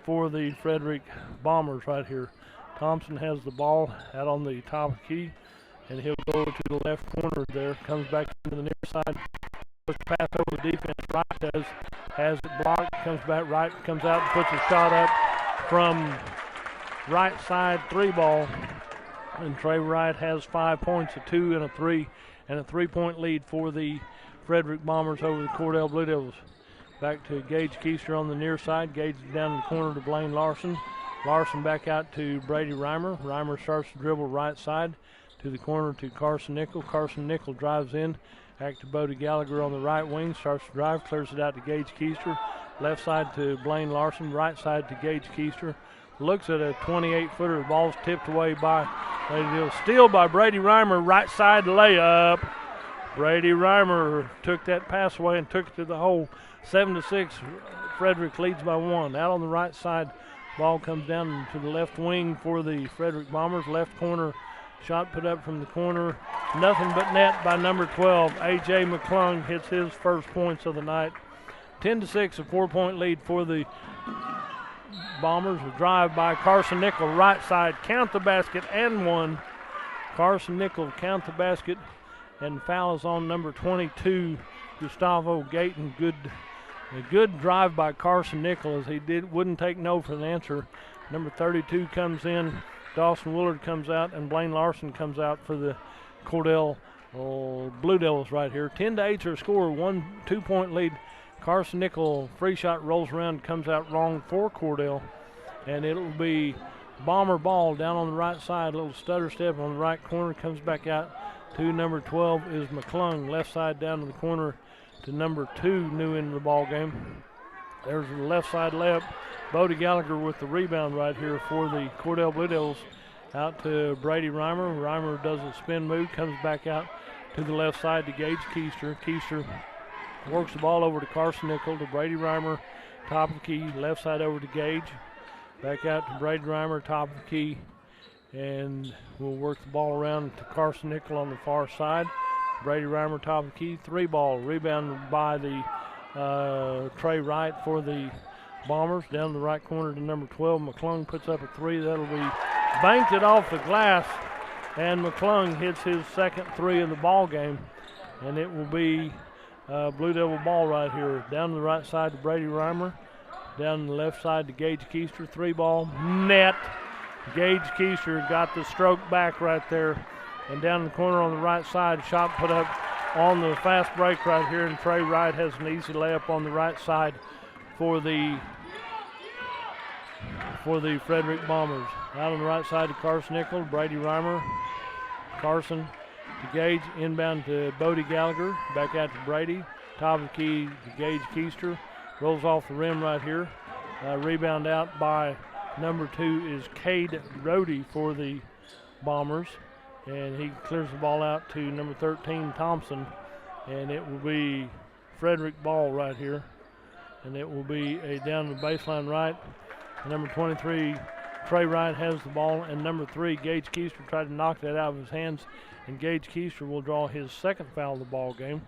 for the Frederick Bombers right here. Thompson has the ball out on the top of the key, and he'll go to the left corner there. Comes back into the near side. Pass over the defense. Wright has it blocked. Comes back right. Comes out and puts a shot up from right side 3 ball. And Trey Wright has 5 points, a 2 and a 3, and a 3-point lead for the Frederick Bombers over the Cordell Blue Devils. Back to Gage Keister on the near side. Gage down in the corner to Blaine Larson. Larson back out to Brady Reimer. Reimer starts to dribble right side to the corner to Carson Nickel. Carson Nickel drives in. Back to Bodie Gallagher on the right wing. Starts to drive, clears it out to Gage Keister. Left side to Blaine Larson. Right side to Gage Keister. Looks at a 28-footer. The ball's tipped away by Lady. Steal by Brady Reimer. Right side layup. Brady Reimer took that pass away and took it to the hole. 7-6. Frederick leads by 1. Out on the right side. Ball comes down to the left wing for the Frederick Bombers. Left corner. Shot put up from the corner. Nothing but net by number 12. A.J. McClung hits his first points of the night. 10-6, a 4-point lead for the Bombers. A drive by Carson Nickel, right side. Count the basket and 1. Carson Nickel count the basket, and foul is on number 22, Gustavo Gayton. A good drive by Carson Nickel as he wouldn't take no for the answer. Number 32 comes in. Dawson Willard comes out, and Blaine Larson comes out for the Cordell Blue Devils right here. 10-8 their score, 1 2-point lead. Carson Nickel free shot rolls around, comes out wrong for Cordell, and it'll be Bomber ball down on the right side. A little stutter step on the right corner, comes back out to number 12 is McClung. Left side down to the corner to number 2, new in the ball game. There's the left side layup. Bodie Gallagher with the rebound right here for the Cordell Blue Devils. Out to Brady Reimer. Reimer does a spin move, comes back out to the left side to Gage Keister. Keister works the ball over to Carson Nickel to Brady Reimer. Top of the key, left side over to Gage. Back out to Brady Reimer, top of the key. And we'll work the ball around to Carson Nickel on the far side. Brady Reimer, top of the key, 3 ball. Rebounded by the Trey Wright for the Bombers. Down the right corner to number 12. McClung puts up a 3. That'll be banked it off the glass. And McClung hits his second 3 of the ball game. And it will be Blue Devil ball right here. Down to the right side to Brady Reimer. Down the left side to Gage Keister. 3 ball. Net. Gage Keister got the stroke back right there. And down in the corner on the right side, shot put up on the fast break right here. And Trey Wright has an easy layup on the right side for the Frederick Bombers. Out on the right side to Carson Nickel, Brady Reimer. Carson to Gage, inbound to Bodie Gallagher. Back out to Brady. Top of the key to Gage Keister. Rolls off the rim right here. Rebound out by number 2 is Cade Rohde for the Bombers. And he clears the ball out to number 13, Thompson. And it will be Frederick ball right here. And it will be a down the baseline right. And number 23, Trey Wright has the ball. And number 3, Gage Keister tried to knock that out of his hands. And Gage Keister will draw his second foul of the ball game.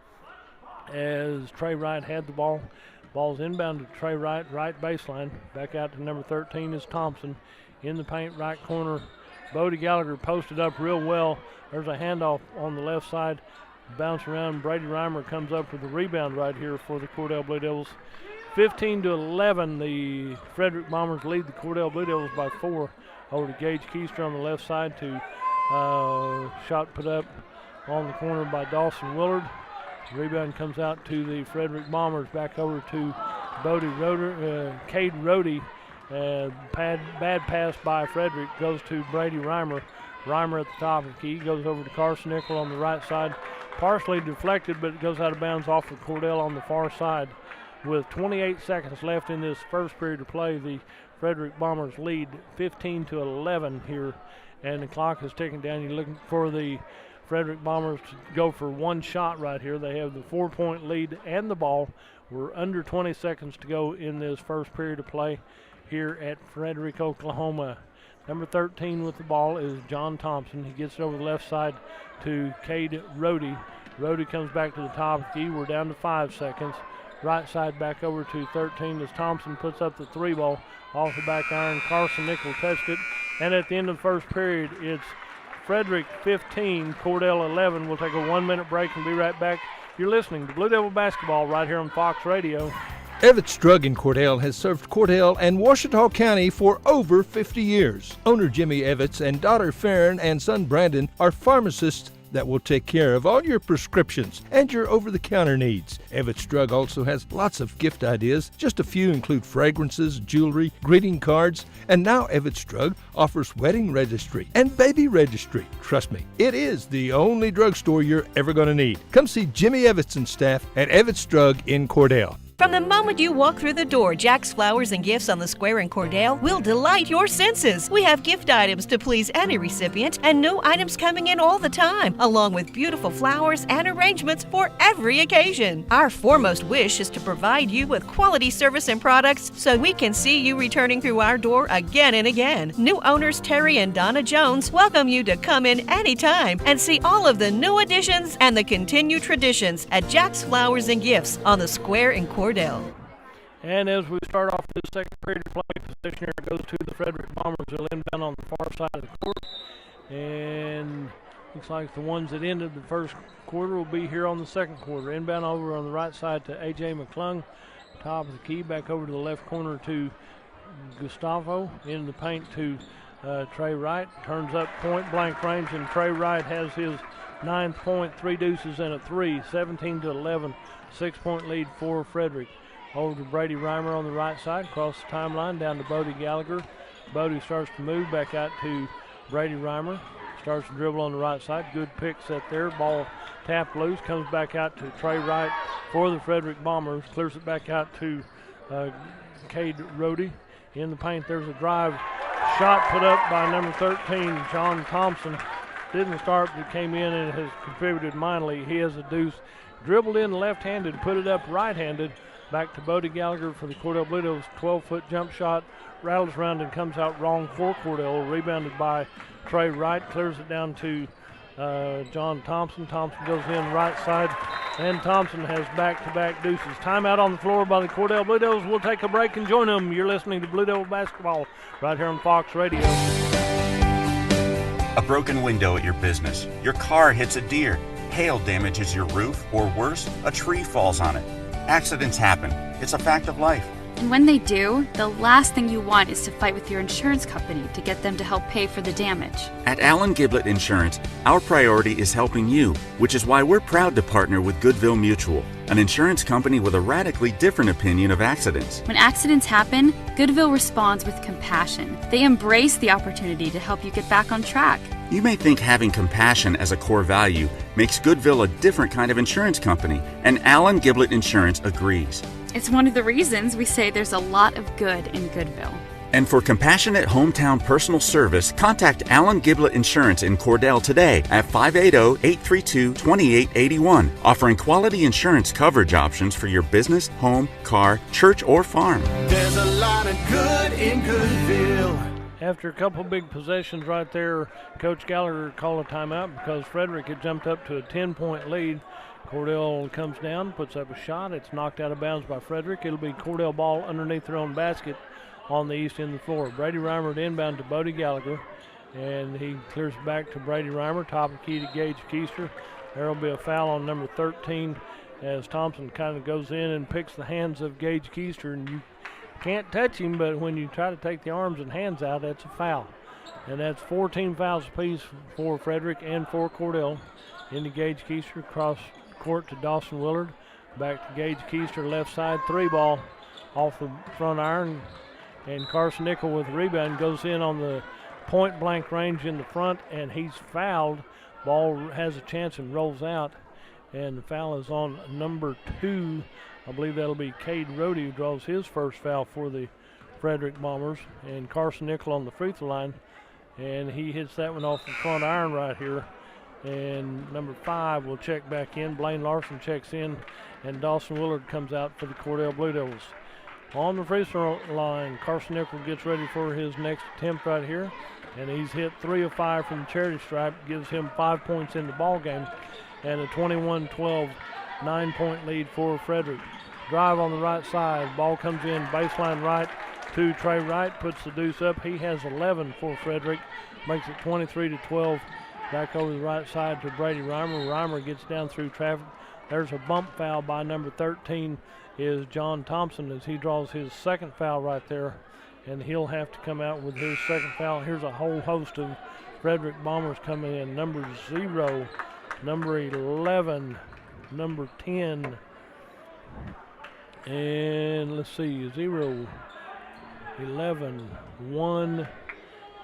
As Trey Wright had the ball. Ball's inbound to Trey Wright, right baseline. Back out to number 13 is Thompson. In the paint, right corner. Bodie Gallagher posted up real well. There's a handoff on the left side. Bounce around. Brady Reimer comes up with the rebound right here for the Cordell Blue Devils. 15-11, the Frederick Bombers lead the Cordell Blue Devils by 4. Over to Gage Keister on the left side to shot put up on the corner by Dawson Willard. The rebound comes out to the Frederick Bombers. Back over to Cade Rohde. Bad pass by Frederick goes to Brady Reimer. Reimer at the top of the key, goes over to Carson Nickel on the right side. Partially deflected, but it goes out of bounds off of Cordell on the far side. With 28 seconds left in this first period of play, the Frederick Bombers lead 15-11 here, and the clock is ticking down. You're looking for the Frederick Bombers to go for one shot right here. They have the 4-point lead and the ball. We're under 20 seconds to go in this first period of play here at Frederick, Oklahoma. Number 13 with the ball is John Thompson. He gets it over the left side to Cade Rohde. Rohde comes back to the top of the key. We're down to 5 seconds. Right side back over to 13 as Thompson puts up the 3-ball off the back iron. Carson Nickel touched it. And at the end of the first period, it's Frederick 15, Cordell 11. We'll take a 1-minute break and be right back. You're listening to Blue Devil Basketball right here on Fox Radio. Evetts Drug in Cordell has served Cordell and Ouachita County for over 50 years. Owner Jimmy Evetts and daughter Farron and son Brandon are pharmacists that will take care of all your prescriptions and your over-the-counter needs. Evetts Drug also has lots of gift ideas. Just a few include fragrances, jewelry, greeting cards, and now Evetts Drug offers wedding registry and baby registry. Trust me, it is the only drugstore you're ever going to need. Come see Jimmy Evetts and staff at Evetts Drug in Cordell. From the moment you walk through the door, Jack's Flowers and Gifts on the Square in Cordell will delight your senses. We have gift items to please any recipient and new items coming in all the time, along with beautiful flowers and arrangements for every occasion. Our foremost wish is to provide you with quality service and products so we can see you returning through our door again and again. New owners Terry and Donna Jones welcome you to come in anytime and see all of the new additions and the continued traditions at Jack's Flowers and Gifts on the Square in Cordell. And as we start off this second period of play, possession here goes to the Frederick Bombers. They'll inbound on the far side of the court. And looks like the ones that ended the first quarter will be here on the second quarter. Inbound over on the right side to A.J. McClung. Top of the key, back over to the left corner to Gustavo. In the paint to Trey Wright. Turns up point blank range, and Trey Wright has his 9th point, 3 deuces and a 3, 17-11. 6-point lead for Frederick. Over to Brady Reimer on the right side, across the timeline, down to Bodie Gallagher. Bodie starts to move back out to Brady Reimer. Starts to dribble on the right side. Good pick set there. Ball tapped loose. Comes back out to Trey Wright for the Frederick Bombers. Clears it back out to Cade Rohde. In the paint, there's a drive. Shot put up by number 13, John Thompson. Didn't start, but came in and has contributed mightily. He has a deuce. Dribbled in left-handed, put it up right-handed. Back to Bodie Gallagher for the Cordell Blue Devils. 12-foot jump shot. Rattles around and comes out wrong for Cordell. Rebounded by Trey Wright. Clears it down to John Thompson. Thompson goes in right side. And Thompson has back-to-back deuces. Timeout on the floor by the Cordell Blue Devils. We'll take a break and join them. You're listening to Blue Devil Basketball right here on Fox Radio. A broken window at your business. Your car hits a deer. Hail damages your roof, or worse, a tree falls on it. Accidents happen. It's a fact of life. And when they do, the last thing you want is to fight with your insurance company to get them to help pay for the damage. At Allen Giblett Insurance, our priority is helping you, which is why we're proud to partner with Goodville Mutual, an insurance company with a radically different opinion of accidents. When accidents happen, Goodville responds with compassion. They embrace the opportunity to help you get back on track. You may think having compassion as a core value makes Goodville a different kind of insurance company, and Allen Giblett Insurance agrees. It's one of the reasons we say there's a lot of good in Goodville. And for compassionate hometown personal service, contact Allen Giblett Insurance in Cordell today at 580-832-2881, offering quality insurance coverage options for your business, home, car, church, or farm. There's a lot of good in Goodville. After a couple big possessions right there, Coach Gallagher called a timeout because Frederick had jumped up to a 10-point lead. Cordell comes down, puts up a shot. It's knocked out of bounds by Frederick. It'll be Cordell ball underneath their own basket on the east end of the floor. Brady Reimer to inbound to Bodie Gallagher, and he clears it back to Brady Reimer. Top of the key to Gage Keister. There will be a foul on number 13 as Thompson kind of goes in and picks the hands of Gage Keister, and you can't touch him, but when you try to take the arms and hands out, that's a foul. And that's 14 fouls apiece for Frederick and for Cordell. Into Gage Keister, across court to Dawson Willard. Back to Gage Keister, left side, 3-ball off the front iron. And Carson Nickel with the rebound goes in on the point-blank range in the front, and he's fouled. Ball has a chance and rolls out, and the foul is on number 2. I believe that'll be Cade Rohde, who draws his first foul for the Frederick Bombers. And Carson Nickel on the free throw line, and he hits that one off the front iron right here. And number 5 will check back in. Blaine Larson checks in, and Dawson Willard comes out for the Cordell Blue Devils. On the free throw line, Carson Nickel gets ready for his next attempt right here, and he's hit 3 of 5 from the charity stripe, gives him 5 points in the ball game, and a 21-12 9-point lead for Frederick. Drive on the right side, ball comes in baseline right to Trey Wright, puts the deuce up. He has 11 for Frederick, makes it 23-12. Back over the right side to Brady Reimer. Reimer gets down through traffic. There's a bump foul by number 13 is John Thompson as he draws his second foul right there, and he'll have to come out with his second foul. Here's a whole host of Frederick Bombers coming in. Number 0, number 11, number 10, and let's see, 0, 11, 1,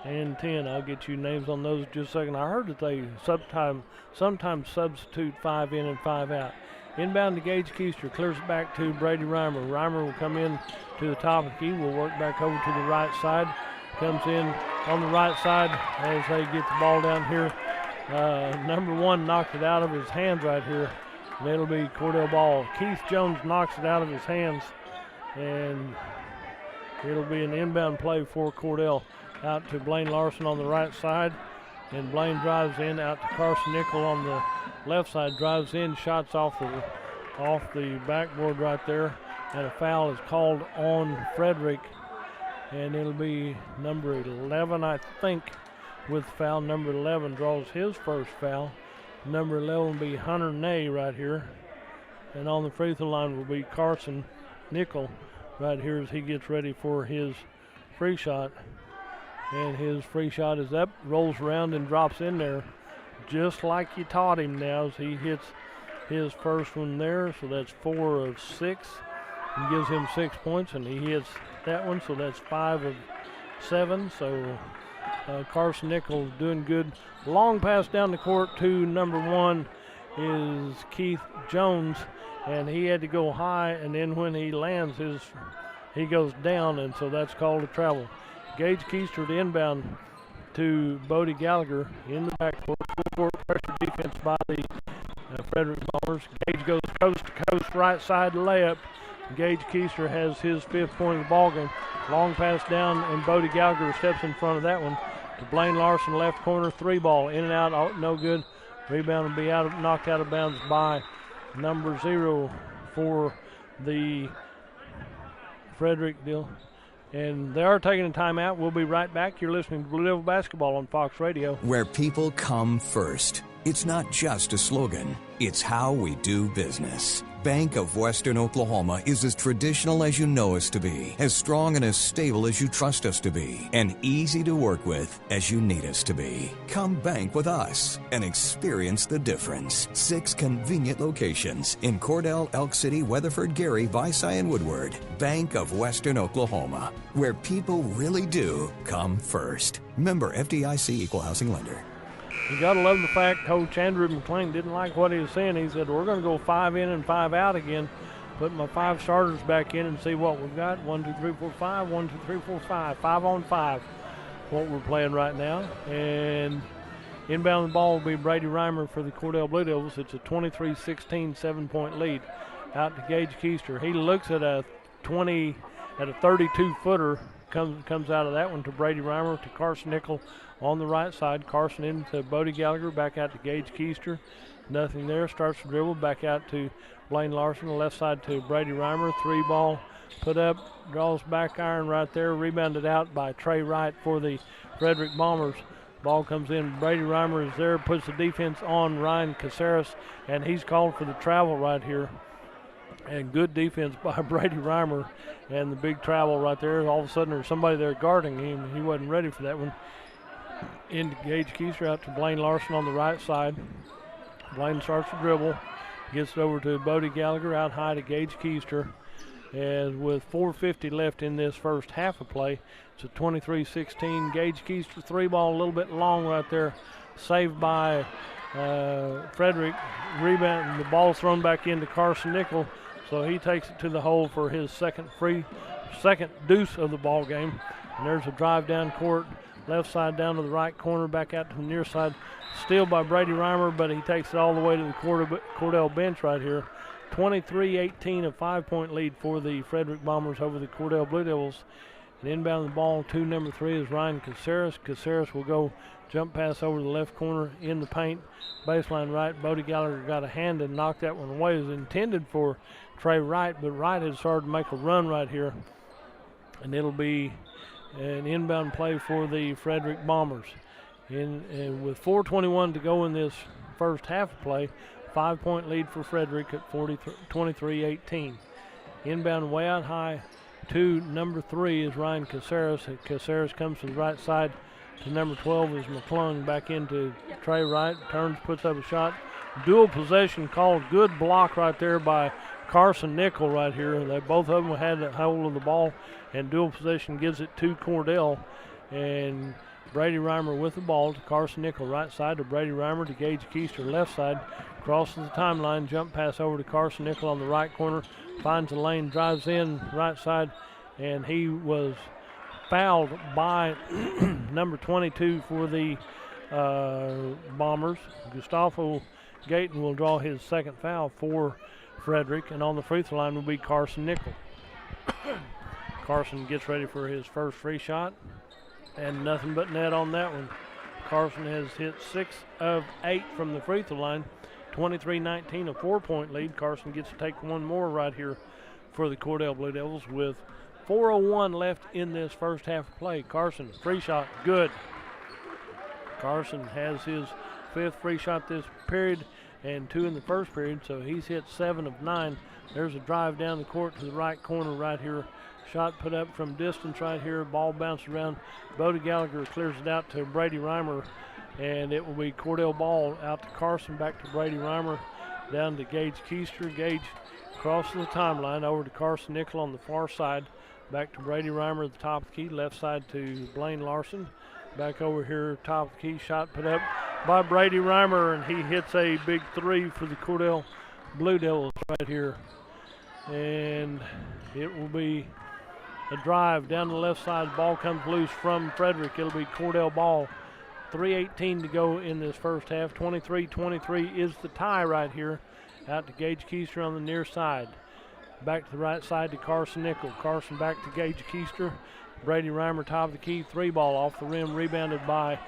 and 10. I'll get you names on those in just a second. I heard that they sometimes substitute 5 in and 5 out. Inbound to Gage Keister, clears it back to Brady Reimer. Reimer will come in to the top of the key, will work back over to the right side. Comes in on the right side as they get the ball down here. Number 1 knocked it out of his hands right here, and it'll be Cordell ball. Keith Jones knocks it out of his hands, and it'll be an inbound play for Cordell. Out to Blaine Larson on the right side, and Blaine drives in out to Carson Nickel on the left side, drives in, shots off the backboard right there, and a foul is called on Frederick, and it'll be number 11, I think, with foul. Number 11 draws his first foul. Number 11 will be Hunter Ney right here, and on the free throw line will be Carson Nickel right here as he gets ready for his free shot. And his free shot is up, rolls around and drops in there just like you taught him now as he hits his first one there. So that's 4 of 6 and gives him 6 points, and he hits that one, so that's 5 of 7. So Carson Nickel doing good. Long pass down the court to number 1 is Keith Jones, and he had to go high, and then when he lands, he goes down, and so that's called a travel. Gage Keister to inbound to Bodie Gallagher in the backcourt. Full court pressure defense by the Frederick Bombers. Gage goes coast to coast, right side layup. Gage Keister has his 5th point of the ball game. Long pass down, and Bodie Gallagher steps in front of that one to Blaine Larson, left corner, 3 ball, in and out, oh, no good. Rebound will be knocked out of bounds by number 0 for the Frederick deal. And they are taking a timeout. We'll be right back. You're listening to Blue Devil Basketball on Fox Radio. Where people come first. It's not just a slogan. It's how we do business. Bank of Western Oklahoma is as traditional as you know us to be, as strong and as stable as you trust us to be, and easy to work with as you need us to be. Come bank with us and experience the difference. 6 convenient locations in Cordell, Elk City, Weatherford, Gary, Visay, and Woodward. Bank of Western Oklahoma, where people really do come first. Member FDIC Equal Housing Lender. You got to love the fact Coach Andrew McLean didn't like what he was saying. He said, we're going to go 5 in and 5 out again. Put my 5 starters back in and see what we've got. 1, 2, 3, 4, 5. 1, 2, 3, 4, 5. 5 on 5. What we're playing right now. And inbound the ball will be Brady Reimer for the Cordell Blue Devils. It's a 23-16 7-point lead. Out to Gage Keister. He looks at a 32-footer. Comes out of that one to Brady Reimer to Carson Nickel on the right side. Carson into Bodie Gallagher, back out to Gage Keister. Nothing there. Starts to dribble, back out to Blaine Larson. The left side to Brady Reimer. 3 ball put up, draws back iron right there. Rebounded out by Trey Wright for the Frederick Bombers. Ball comes in. Brady Reimer is there, puts the defense on Ryan Caceres, and he's called for the travel right here. And good defense by Brady Reimer, and the big travel right there. All of a sudden there's somebody there guarding him. He wasn't ready for that one. Into Gage Keister, out to Blaine Larson on the right side. Blaine starts to dribble, gets it over to Bodie Gallagher, out high to Gage Keister. As with 4:50 left in this first half of play, it's a 23-16 Gage Keister 3-ball, a little bit long right there, saved by Frederick. Rebound, the ball's thrown back into Carson Nickel, so he takes it to the hole for his second deuce of the ball game. And there's a drive down court, left side down to the right corner, back out to the near side. Steal by Brady Reimer, but he takes it all the way to the Cordell bench right here. 23-18, a 5-point lead for the Frederick Bombers over the Cordell Blue Devils. And inbound the ball to number 3 is Ryan Caceres. Caceres will go jump pass over the left corner in the paint. Baseline right. Bodie Gallagher got a hand and knocked that one away. It was intended for Trey Wright, but Wright had started to make a run right here. And it'll be an inbound play for the Frederick Bombers. And with 4:21 to go in this first half of play, 5-point lead for Frederick at 23-18. Inbound way out high to number 3 is Ryan Caceres. Caceres comes to the right side to number 12 is McClung. Back into Trey Wright. Turns, puts up a shot. Dual possession called. Good block right there by Carson Nickel right here. They both of them had a hold of the ball, and dual possession gives it to Cordell. And Brady Reimer with the ball to Carson Nickel, right side to Brady Reimer to Gage Keister, left side. Crosses the timeline, jump pass over to Carson Nickel on the right corner. Finds a lane, drives in right side, and he was fouled by number 22 for the Bombers. Gustavo Gayton will draw his second foul for Frederick, and on the free throw line will be Carson Nickel. Carson gets ready for his first free shot, and nothing but net on that one. Carson has hit 6 of 8 from the free throw line. 23-19, a 4-point lead. Carson gets to take one more right here for the Cordell Blue Devils with 4:01 left in this first half of play. Carson, free shot, good. Carson has his 5th free shot this period and 2 in the first period, so he's hit 7 of 9. There's a drive down the court to the right corner right here. Shot put up from distance right here. Ball bounced around. Bodie Gallagher clears it out to Brady Reimer, and it will be Cordell ball out to Carson, back to Brady Reimer, down to Gage Keister. Gage crosses the timeline over to Carson Nickel on the far side, back to Brady Reimer at the top of the key, left side to Blaine Larson. Back over here, top of the key, shot put up by Brady Reimer, and he hits a big 3 for the Cordell Blue Devils right here. And it will be a drive down the left side. Ball comes loose from Frederick. It'll be Cordell ball. 3:18 to go in this first half. 23-23 is the tie right here. Out to Gage Keister on the near side. Back to the right side to Carson Nickel. Carson back to Gage Keister. Brady Reimer top of the key. 3-ball off the rim, rebounded by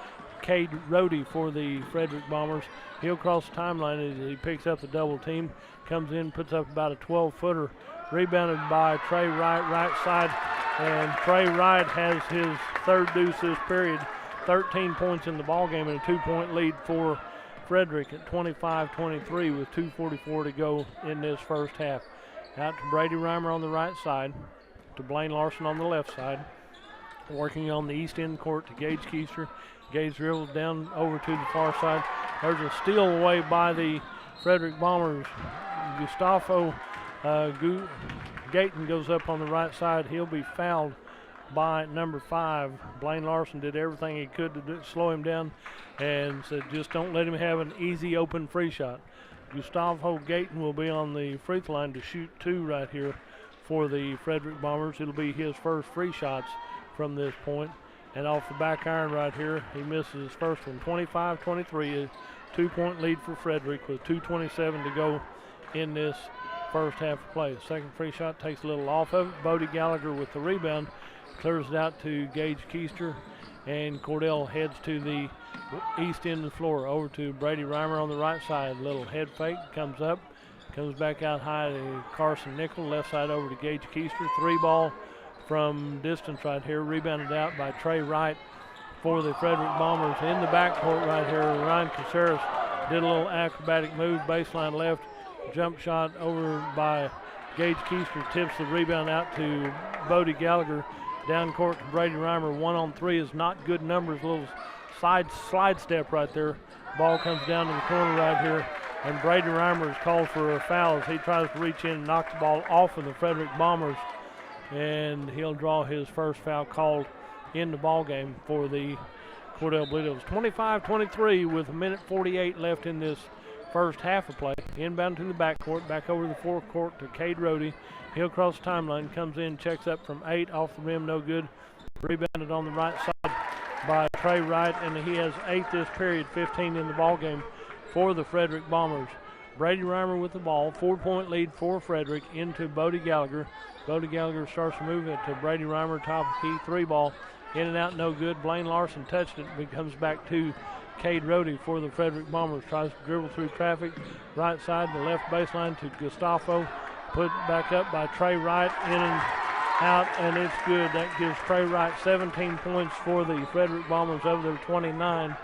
Cade Rohde for the Frederick Bombers. He'll cross the timeline as he picks up the double team. Comes in, puts up about a 12-footer. Rebounded by Trey Wright, right side. And Trey Wright has his 3rd deuce this period. 13 points in the ballgame and a 2-point lead for Frederick at 25-23 with 2:44 to go in this first half. Out to Brady Reimer on the right side, to Blaine Larson on the left side. Working on the east end court to Gage Keister. Gage dribbles down over to the far side. There's a steal away by the Frederick Bombers. Gustavo Gayton goes up on the right side. He'll be fouled by number 5. Blaine Larson did everything he could to slow him down and said just don't let him have an easy open free shot. Gustavo Gayton will be on the free throw line to shoot 2 right here for the Frederick Bombers. It'll be his first free shots from this point. And off the back iron right here, he misses his first one. 25-23, a 2-point lead for Frederick with 2:27 to go in this first half of play. Second free shot takes a little off of it. Bodie Gallagher with the rebound. Clears it out to Gage Keister, and Cordell heads to the east end of the floor over to Brady Reimer on the right side. Little head fake, comes up, comes back out high to Carson Nickel, left side over to Gage Keister. 3-ball from distance right here, rebounded out by Trey Wright for the Frederick Bombers. In the backcourt right here, Ryan Caceres did a little acrobatic move, baseline left, jump shot over by Gage Keister, tips the rebound out to Bodie Gallagher. Down court to Brady Reimer. 1-on-3 is not good numbers. A little slide step right there. Ball comes down to the corner right here. and Brady Reimer is called for a foul as he tries to reach in and knock the ball off of the Frederick Bombers, and he'll draw his first foul called in the ball game for the Cordell Blue Devils. 25-23 with 1:48 left in this first half of play. Inbound to the backcourt, back over to the forecourt to Cade Rohde. He'll cross the timeline, comes in, checks up from 8, off the rim, no good. Rebounded on the right side by Trey Wright, and he has 8 this period, 15 in the ball game for the Frederick Bombers. Brady Reimer with the ball, 4-point lead for Frederick into Bodie Gallagher. Bodie Gallagher starts to move it to Brady Reimer, top of key, 3 ball, in and out, no good. Blaine Larson touched it, but comes back to Cade Rohde for the Frederick Bombers. Tries to dribble through traffic, right side to left baseline to Gustafo. Put back up by Trey Wright, in and out, and it's good. That gives Trey Wright 17 points for the Frederick Bombers over their 29.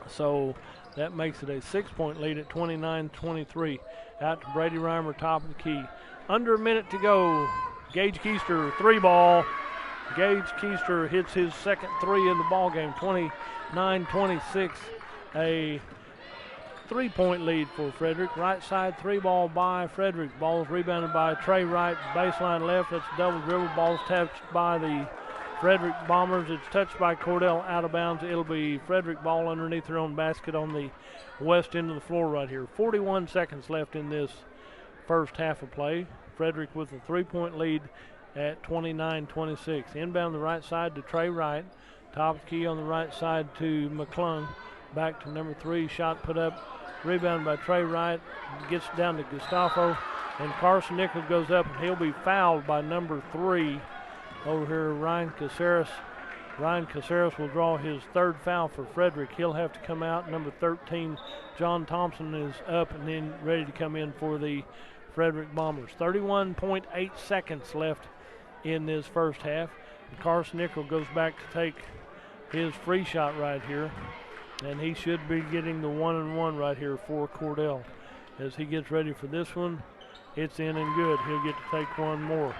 So that makes it a 6-point lead at 29-23. Out to Brady Reimer, top of the key. Under a minute to go. Gage Keister, 3-ball. Gage Keister hits his second 3 in the ball game. 29-26. A 3-point lead for Frederick. Right side 3-ball by Frederick. Ball is rebounded by Trey Wright. Baseline left. That's a double dribble. Ball's touched by the Frederick Bombers. It's touched by Cordell out of bounds. It'll be Frederick ball underneath their own basket on the west end of the floor right here. 41 seconds left in this first half of play. Frederick with a 3-point lead at 29-26. Inbound the right side to Trey Wright. Top of the key on the right side to McClung. Back to number 3. Shot put up. Rebound by Trey Wright. Gets down to Gustafo. And Carson Nichols goes up, and he'll be fouled by number 3 over here, Ryan Caceres. Ryan Caceres will draw his 3rd foul for Frederick. He'll have to come out. Number 13, John Thompson, is up and then ready to come in for the Frederick Bombers. 31.8 seconds left in this first half. And Carson Nichols goes back to take his free shot right here. And he should be getting the 1-and-1 right here for Cordell. As he gets ready for this one, it's in and good. He'll get to take one more.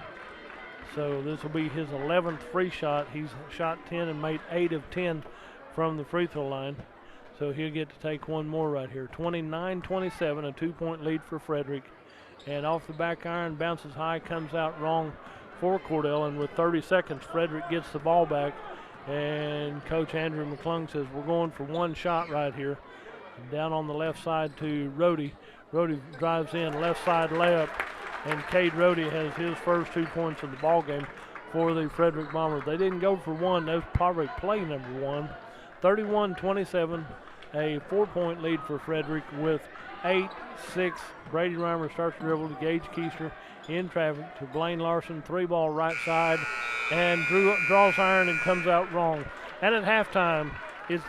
So this will be his 11th free shot. He's shot 10 and made 8 of 10 from the free throw line. So he'll get to take one more right here. 29-27, a 2-point lead for Frederick. And off the back iron, bounces high, comes out wrong for Cordell. And with 30 seconds, Frederick gets the ball back. And Coach Andrew McClung says, we're going for one shot right here. Down on the left side to Rohde. Rohde drives in, left side layup. And Cade Rohde has his first 2 points of the ball game for the Frederick Bombers. They didn't go for one. That was probably play number 1. 31-27, a 4-point lead for Frederick with 8-6. Brady Reimer starts to dribble to Gage Keister in traffic to Blaine Larson. 3-ball right side and draws iron and comes out wrong. And at halftime, it's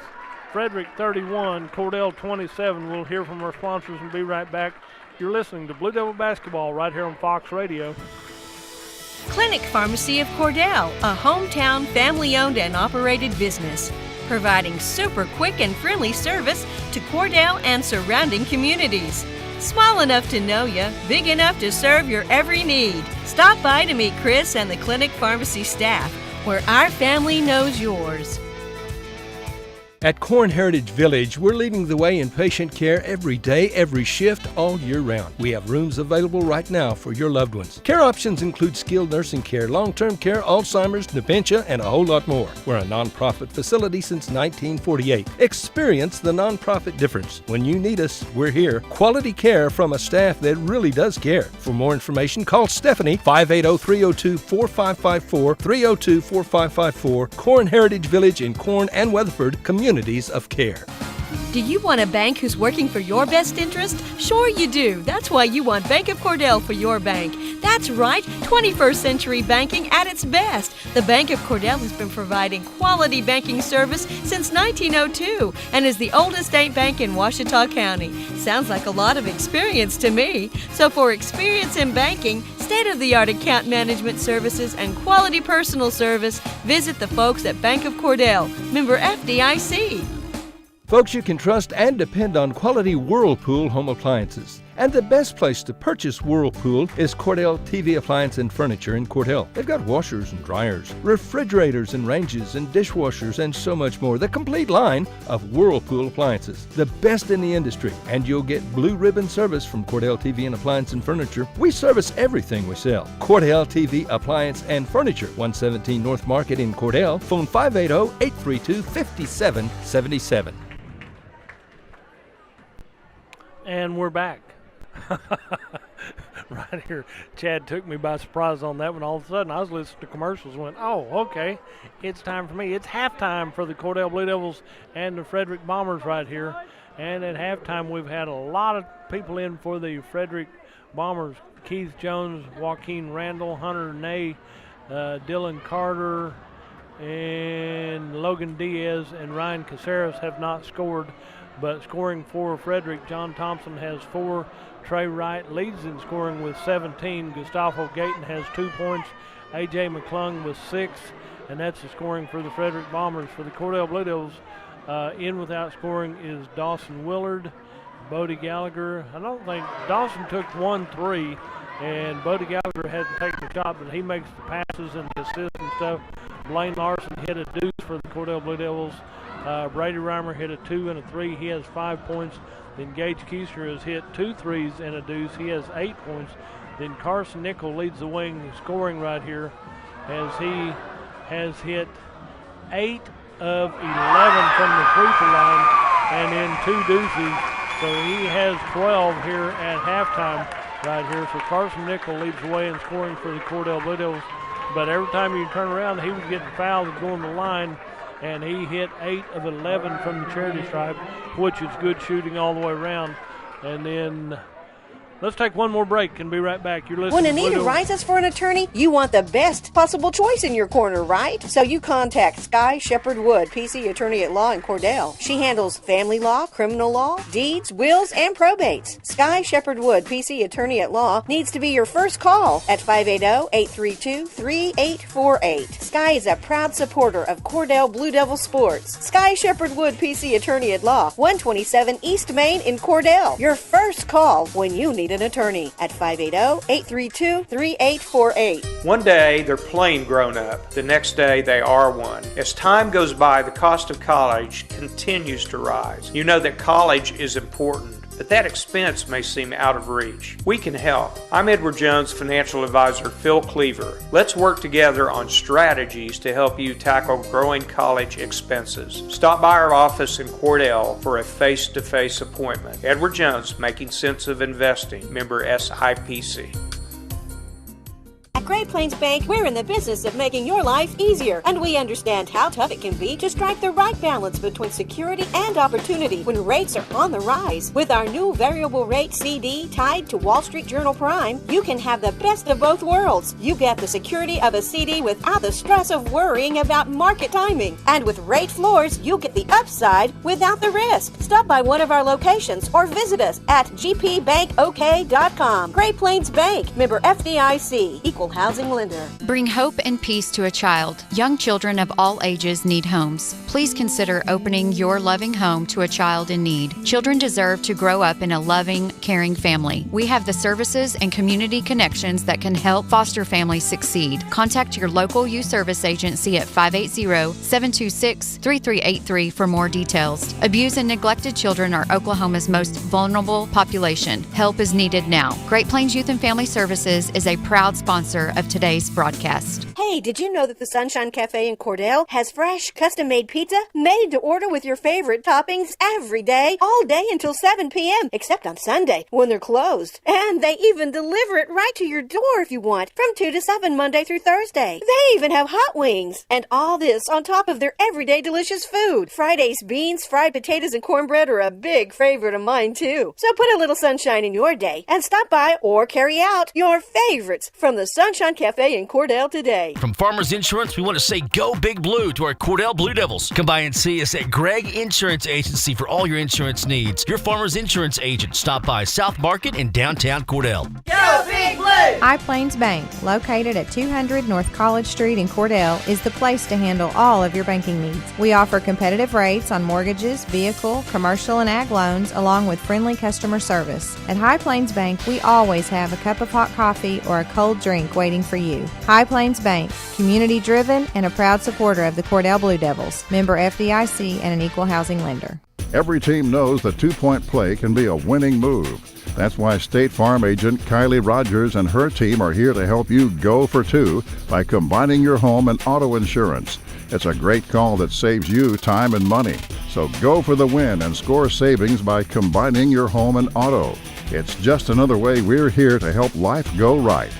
Frederick 31, Cordell 27. We'll hear from our sponsors and be right back. You're listening to Blue Devil Basketball right here on Fox Radio. Clinic Pharmacy of Cordell, a hometown family-owned and operated business, providing super quick and friendly service to Cordell and surrounding communities. Small enough to know you, big enough to serve your every need. Stop by to meet Chris and the Clinic Pharmacy staff, where our family knows yours. At Corn Heritage Village, we're leading the way in patient care every day, every shift, all year round. We have rooms available right now for your loved ones. Care options include skilled nursing care, long-term care, Alzheimer's, dementia, and a whole lot more. We're a nonprofit facility since 1948. Experience the nonprofit difference. When you need us, we're here. Quality care from a staff that really does care. For more information, call Stephanie, 580-302-4554, 302-4554, Corn Heritage Village in Corn and Weatherford, Communities of Care. Do you want a bank who's working for your best interest? Sure you do. That's why you want Bank of Cordell for your bank. That's right, 21st century banking at its best. The Bank of Cordell has been providing quality banking service since 1902 and is the oldest state bank in Ouachita County. Sounds like a lot of experience to me. So for experience in banking, state-of-the-art account management services, and quality personal service, visit the folks at Bank of Cordell, member FDIC. Folks you can trust and depend on quality Whirlpool home appliances. And the best place to purchase Whirlpool is Cordell TV Appliance and Furniture in Cordell. They've got washers and dryers, refrigerators and ranges and dishwashers and so much more. The complete line of Whirlpool appliances. The best in the industry. And you'll get blue ribbon service from Cordell TV and Appliance and Furniture. We service everything we sell. Cordell TV Appliance and Furniture, 117 North Market in Cordell. Phone 580-832-5777. And we're back. Right here. Chad took me by surprise on that one. All of a sudden, I was listening to commercials and went, oh, okay, it's time for me. It's halftime for the Cordell Blue Devils and the Frederick Bombers right here. And at halftime, we've had a lot of people in for the Frederick Bombers. Keith Jones, Joaquin Randall, Hunter Ney, Dylan Carter, and Logan Diaz and Ryan Caceres have not scored. But scoring for Frederick, John Thompson has 4. Trey Wright leads in scoring with 17. Gustavo Gayton has 2 points. A.J. McClung with 6. And that's the scoring for the Frederick Bombers. For the Cordell Blue Devils, in without scoring is Dawson Willard, Bodie Gallagher. I don't think Dawson took 1 3, and Bodie Gallagher hasn't taken the shot, but he makes the passes and the assists and stuff. Blaine Larson hit a deuce for the Cordell Blue Devils. Brady Reimer hit a 2 and a 3. He has 5 points. Then Gage Keister has hit 2 threes and a deuce. He has 8 points. Then Carson Nickel leads the wing scoring right here as he has hit 8 of 11 from the free throw line and then 2 deuces. So he has 12 here at halftime right here. So Carson Nickel leads the way in scoring for the Cordell Blue Devils. But every time you turn around, he was getting fouled and going to the line. And he hit 8 of 11 from the charity stripe, which is good shooting all the way around. And then let's take one more break and be right back. You're listening When a need arises for an attorney, you want the best possible choice in your corner, right? So you contact Sky Shepherd Wood, PC Attorney at Law in Cordell. She handles family law, criminal law, deeds, wills, and probates. Sky Shepherd Wood, PC Attorney at Law, needs to be your first call at 580-832-3848. Sky is a proud supporter of Cordell Blue Devil sports. Sky Shepherd Wood, PC Attorney at Law, 127 East Main in Cordell. Your first call when you need an attorney at 580-832-3848. One day, they're plain grown up. The next day, they are one. As time goes by, the cost of college continues to rise. You know that college is important, but that expense may seem out of reach. We can help. I'm Edward Jones financial advisor Phil Cleaver. Let's work together on strategies to help you tackle growing college expenses. Stop by our office in Cordell for a face-to-face appointment. Edward Jones, Making Sense of Investing, member SIPC. At Great Plains Bank, we're in the business of making your life easier, and we understand how tough it can be to strike the right balance between security and opportunity when rates are on the rise. With our new variable rate CD tied to Wall Street Journal Prime, you can have the best of both worlds. You get the security of a CD without the stress of worrying about market timing. And with rate floors, you get the upside without the risk. Stop by one of our locations or visit us at gpbankok.com. Great Plains Bank, member FDIC, equal housing lender. Bring hope and peace to a child. Young children of all ages need homes. Please consider opening your loving home to a child in need. Children deserve to grow up in a loving, caring family. We have the services and community connections that can help foster families succeed. Contact your local youth service agency at 580-726-3383 for more details. Abused and neglected children are Oklahoma's most vulnerable population. Help is needed now. Great Plains Youth and Family Services is a proud sponsor of today's broadcast. Hey, did you know that the Sunshine Cafe in Cordell has fresh, custom-made pizza made to order with your favorite toppings every day, all day until 7 p.m., except on Sunday when they're closed. And they even deliver it right to your door if you want, from 2 to 7 Monday through Thursday. They even have hot wings. And all this on top of their everyday delicious food. Friday's beans, fried potatoes, and cornbread are a big favorite of mine, too. So put a little sunshine in your day and stop by or carry out your favorites from the Sunshine Cafe in Cordell today. From Farmers Insurance, we want to say go Big Blue to our Cordell Blue Devils. Come by and see us at Gregg Insurance Agency for all your insurance needs. Your Farmers Insurance agent. Stop by South Market in downtown Cordell. Go Big Blue! High Plains Bank, located at 200 North College Street in Cordell, is the place to handle all of your banking needs. We offer competitive rates on mortgages, vehicle, commercial, and ag loans, along with friendly customer service. At High Plains Bank, we always have a cup of hot coffee or a cold drink waiting for you. High Plains Bank, community-driven and a proud supporter of the Cordell Blue Devils, member FDIC and an equal housing lender. Every team knows the two-point play can be a winning move. That's why State Farm agent Kylie Rogers and her team are here to help you go for two by combining your home and auto insurance. It's a great call that saves you time and money. So go for the win and score savings by combining your home and auto. It's just another way we're here to help life go right.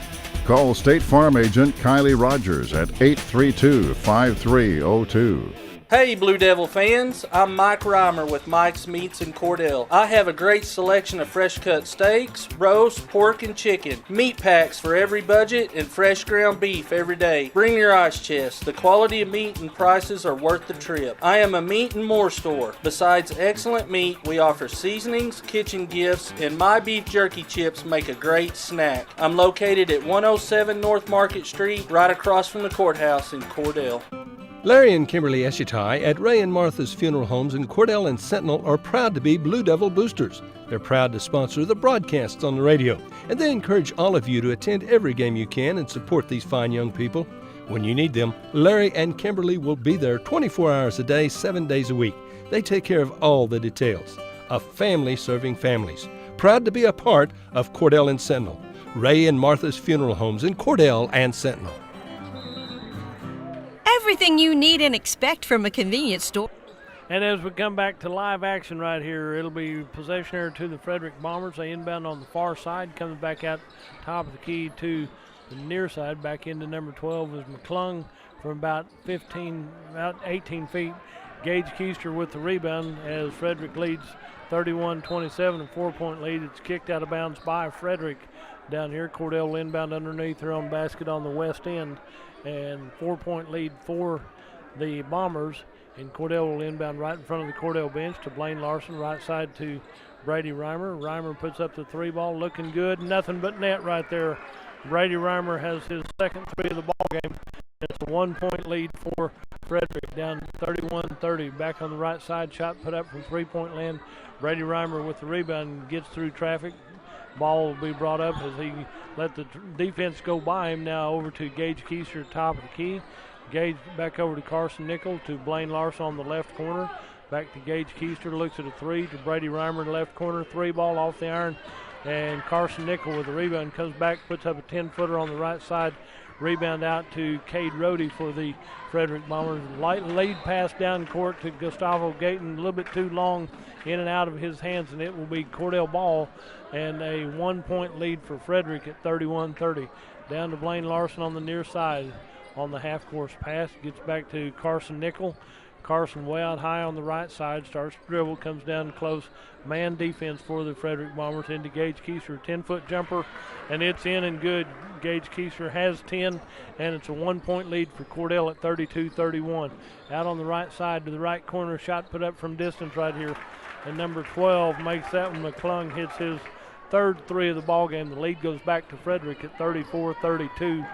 Call State Farm agent Kylie Rogers at 832-5302. Hey Blue Devil fans, I'm Mike Reimer with Mike's Meats in Cordell. I have a great selection of fresh cut steaks, roast, pork, and chicken. Meat packs for every budget and fresh ground beef every day. Bring your ice chest. The quality of meat and prices are worth the trip. I am a meat and more store. Besides excellent meat, we offer seasonings, kitchen gifts, and my beef jerky chips make a great snack. I'm located at 107 North Market Street, right across from the courthouse in Cordell. Larry and Kimberly Eshitai at Ray and Martha's Funeral Homes in Cordell and Sentinel are proud to be Blue Devil boosters. They're proud to sponsor the broadcasts on the radio, and they encourage all of you to attend every game you can and support these fine young people. When you need them, Larry and Kimberly will be there 24 hours a day, 7 days a week. They take care of all the details. A family serving families. Proud to be a part of Cordell and Sentinel. Ray and Martha's Funeral Homes in Cordell and Sentinel. Everything you need and expect from a convenience store. And as we come back to live action right here, it'll be possession here to the Frederick Bombers. They inbound on the far side, coming back out top of the key to the near side. Back into number 12 is McClung from about 18 feet. Gage Keister with the rebound as Frederick leads 31-27, a 4-point lead. It's kicked out of bounds by Frederick down here. Cordell will inbound underneath their own basket on the west end. And 4-point lead for the Bombers. And Cordell will inbound right in front of the Cordell bench to Blaine Larson, right side to Brady Reimer. Reimer puts up the three ball, looking good. Nothing but net right there. Brady Reimer has his second three of the ball game. It's a 1-point lead for Frederick, down 31-30. Back on the right side, shot put up from three-point land. Brady Reimer with the rebound, gets through traffic. Ball will be brought up as he let the defense go by him. Now over to Gage Keister, top of the key. Gage back over to Carson Nickel, to Blaine Larson on the left corner. Back to Gage Keister, looks at a three to Brady Reimer in the left corner. Three ball off the iron. And Carson Nickel with the rebound comes back, puts up a 10-footer on the right side. Rebound out to Cade Rohde for the Frederick Bombers. Light lead pass down court to Gustavo Gayton, a little bit too long in and out of his hands, and it will be Cordell ball, and a 1-point lead for Frederick at 31-30. Down to Blaine Larson on the near side on the half-course pass. Gets back to Carson Nickel. Carson way out high on the right side, starts to dribble, comes down close. Man defense for the Frederick Bombers into Gage Keister. 10-foot jumper, and it's in and good. Gage Keister has 10, and it's a 1-point lead for Cordell at 32-31. Out on the right side to the right corner, shot put up from distance right here. And number 12 makes that one. McClung hits his third three of the ball game. The lead goes back to Frederick at 34-32.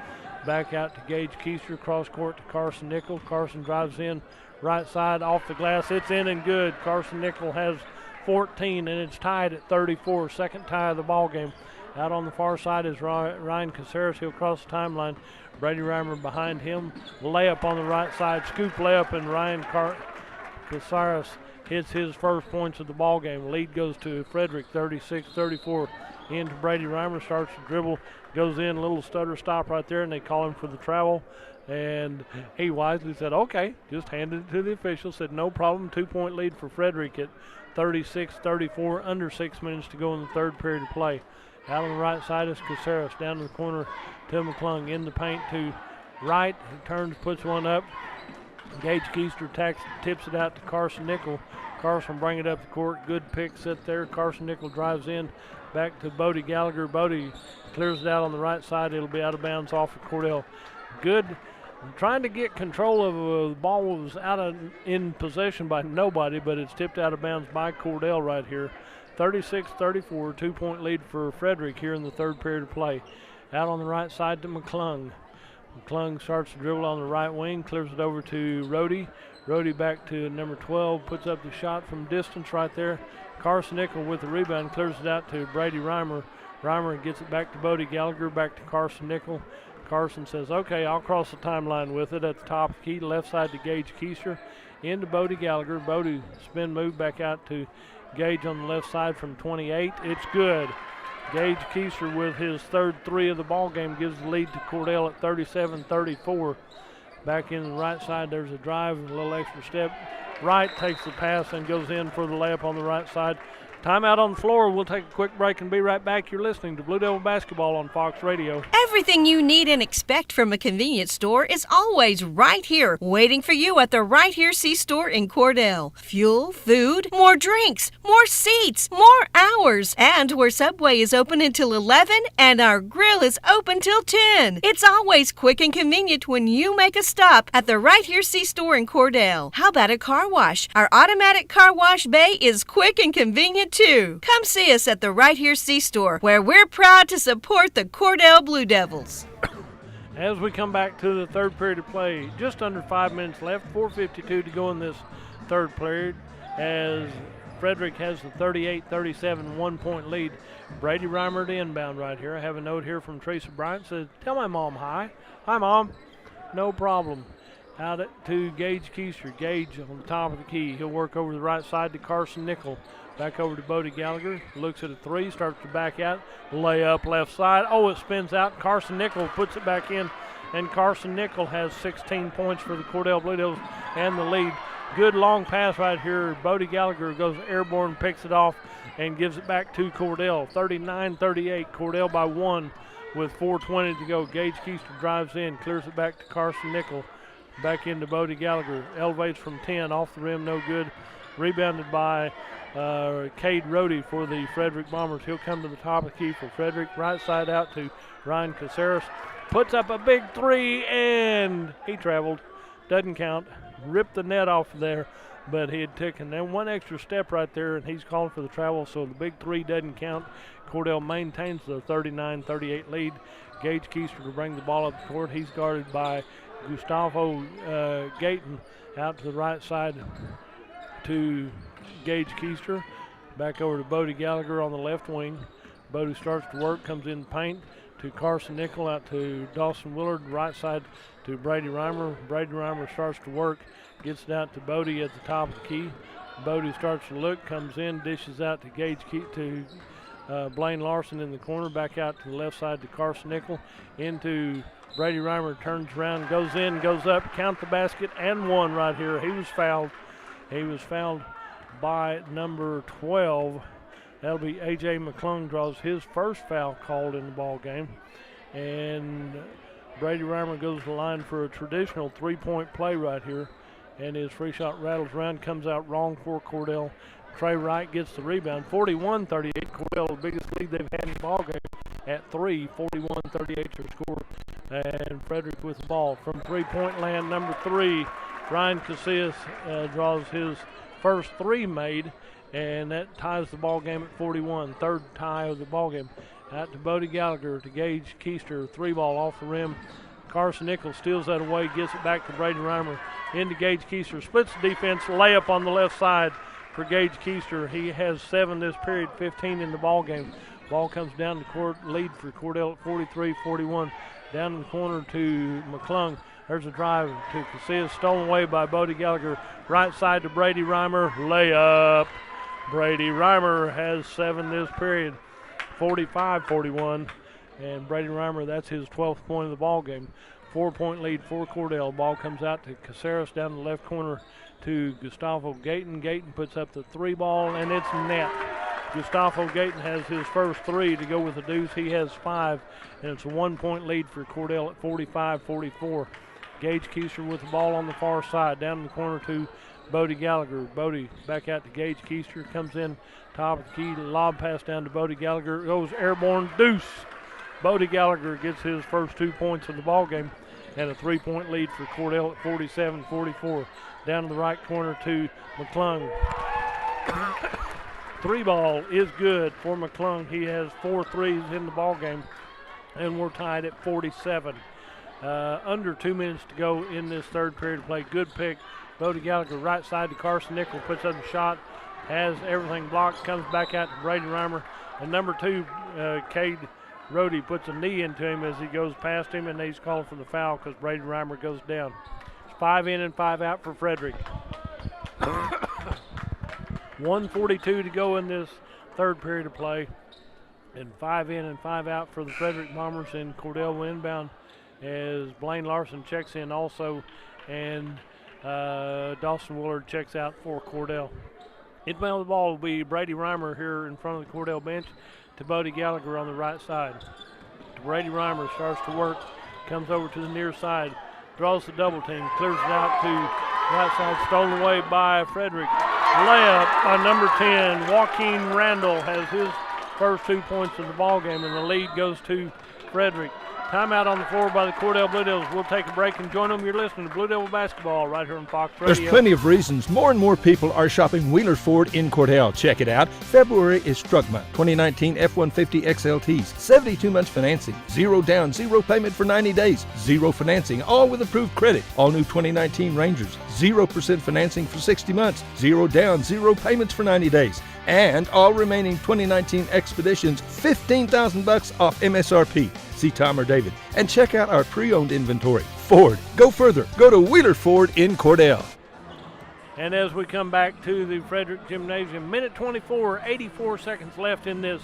Back out to Gage Keister, cross court to Carson Nickel. Carson drives in right side off the glass. It's in and good. Carson Nickel has 14, and it's tied at 34. Second tie of the ball game. Out on the far side is Ryan Caceres. He'll cross the timeline. Brady Reimer behind him. Layup on the right side. Scoop layup, and Ryan Caceres hits his first points of the ball game. Lead goes to Frederick, 36-34. Into Brady Reimer, starts to dribble, goes in, a little stutter stop right there, and they call him for the travel. And he wisely said, okay, just handed it to the official, said no problem. 2-point lead for Frederick at 36-34, under 6 minutes to go in the third period of play. Out on the right side is Caceres, down to the corner to McClung, in the paint to right. He turns, puts one up. Gage Keister tips it out to Carson Nickel. Carson bring it up the court. Good pick set there. Carson Nickel drives in. Back to Bodie Gallagher. Bodie clears it out on the right side. It'll be out of bounds off of Cordell. Good. Trying to get control of the ball was in possession by nobody, but it's tipped out of bounds by Cordell right here. 36-34, 2-point lead for Frederick here in the third period of play. Out on the right side to McClung. McClung starts to dribble on the right wing, clears it over to Rhodey. Rhodey back to number 12, puts up the shot from distance right there. Carson Nickel with the rebound, clears it out to Brady Reimer. Reimer gets it back to Bodie Gallagher, back to Carson Nickel. Carson says, okay, I'll cross the timeline with it at the top of the key, left side to Gage Keister. Into Bodie Gallagher. Bodie spin move back out to Gage on the left side from 28. It's good. Gage Keister with his third three of the ball game gives the lead to Cordell at 37-34. Back in the right side, there's a drive, a little extra step. Wright takes the pass and goes in for the layup on the right side. Timeout on the floor. We'll take a quick break and be right back. You're listening to Blue Devil Basketball on Fox Radio. Everything you need and expect from a convenience store is always right here, waiting for you at the Right Here C-Store in Cordell. Fuel, food, more drinks, more seats, more hours, and where Subway is open until 11 and our grill is open till 10. It's always quick and convenient when you make a stop at the Right Here C-Store in Cordell. How about a car wash? Our automatic car wash bay is quick and convenient too. Come see us at the Right Here C-Store, where we're proud to support the Cordell Blue Devils. As we come back to the third period of play, just under 5 minutes left, 4:52 to go in this third period, as Frederick has the 38-37 one-point lead. Brady Reimer to inbound right here. I have a note here from Tracy Bryant. Says, tell my mom hi. Hi, Mom. No problem. Out to Gage Keister. Gage on the top of the key. He'll work over the right side to Carson Nickel. Back over to Bodie Gallagher. Looks at a three. Starts to back out. Layup left side. Oh, it spins out. Carson Nickel puts it back in. And Carson Nickel has 16 points for the Cordell Blue Devils and the lead. Good long pass right here. Bodie Gallagher goes airborne, picks it off, and gives it back to Cordell. 39-38. Cordell by one with 4:20 to go. Gage Keister drives in. Clears it back to Carson Nickel. Back into Bodie Gallagher. Elevates from 10. Off the rim, no good. Rebounded by Cade Rhodey for the Frederick Bombers. He'll come to the top of the key for Frederick. Right side out to Ryan Caceres. Puts up a big three, and he traveled. Doesn't count. Ripped the net off there, but he had taken then one extra step right there, and he's calling for the travel, so the big three doesn't count. Cordell maintains the 39-38 lead. Gage Keister to bring the ball up the court. He's guarded by Gustavo Gayton. Out to the right side to Gage Keister. Back over to Bodie Gallagher on the left wing. Bodie starts to work, comes in the paint to Carson Nickel, out to Dawson Willard, right side to Brady Reimer. Brady Reimer starts to work, gets it out to Bodie at the top of the key. Bodie starts to look, comes in, dishes out to Gage to Blaine Larson in the corner, back out to the left side to Carson Nickel, into Brady Reimer, turns around, goes in, goes up, count the basket, and one right here. He was fouled. He was fouled by number 12. That'll be A.J. McClung, draws his first foul called in the ball game. And Brady Reimer goes to the line for a traditional three-point play right here. And his free shot rattles around, comes out wrong for Cordell. Trey Wright gets the rebound. 41-38, Cordell, the biggest lead they've had in the ball game at three. 41-38 their score. And Frederick with the ball from three-point land, number 3. Ryan Casillas draws his first three made, and that ties the ball game at 41. Third tie of the ball game. Out to Bodie Gallagher to Gage Keister. Three ball off the rim. Carson Nickel steals that away, gets it back to Brady Reimer. Into Gage Keister. Splits the defense. Layup on the left side for Gage Keister. He has 7 this period, 15 in the ball game. Ball comes down the court. Lead for Cordell at 43-41. Down in the corner to McClung. There's a drive to Casillas, stolen away by Bodie Gallagher. Right side to Brady Reimer. Layup. Brady Reimer has 7 this period, 45-41. And Brady Reimer, that's his 12th point of the ball game. 4-point lead for Cordell. Ball comes out to Caceres down the left corner to Gustavo Gayton. Gayton puts up the three ball, and it's net. Gustavo Gayton has his first three to go with the deuce. He has 5, and it's a 1-point lead for Cordell at 45-44. Gage Keister with the ball on the far side, down in the corner to Bodie Gallagher. Bodie back out to Gage Keister, comes in top of the key, lob pass down to Bodie Gallagher, goes airborne, deuce. Bodie Gallagher gets his first 2 points of the ball game, and a 3-point lead for Cordell at 47-44. Down in the right corner to McClung. Three ball is good for McClung. He has 4 threes in the ball game. and we're tied at 47. Under 2 minutes to go in this third period of play. Good pick. Bodie Gallagher right side to Carson Nickel, puts up a shot, has everything blocked, comes back out to Brady Reimer. And number 2, Cade Rhodey, puts a knee into him as he goes past him, and he's called for the foul because Brady Reimer goes down. It's 5 in and 5 out for Frederick. 1:42 to go in this third period of play. And 5 in and 5 out for the Frederick Bombers, and Cordell will inbound as Blaine Larson checks in also, and Dawson Willard checks out for Cordell. Inbound the ball will be Brady Reimer here in front of the Cordell bench to Bodie Gallagher on the right side. Brady Reimer starts to work, comes over to the near side, draws the double team, clears it out to right side, stolen away by Frederick. Layup by number 10, Joaquin Randall has his first 2 points of the ball game, and the lead goes to Frederick. Timeout on the floor by the Cordell Blue Devils. We'll take a break and join them. You're listening to Blue Devil Basketball right here on Fox Radio. There's plenty of reasons. More and more people are shopping Wheeler Ford in Cordell. Check it out. February is Struck Month. 2019 F-150 XLTs. 72 months financing. 0 down, 0 payment for 90 days. 0 financing, all with approved credit. All new 2019 Rangers. 0% financing for 60 months. 0 down, 0 payments for 90 days. And all remaining 2019 Expeditions, $15,000 off MSRP. See Tom or David and check out our pre-owned inventory. Ford, go further. Go to Wheeler Ford in Cordell. And as we come back to the Frederick Gymnasium, minute 24, 84 seconds left in this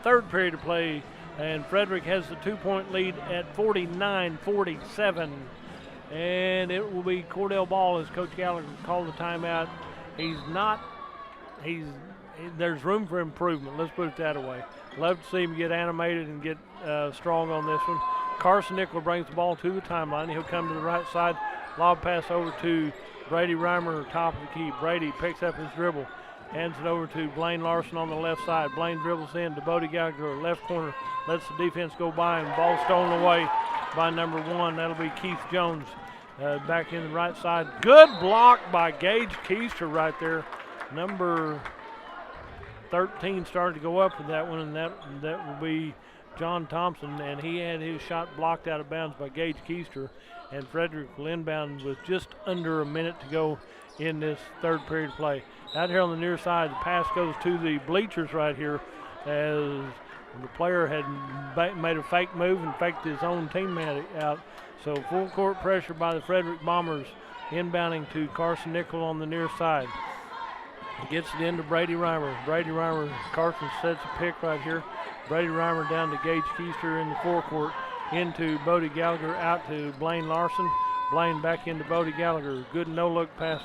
third period of play, and Frederick has the 2-point lead at 49-47. And it will be Cordell ball as Coach Gallagher called the timeout. There's room for improvement, let's put it that way. Love to see him get animated and get strong on this one. Carson Nickel brings the ball to the timeline. He'll come to the right side. Lob pass over to Brady Reimer, top of the key. Brady picks up his dribble, hands it over to Blaine Larson on the left side. Blaine dribbles in to Bodie Gallagher, left corner, lets the defense go by him. Ball stolen away by number 1. That'll be Keith Jones back in the right side. Good block by Gage Keister right there. Number 13 started to go up with that one, and that will be John Thompson, and he had his shot blocked out of bounds by Gage Keister, and Frederick will inbound with just under a minute to go in this third period play. Out here on the near side, the pass goes to the bleachers right here as the player had made a fake move and faked his own teammate out. So full court pressure by the Frederick Bombers, inbounding to Carson Nickel on the near side. Gets it into Brady Reimer. Brady Reimer, Carson sets a pick right here. Brady Reimer down to Gage Keister in the forecourt, into Bodie Gallagher, out to Blaine Larson. Blaine back into Bodie Gallagher. Good no-look pass.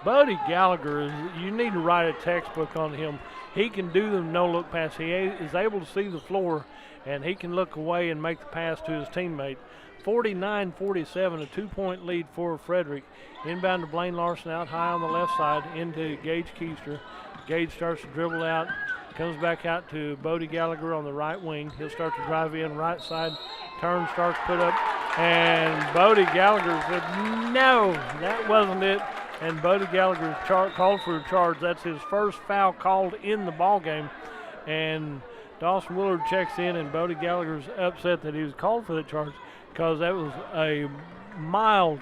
Bodie Gallagher, you need to write a textbook on him. He can do the no-look pass. He is able to see the floor, and he can look away and make the pass to his teammate. 49-47, a 2-point lead for Frederick. Inbound to Blaine Larson out high on the left side into Gage Keister. Gage starts to dribble out, comes back out to Bodie Gallagher on the right wing. He'll start to drive in right side, turn, starts to put up, and Bodie Gallagher said, no, that wasn't it. And Bodie Gallagher called for a charge. That's his first foul called in the ball game. And Dawson Willard checks in, and Bodie Gallagher's upset that he was called for the charge, because that was a mild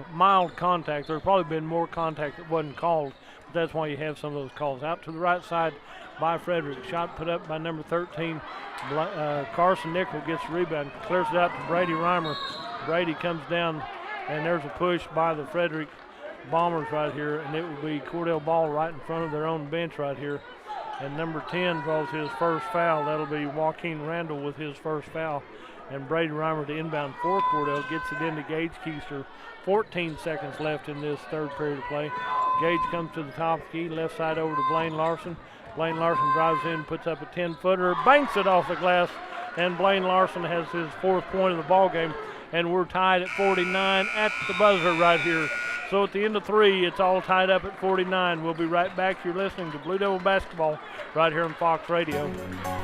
contact. There's probably been more contact that wasn't called, but that's why you have some of those calls. Out to the right side by Frederick. Shot put up by number 13. Carson Nickel gets the rebound, clears it out to Brady Reimer. Brady comes down, and there's a push by the Frederick Bombers right here, and it will be Cordell ball right in front of their own bench right here. And number 10 draws his first foul. That'll be Joaquin Randall with his first foul. And Brady Reimer to inbound for Cordell, gets it into Gage Keister. 14 seconds left in this third period of play. Gage comes to the top of the key, left side over to Blaine Larson. Blaine Larson drives in, puts up a 10-footer, banks it off the glass, and Blaine Larson has his 4th point of the ball game. And we're tied at 49 at the buzzer right here. So at the end of 3, it's all tied up at 49. We'll be right back. You're listening to Blue Devil Basketball right here on Fox Radio.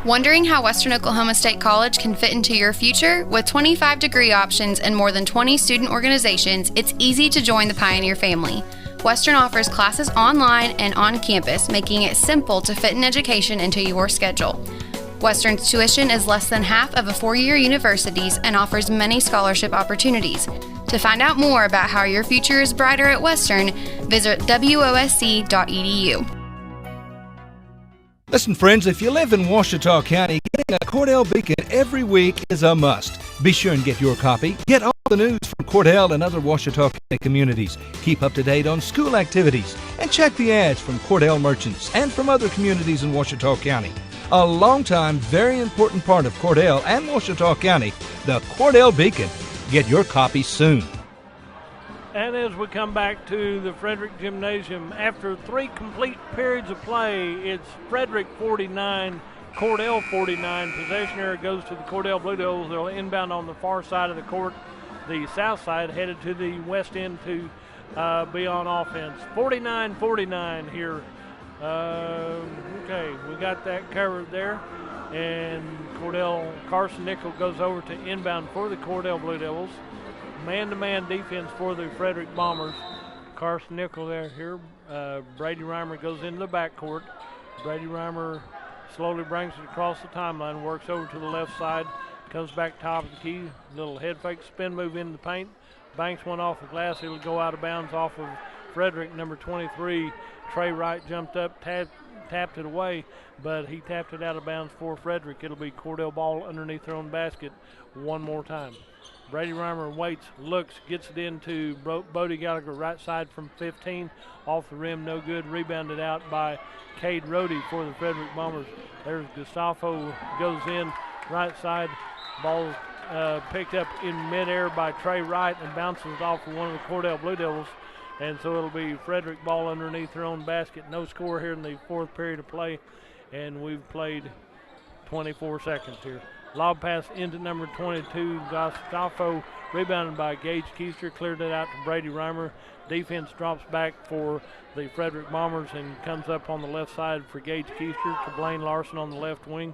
Wondering how Western Oklahoma State College can fit into your future? With 25 degree options and more than 20 student organizations, it's easy to join the Pioneer family. Western offers classes online and on campus, making it simple to fit an education into your schedule. Western's tuition is less than half of a four-year university's and offers many scholarship opportunities. To find out more about how your future is brighter at Western, visit wosc.edu. Listen, friends, if you live in Ouachita County, getting a Cordell Beacon every week is a must. Be sure and get your copy. Get all the news from Cordell and other Ouachita County communities. Keep up to date on school activities and check the ads from Cordell merchants and from other communities in Ouachita County. A long-time, very important part of Cordell and Ouachita County, the Cordell Beacon. Get your copy soon. And as we come back to the Frederick Gymnasium, after 3 complete periods of play, it's Frederick 49, Cordell 49. Possession area goes to the Cordell Blue Devils. They'll inbound on the far side of the court, the south side, headed to the west end to be on offense. 49-49 here. Okay, we got that covered there. And Carson Nickel goes over to inbound for the Cordell Blue Devils. Man-to-man defense for the Frederick Bombers. Carson Nickel here. Brady Reimer goes into the backcourt. Brady Reimer slowly brings it across the timeline, works over to the left side, comes back top of the key. Little head fake spin move into the paint. Banks one off the glass. It'll go out of bounds off of Frederick, number 23. Trey Wright jumped up, tapped it away, but he tapped it out of bounds for Frederick. It'll be Cordell ball underneath their own basket one more time. Brady Reimer waits, looks, gets it into Bodie Gallagher, right side from 15. Off the rim, no good. Rebounded out by Cade Rohde for the Frederick Bombers. There's Gustavo, goes in, right side. Ball picked up in midair by Trey Wright and bounces off of one of the Cordell Blue Devils. And so it'll be Frederick ball underneath their own basket. No score here in the 4th period of play. And we've played 24 seconds here. Lob pass into number 22, Gustavo, rebounded by Gage Keister, cleared it out to Brady Reimer. Defense drops back for the Frederick Bombers and comes up on the left side for Gage Keister to Blaine Larson on the left wing.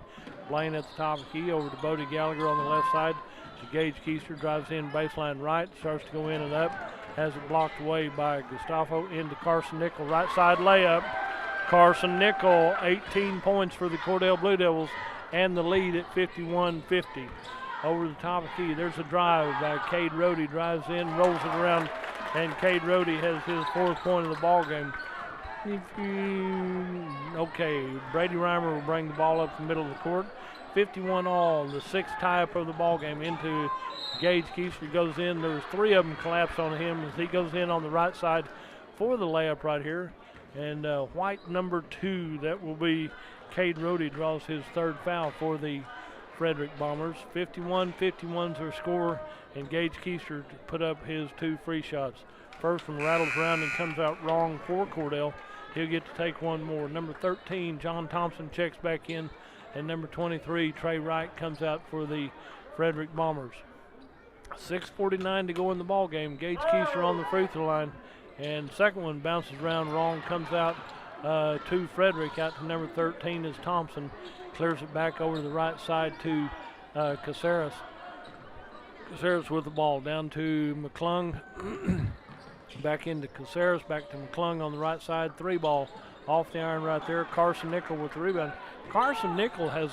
Blaine at the top of the key over to Bodie Gallagher on the left side. To Gage Keister, drives in baseline right, starts to go in and up. Has it blocked away by Gustavo into Carson Nickel, right side layup. Carson Nickel, 18 points for the Cordell Blue Devils, and the lead at 51-50. Over the top of the key, there's a drive by Cade Rohde, drives in, rolls it around, and Cade Rohde has his 4th point of the ball game. Okay, Brady Reimer will bring the ball up the middle of the court. 51 all, the 6th tie-up of the ball game into Gage Keister, goes in. There's 3 of them collapse on him as he goes in on the right side for the layup right here. And White, number 2, that will be Cade Rohde, draws his 3rd foul for the Frederick Bombers. 51-51's their score, and Gage Keister to put up his 2 free shots. First one rattles around and comes out wrong for Cordell. He'll get to take one more. Number 13, John Thompson, checks back in, and number 23, Trey Wright, comes out for the Frederick Bombers. 6:49 to go in the ball game. Gage Keister on the free throw line, and second one bounces around wrong, comes out to Frederick, out to number 13 is Thompson. Clears it back over to the right side to Caceres. Caceres with the ball down to McClung. Back into Caceres, back to McClung on the right side. 3 ball off the iron right there. Carson Nickel with the rebound. Carson Nickel has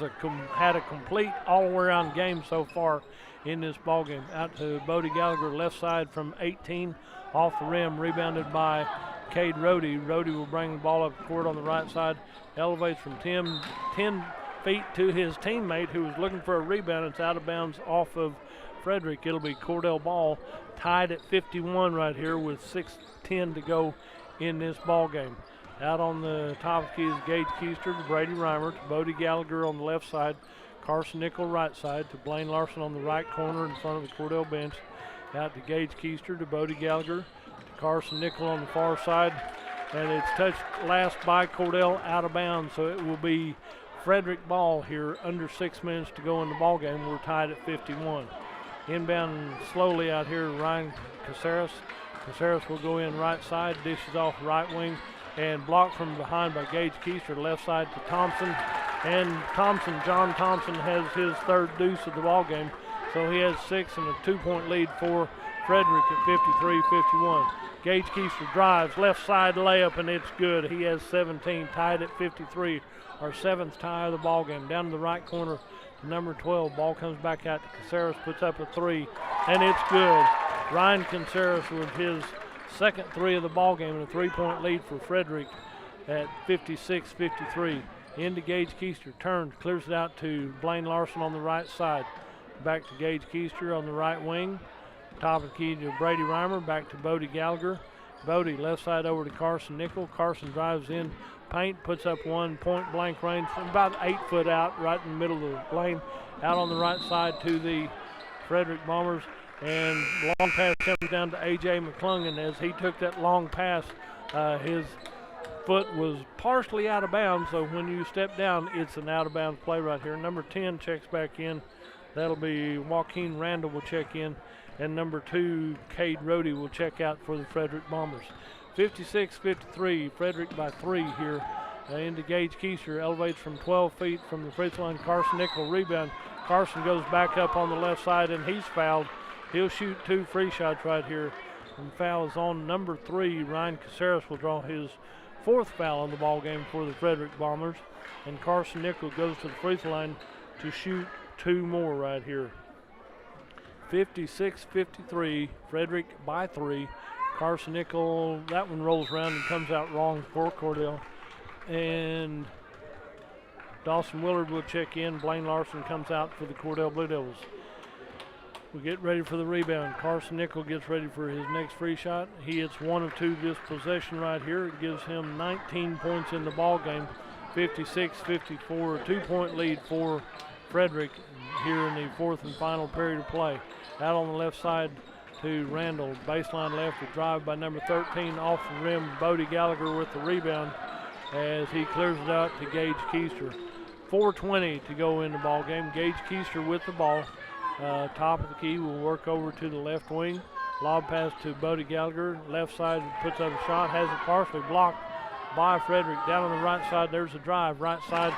had a complete all-around game so far in this ball game. Out to Bodie Gallagher, left side from 18, off the rim, rebounded by Cade Rohde. Rohde will bring the ball up the court on the right side, elevates from 10 feet to his teammate who was looking for a rebound. It's out of bounds off of Frederick. It'll be Cordell ball, tied at 51 right here with 6:10 to go in this ball game. Out on the top of the key is Gage Keister to Brady Reimer, to Bodie Gallagher on the left side, Carson Nickel right side, to Blaine Larson on the right corner in front of the Cordell bench. Out to Gage Keister, to Bodie Gallagher, to Carson Nickel on the far side, and it's touched last by Cordell, out of bounds, so it will be Frederick ball here, under 6 minutes to go in the ball game. We're tied at 51. Inbound slowly out here, Ryan Caceres. Caceres will go in right side, dishes off right wing, and blocked from behind by Gage Keister, left side to Thompson. And Thompson, John Thompson, has his 3rd deuce of the ball game. So he has 6 and a 2-point lead for Frederick at 53-51. Gage Keister drives, left side layup, and it's good. He has 17, tied at 53. Our 7th tie of the ball game. Down to the right corner to number 12. Ball comes back out to Caceres, puts up a 3, and it's good. Ryan Caceres with his 2nd 3 of the ball game, and a 3-point lead for Frederick at 56-53. Into Gage Keister, turns, clears it out to Blaine Larson on the right side. Back to Gage Keister on the right wing. Top of the key to Brady Reimer, back to Bodie Gallagher. Bodie left side over to Carson Nickel. Carson drives in, paint, puts up one, point blank range from about 8 foot out, right in the middle of the lane. Out on the right side to the Frederick Bombers. And long pass comes down to A.J. McClungan. As he took that long pass, his foot was partially out of bounds, so when you step down, it's an out of bounds play right here. Number 10 checks back in. That'll be Joaquin Randall will check in, and number 2, Cade Rohde, will check out for the Frederick Bombers. 56-53, Frederick by 3 here. Into Gage Keister, elevates from 12 feet from the free throw line. Carson Nickel rebound. Carson goes back up on the left side, and he's fouled. He'll shoot 2 free shots right here. And foul is on number 3. Ryan Caceres will draw his 4th foul on the ball game for the Frederick Bombers. And Carson Nickel goes to the free throw line to shoot 2 more right here. 56-53, Frederick by 3. Carson Nickel, that one rolls around and comes out wrong for Cordell. And Dawson Willard will check in. Blaine Larson comes out for the Cordell Blue Devils. We get ready for the rebound. Carson Nickel gets ready for his next free shot. He hits 1 of 2 this possession right here. It gives him 19 points in the ball game. 56-54, 2-point lead for Frederick here in the 4th and final period of play. Out on the left side to Randall. Baseline left, a drive by number 13 off the rim. Bodie Gallagher with the rebound as he clears it out to Gage Keister. 4:20 to go in the ball game. Gage Keister with the ball. Top of the key will work over to the left wing. Lob pass to Bodie Gallagher. Left side puts up a shot. Has it partially blocked by Frederick. Down on the right side, there's a drive. Right side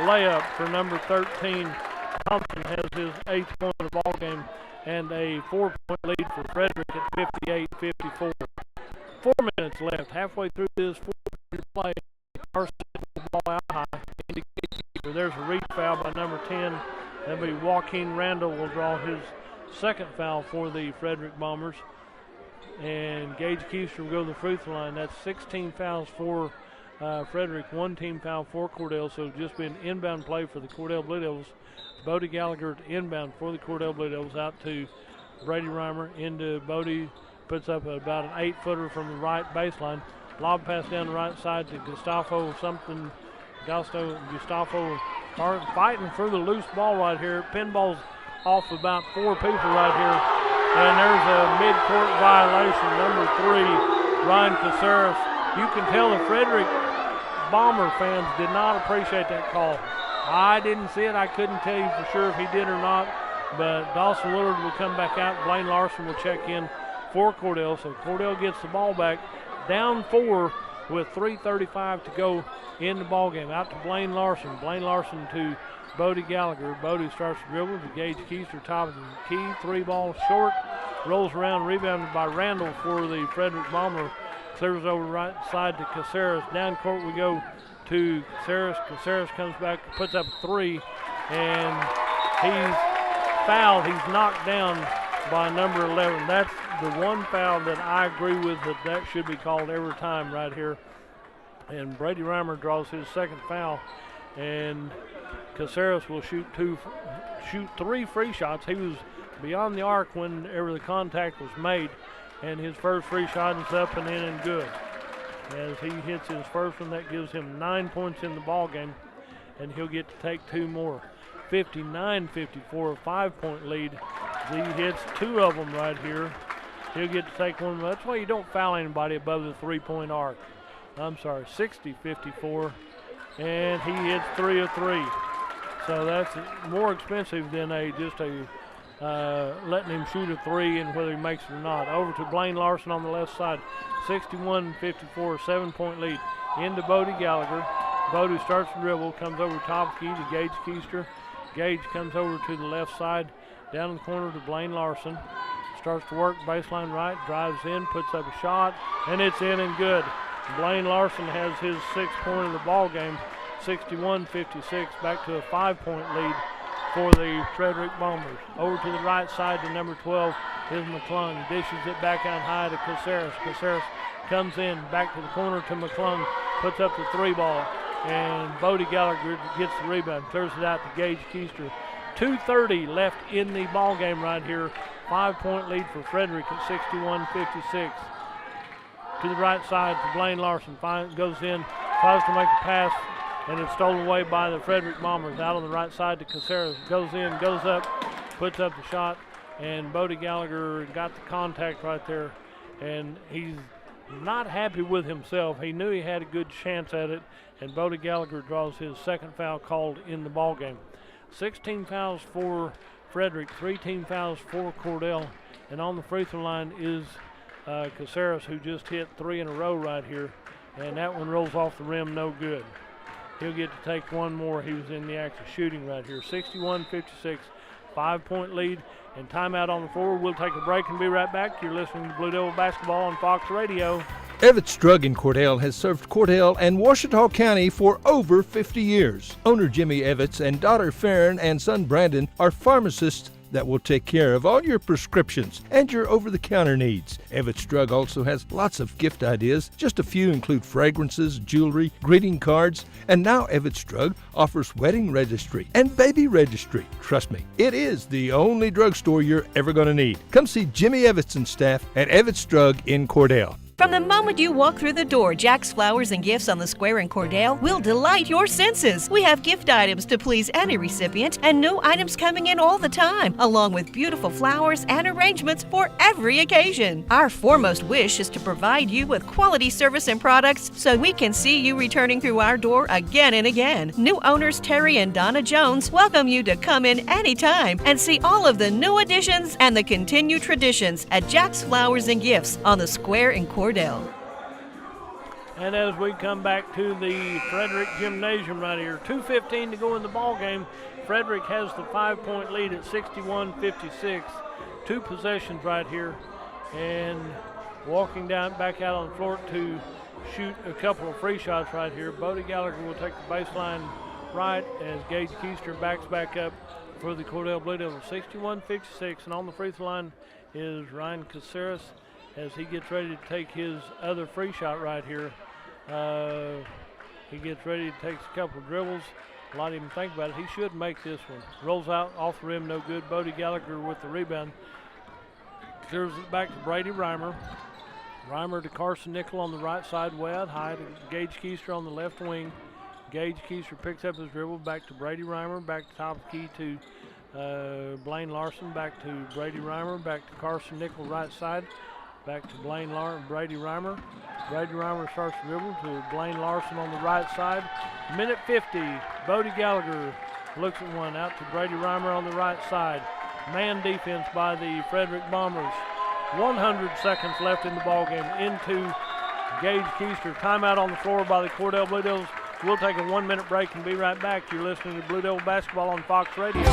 layup for number 13. Thompson has his 8th point of the ball game and a 4-point lead for Frederick at 58-54. 4 minutes left. Halfway through this 4-minute play, Carson the ball out high. There's a reach foul by number 10. That'll be Joaquin Randall will draw his 2nd foul for the Frederick Bombers. And Gage Keister will go to the free throw line. That's 16 fouls for Frederick, 1 team foul for Cordell. So just been inbound play for the Cordell Blue Devils. Bodie Gallagher to inbound for the Cordell Blue Devils, out to Brady Reimer. Into Bodie, puts up about an 8-footer from the right baseline. Lob pass down the right side to Gustavo fighting for the loose ball right here. Pinball's off about 4 people right here. And there's a mid-court violation. Number 3, Ryan Caceres. You can tell the Frederick Bomber fans did not appreciate that call. I didn't see it. I couldn't tell you for sure if he did or not. But Dawson Willard will come back out. Blaine Larson will check in for Cordell. So Cordell gets the ball back. Down 4 with 3:35 to go in the ball game. Out to Blaine Larson. Blaine Larson to Bodie Gallagher. Bodie starts to dribble to Gage Keister, top of the key. 3 ball short. Rolls around, rebounded by Randall for the Frederick Bomber. Clears over right side to Caceres. Down court we go to Caceres. Caceres comes back, puts up 3, and he's fouled. He's knocked down by number 11. That's the one foul that I agree with that should be called every time right here. And Brady Reimer draws his 2nd foul, and Caceres will shoot 3 free shots. He was beyond the arc whenever the contact was made, and his first free shot is up and in and good. As he hits his first one, that gives him 9 points in the ball game, and he'll get to take 2 more. 59-54, a 5-point lead. He hits 2 of them right here. He'll get to take 1. That's why you don't foul anybody above the 3-point arc. I'm sorry, 60-54, and he hits 3 of 3. So that's more expensive than letting him shoot a 3 and whether he makes it or not. Over to Blaine Larson on the left side. 61-54, 7-point lead. Into Bodie Gallagher. Bodie starts to dribble, comes over top key to Gage Keister. Gage comes over to the left side, down in the corner to Blaine Larson. Starts to work baseline right, drives in, puts up a shot, and it's in and good. Blaine Larson has his 6th point of the ball game, 61-56, back to a 5-point lead for the Frederick Bombers. Over to the right side to number 12 is McClung. Dishes it back out high to Caceres. Caceres comes in, back to the corner to McClung, puts up the 3 ball, and Bodie Gallagher gets the rebound, clears it out to Gage Keister. 2:30 left in the ball game right here. 5-point lead for Frederick at 61-56. To the right side to Blaine Larson. Goes in, tries to make a pass, and it's stolen away by the Frederick Bombers. Out on the right side to Caceres. Goes in, goes up, puts up the shot, and Bodie Gallagher got the contact right there, and he's not happy with himself. He knew he had a good chance at it, and Bodie Gallagher draws his 2nd foul called in the ball game. 16 fouls for Frederick, 3 team fouls for Cordell, and on the free throw line is Caceres, who just hit 3 in a row right here, and that one rolls off the rim, no good. He'll get to take one more. He was in the act of shooting right here. 61-56, 5-point lead, and timeout on the floor. We'll take a break and be right back. You're listening to Blue Devil Basketball on Fox Radio. Evetts Drug in Cordell has served Cordell and Ouachita County for over 50 years. Owner Jimmy Evetts and daughter Farron and son Brandon are pharmacists that will take care of all your prescriptions and your over-the-counter needs. Evetts Drug also has lots of gift ideas. Just a few include fragrances, jewelry, greeting cards, and now Evetts Drug offers wedding registry and baby registry. Trust me, it is the only drugstore you're ever going to need. Come see Jimmy Evetts and staff at Evetts Drug in Cordell. From the moment you walk through the door, Jack's Flowers and Gifts on the Square in Cordell will delight your senses. We have gift items to please any recipient and new items coming in all the time, along with beautiful flowers and arrangements for every occasion. Our foremost wish is to provide you with quality service and products so we can see you returning through our door again and again. New owners Terry and Donna Jones welcome you to come in anytime and see all of the new additions and the continued traditions at Jack's Flowers and Gifts on the Square in Cordell. And as we come back to the Frederick Gymnasium right here, 2:15 to go in the ball game. Frederick has the 5-point lead at 61-56. 2 possessions right here, and walking down back out on the floor to shoot a couple of free shots right here. Bodie Gallagher will take the baseline right as Gage Keister backs back up for the Cordell Blue Devils. 61-56, and on the free throw line is Ryan Caceres as he gets ready to take his other free shot right here. He gets ready to take a couple of dribbles. A lot of him think about it. He should make this one. Rolls out off the rim, no good. Bodie Gallagher with the rebound. Clears it back to Brady Reimer. Reimer to Carson Nickel on the right side, way out high to Gage Keister on the left wing. Gage Keister picks up his dribble, back to Brady Reimer, back to top of the key to Blaine Larson, back to Brady Reimer, back to Carson Nickel right side. Back to Brady Reimer. Brady Reimer starts to dribble to Blaine Larson on the right side. Minute 50, Bodie Gallagher looks at one out to Brady Reimer on the right side. Man defense by the Frederick Bombers. 100 seconds left in the ball game into Gage Keister. Timeout on the floor by the Cordell Blue Devils. We'll take a 1-minute break and be right back. You're listening to Blue Devil Basketball on Fox Radio.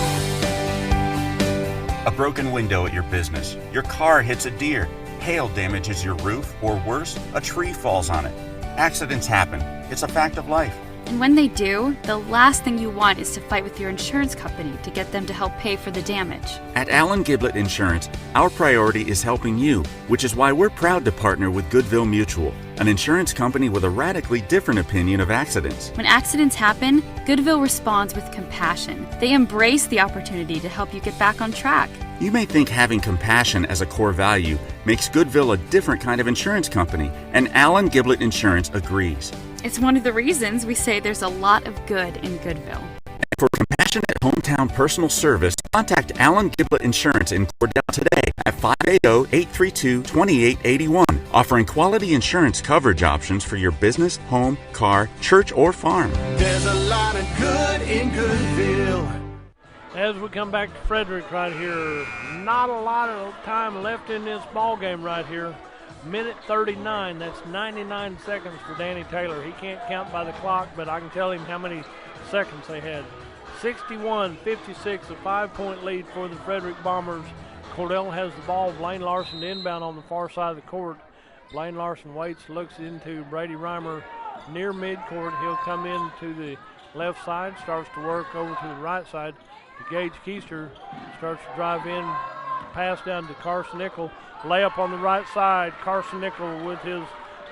A broken window at your business. Your car hits a deer. Hail damages your roof, or worse, a tree falls on it. Accidents happen. It's a fact of life. And when they do, the last thing you want is to fight with your insurance company to get them to help pay for the damage. At Allen Giblett Insurance, our priority is helping you, which is why we're proud to partner with Goodville Mutual, an insurance company with a radically different opinion of accidents. When accidents happen, Goodville responds with compassion. They embrace the opportunity to help you get back on track. You may think having compassion as a core value makes Goodville a different kind of insurance company, and Allen Giblett Insurance agrees. It's one of the reasons we say there's a lot of good in Goodville. And for compassionate hometown personal service, contact Allen Giblett Insurance in Cordell today at 580-832-2881, offering quality insurance coverage options for your business, home, car, church, or farm. There's a lot of good in Goodville. As we come back to Frederick right here, not a lot of time left in this ball game right here. Minute 39, that's 99 seconds for Danny Taylor. He can't count by the clock, but I can tell him how many seconds they had. 61-56, a 5-point lead for the Frederick Bombers. Cordell has the ball. Blaine Larson inbound on the far side of the court. Blaine Larson waits, looks into Brady Reimer near midcourt. He'll come in to the left side, starts to work over to the right side to Gage Keister. Starts to drive in, pass down to Carson Nickel. Layup on the right side. Carson Nickel with his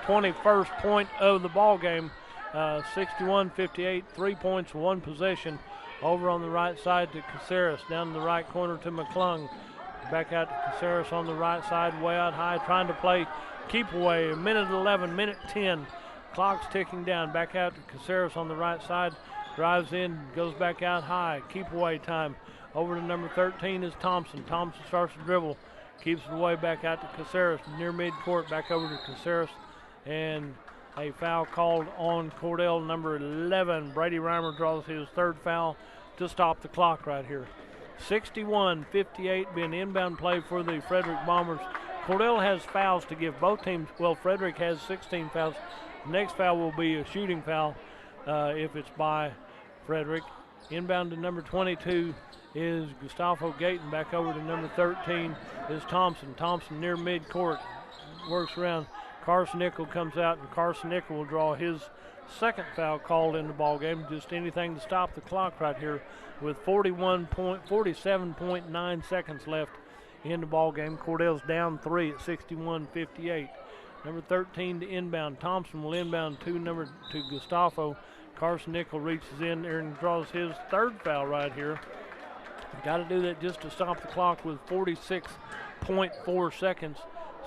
21st point of the ball game. 61-58, 3 points, 1 possession. Over on the right side to Caceres. Down in the right corner to McClung. Back out to Caceres on the right side, way out high, trying to play keep away. A minute 11, minute 10. Clock's ticking down. Back out to Caceres on the right side. Drives in, goes back out high. Keep away time. Over to number 13 is Thompson. Thompson starts to dribble. Keeps it away back out to Caceres. Near midcourt, back over to Caceres. And a foul called on Cordell, number 11. Brady Reimer draws his third foul to stop the clock right here. 61-58 being inbound play for the Frederick Bombers. Cordell has fouls to give both teams. Well, Frederick has 16 fouls. The next foul will be a shooting foul if it's by Frederick. Inbound to number 22 is Gustavo Gayton. Back over to number 13 is Thompson. Thompson near midcourt, works around. Carson Nickel comes out, and Carson Nickel will draw his second foul called in the ball game. Just anything to stop the clock right here with 47.9 seconds left in the ball game. Cordell's down 3 at 61-58. Number 13 to inbound. Thompson will inbound to Gustavo. Carson Nickel reaches in there and draws his third foul right here. Got to do that just to stop the clock with 46.4 seconds.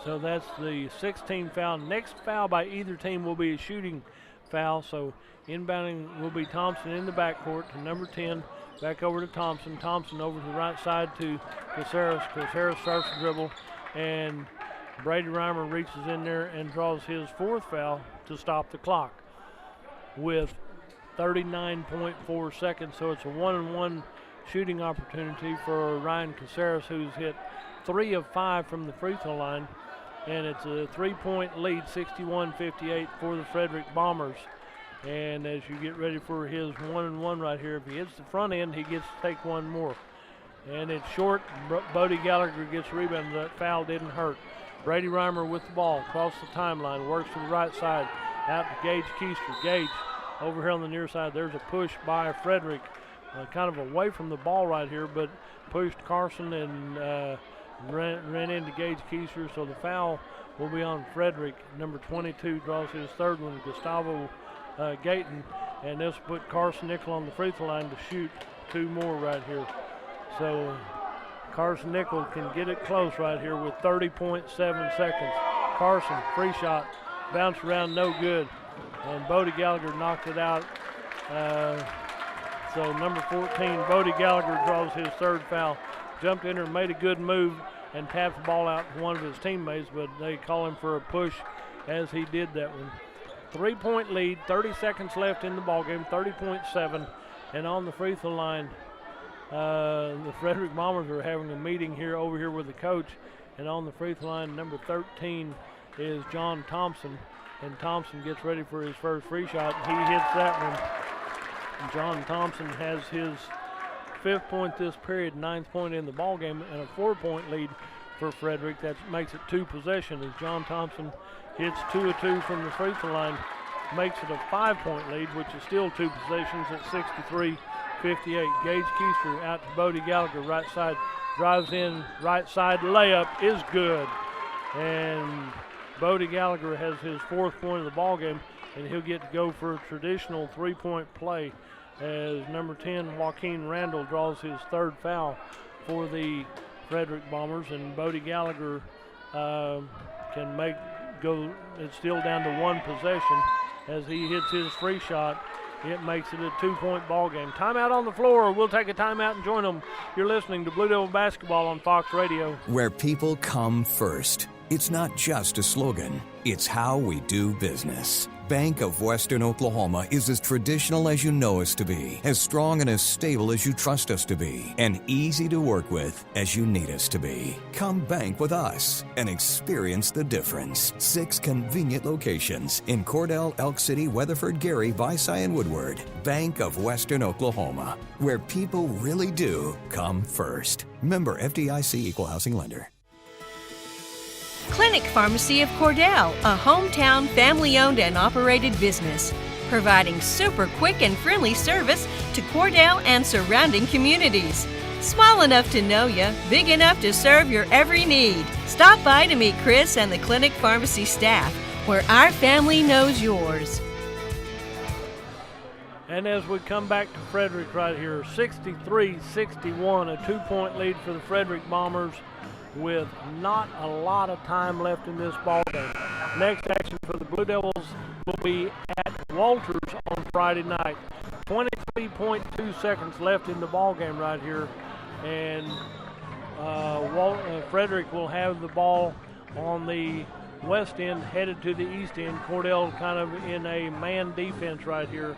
So that's the 16th foul. Next foul by either team will be a shooting foul. So inbounding will be Thompson in the backcourt to number 10. Back over to Thompson. Thompson over to the right side to Caceres. Caceres starts to dribble, and Brady Reimer reaches in there and draws his fourth foul to stop the clock with 39.4 seconds. So it's a 1-on-1 shooting opportunity for Ryan Caceres, who's hit 3 of 5 from the free throw line. And it's a 3-point lead, 61-58 for the Frederick Bombers. And as you get ready for his 1-and-1 right here, if he hits the front end, he gets to take one more. And it's short. Bodie Gallagher gets a rebound. That foul didn't hurt. Brady Reimer with the ball, across the timeline, works to the right side, out to Gage Keister. Gage over here on the near side. There's a push by Frederick, kind of away from the ball right here, but pushed Carson and ran into Gage Keister, so the foul will be on Frederick. Number 22 draws his third one, Gustavo Gayton, and this will put Carson Nickel on the free throw line to shoot 2 more right here. So Carson Nickel can get it close right here with 30.7 seconds. Carson, free shot, bounced around, no good, and Bodie Gallagher knocked it out. So number 14, Bodie Gallagher draws his third foul. Jumped in there, made a good move, and tapped the ball out to one of his teammates, but they call him for a push as he did that one. 3-point lead, 30 seconds left in the ballgame, 30.7, and on the free throw line, the Frederick Bombers are having a meeting over here with the coach, and on the free throw line, number 13 is John Thompson, and Thompson gets ready for his first free shot. He hits that one. And John Thompson has his 5th point this period, 9th point in the ball game, and a 4-point lead for Frederick. That makes it 2 possessions as John Thompson hits 2 of 2 from the free throw line, makes it a 5-point lead, which is still 2 possessions at 63-58. Gage Keister out to Bodie Gallagher, right side, drives in, right side layup is good, and Bodie Gallagher has his 4th point of the ball game, and he'll get to go for a traditional 3-point play as number 10, Joaquin Randall, draws his 3rd foul for the Frederick Bombers, and Bodie Gallagher can go. It's still down to 1 possession as he hits his free shot. It makes it a 2-point ball game. Timeout on the floor. We'll take a timeout and join them. You're listening to Blue Devil Basketball on Fox Radio. Where people come first. It's not just a slogan, it's how we do business. Bank of Western Oklahoma is as traditional as you know us to be, as strong and as stable as you trust us to be, and easy to work with as you need us to be. Come bank with us and experience the difference. 6 convenient locations in Cordell, Elk City, Weatherford, Gary, Visay, and Woodward. Bank of Western Oklahoma, where people really do come first. Member FDIC Equal Housing Lender. Clinic Pharmacy of Cordell, a hometown family-owned and operated business, providing super quick and friendly service to Cordell and surrounding communities. Small enough to know you, big enough to serve your every need. Stop by to meet Chris and the Clinic Pharmacy staff, where our family knows yours. And as we come back to Frederick right here, 63-61, a 2-point lead for the Frederick Bombers with not a lot of time left in this ball game. Next action for the Blue Devils will be at Walters on Friday night. 23.2 seconds left in the ball game right here, and Frederick will have the ball on the west end headed to the east end. Cordell kind of in a man defense right here,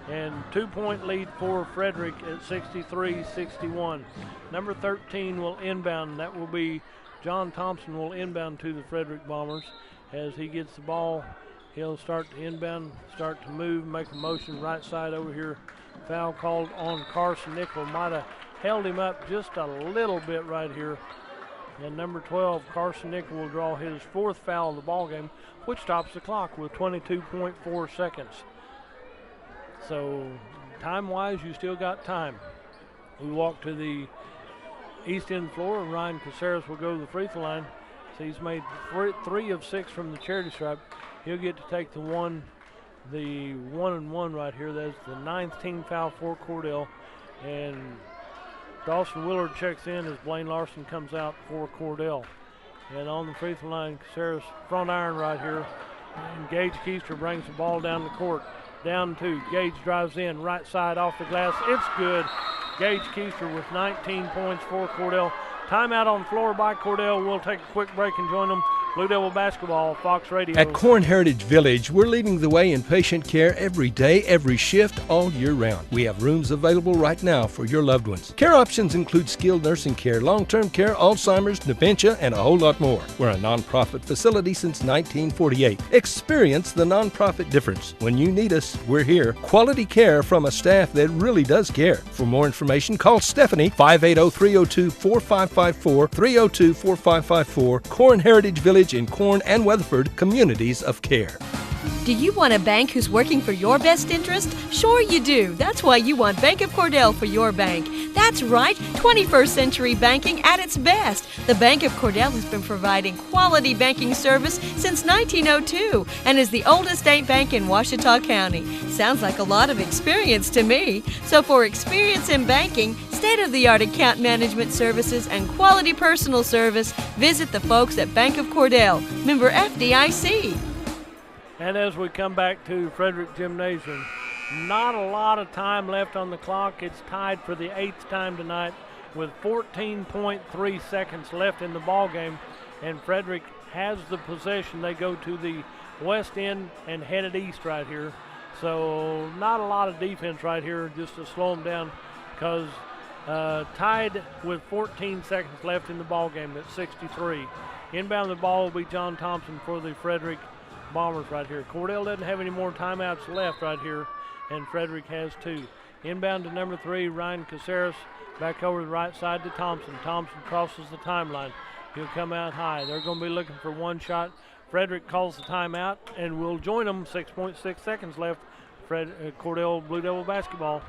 and 2-point lead for Frederick at 63-61. Number 13 will inbound. That will be John Thompson will inbound to the Frederick Bombers. As he gets the ball, he'll start to inbound, start to move, make a motion right side over here. Foul called on Carson Nickel. Might have held him up just a little bit right here. And number 12, Carson Nickel, will draw his 4th foul of the ball game, which stops the clock with 22.4 seconds. So time-wise, you still got time. We walk to the east end floor, and Ryan Caceres will go to the free throw line. So he's made 3 of 6 from the charity stripe. He'll get to take the 1-and-1 right here. That's the 9th team foul for Cordell. And Dawson Willard checks in as Blaine Larson comes out for Cordell. And on the free throw line, Caceres front iron right here. And Gage Keister brings the ball down the court. Down 2. Gage drives in, right side off the glass. It's good. Gage Keister with 19 points for Cordell. Timeout on the floor by Cordell. We'll take a quick break and join them. Blue Devil basketball, Fox Radio. At Corn Heritage Village, we're leading the way in patient care every day, every shift, all year round. We have rooms available right now for your loved ones. Care options include skilled nursing care, long-term care, Alzheimer's, dementia, and a whole lot more. We're a nonprofit facility since 1948. Experience the nonprofit difference. When you need us, we're here. Quality care from a staff that really does care. For more information, call Stephanie, 580-302-4554, 302-4554, Corn Heritage Village in Corn and Weatherford, communities of care. Do you want a bank who's working for your best interest? Sure you do. That's why you want Bank of Cordell for your bank. That's right, 21st century banking at its best. The Bank of Cordell has been providing quality banking service since 1902 and is the oldest state bank in Ouachita County. Sounds like a lot of experience to me. So for experience in banking, state-of-the-art account management services, and quality personal service, visit the folks at Bank of Cordell, member FDIC. And as we come back to Frederick Gymnasium, not a lot of time left on the clock. It's tied for the 8th time tonight with 14.3 seconds left in the ball game, and Frederick has the possession. They go to the west end and headed east right here. So not a lot of defense right here just to slow them down, because tied with 14 seconds left in the ball game at 63. Inbound the ball will be John Thompson for the Frederick Bombers right here. Cordell doesn't have any more timeouts left right here, and Frederick has 2. Inbound to number 3, Ryan Caceres, back over the right side to Thompson. Thompson crosses the timeline. He'll come out high. They're going to be looking for one shot. Frederick calls the timeout, and we'll join them. 6.6 seconds left. Cordell Blue Devil basketball.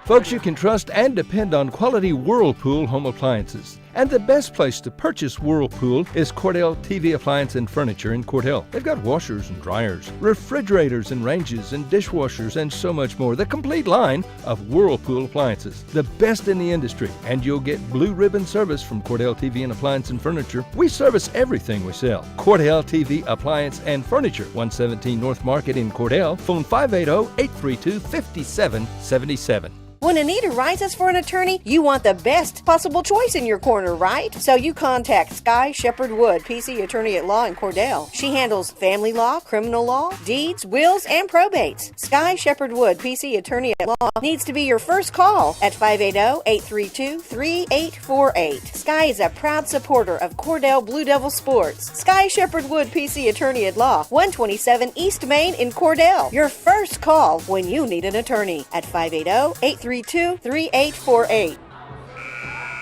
Folks you can trust and depend on quality Whirlpool home appliances. And the best place to purchase Whirlpool is Cordell TV Appliance and Furniture in Cordell. They've got washers and dryers, refrigerators and ranges and dishwashers and so much more. The complete line of Whirlpool appliances. The best in the industry. And you'll get blue ribbon service from Cordell TV and Appliance and Furniture. We service everything we sell. Cordell TV Appliance and Furniture, 117 North Market in Cordell. Phone 580-832-5777. When a need arises for an attorney, you want the best possible choice in your corner, right? So you contact Sky Shepherd Wood, PC Attorney at Law in Cordell. She handles family law, criminal law, deeds, wills, and probates. Sky Shepherd Wood, PC Attorney at Law, needs to be your first call at 580-832-3848. Sky is a proud supporter of Cordell Blue Devil sports. Sky Shepherd Wood, PC Attorney at Law, 127 East Main in Cordell. Your first call when you need an attorney at 580-832-3848.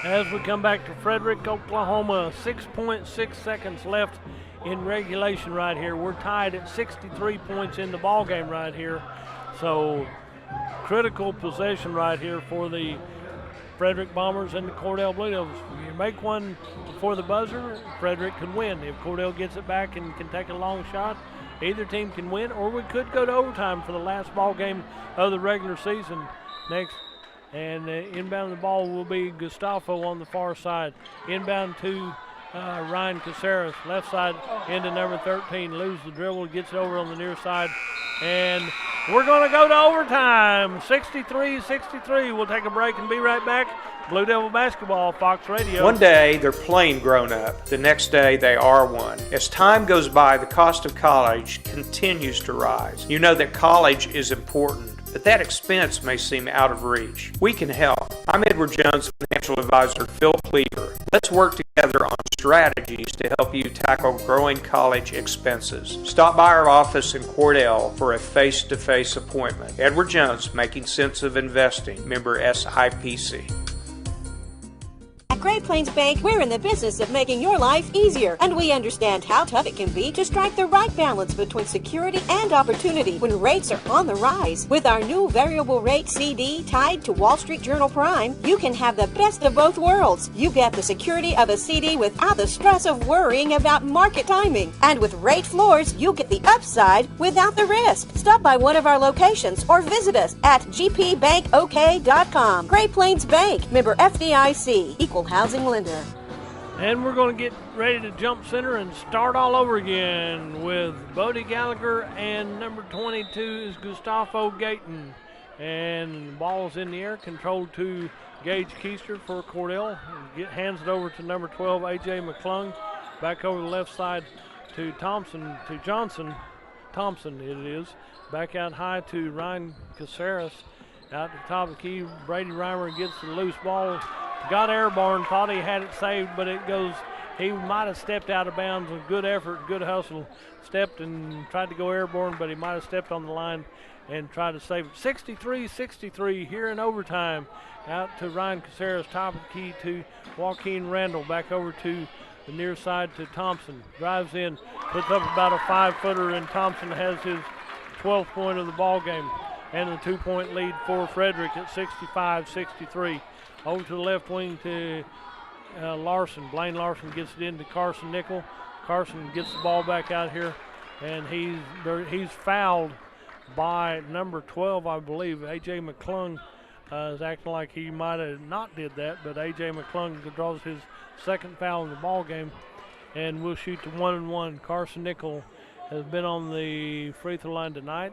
As we come back to Frederick, Oklahoma, 6.6 seconds left in regulation right here. We're tied at 63 points in the ball game right here. So critical possession right here for the Frederick Bombers and the Cordell Blue Devils. If you make one before the buzzer, Frederick can win. If Cordell gets it back and can take a long shot, either team can win, or we could go to overtime for the last ball game of the regular season next. And inbound the ball will be Gustavo on the far side. Inbound to Ryan Caceres, left side into number 13. Loses the dribble, gets it over on the near side. And we're going to go to overtime. 63-63. We'll take a break and be right back. Blue Devil basketball, Fox Radio. One day they're plain grown up. The next day they are one. As time goes by, the cost of college continues to rise. You know that college is important, but that expense may seem out of reach. We can help. I'm Edward Jones, financial advisor Phil Cleaver. Let's work together on strategies to help you tackle growing college expenses. Stop by our office in Cordell for a face-to-face appointment. Edward Jones, Making Sense of Investing, member SIPC. At Great Plains Bank, we're in the business of making your life easier, and we understand how tough it can be to strike the right balance between security and opportunity when rates are on the rise. With our new variable rate CD tied to Wall Street Journal Prime, you can have the best of both worlds. You get the security of a CD without the stress of worrying about market timing. And with rate floors, you get the upside without the risk. Stop by one of our locations or visit us at gpbankok.com. Great Plains Bank, member FDIC, equal housing lender. And we're going to get ready to jump center and start all over again with Bodie Gallagher, and number 22 is Gustavo Gayton. And the ball's in the air, controlled to Gage Keister for Cordell. Hands it over to number 12, A.J. McClung. Back over the left side to Thompson, to Johnson. Thompson it is. Back out high to Ryan Caceres. Out the top of the key, Brady Reimer gets the loose ball. Got airborne, thought he had it saved, but it goes, he might have stepped out of bounds. A good effort, good hustle. Stepped and tried to go airborne, but he might have stepped on the line and tried to save it. 63-63 here in overtime. Out to Ryan Caceres, top of the key to Joaquin Randall. Back over to the near side to Thompson. Drives in, puts up about a 5-footer, and Thompson has his 12th point of the ball game. And the 2-point lead for Frederick at 65-63. Over to the left wing to Larson. Blaine Larson gets it into Carson Nickel. Carson gets the ball back out here, and he's fouled by number 12, I believe. A.J. McClung is acting like he might have not did that, but A.J. McClung draws his second foul in the ball game, and we'll shoot to 1-1. Carson Nickel has been on the free throw line tonight.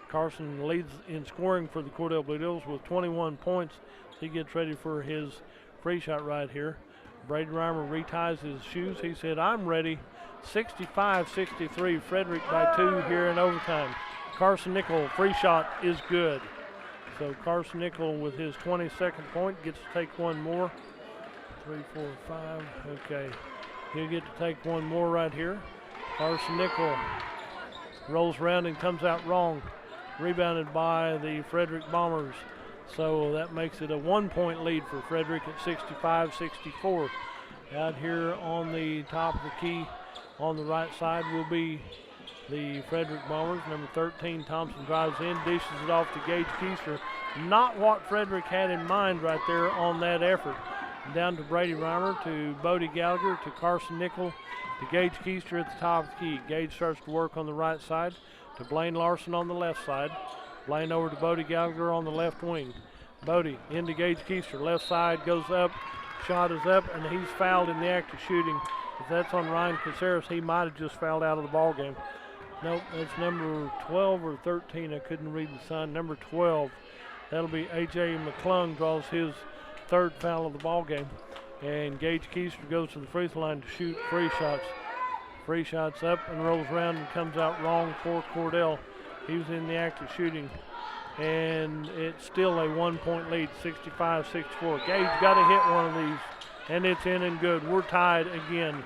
Carson leads in scoring for the Cordell Blue Devils with 21 points. He gets ready for his free shot right here. Brady Reimer reties his shoes. He said, I'm ready. 65-63, Frederick by 2 here in overtime. Carson Nickel, free shot is good. So Carson Nickel with his 22nd point gets to take one more. 3, 4, 5, okay. He'll get to take one more right here. Carson Nickel rolls around and comes out wrong. Rebounded by the Frederick Bombers. So that makes it a 1-point lead for Frederick at 65-64. Out here on the top of the key on the right side will be the Frederick Bombers. Number 13, Thompson drives in, dishes it off to Gage Keister. Not what Frederick had in mind right there on that effort. Down to Brady Reimer, to Bodie Gallagher, to Carson Nickel, to Gage Keister at the top of the key. Gage starts to work on the right side, to Blaine Larson on the left side. Blaine over to Bodie Gallagher on the left wing. Bodie into Gage Keister. Left side goes up. Shot is up, and he's fouled in the act of shooting. If that's on Ryan Caceres, he might have just fouled out of the ball game. Nope, that's number 12 or 13. I couldn't read the sign. Number 12 That'll be A.J. McClung draws his third foul of the ball game. And Gage Keister goes to the free throw line to shoot free shots. Free shots up and rolls around and comes out wrong for Cordell. He was in the act of shooting. And it's still a 1-point lead, 65-64. Gage got to hit one of these, and it's in and good. We're tied again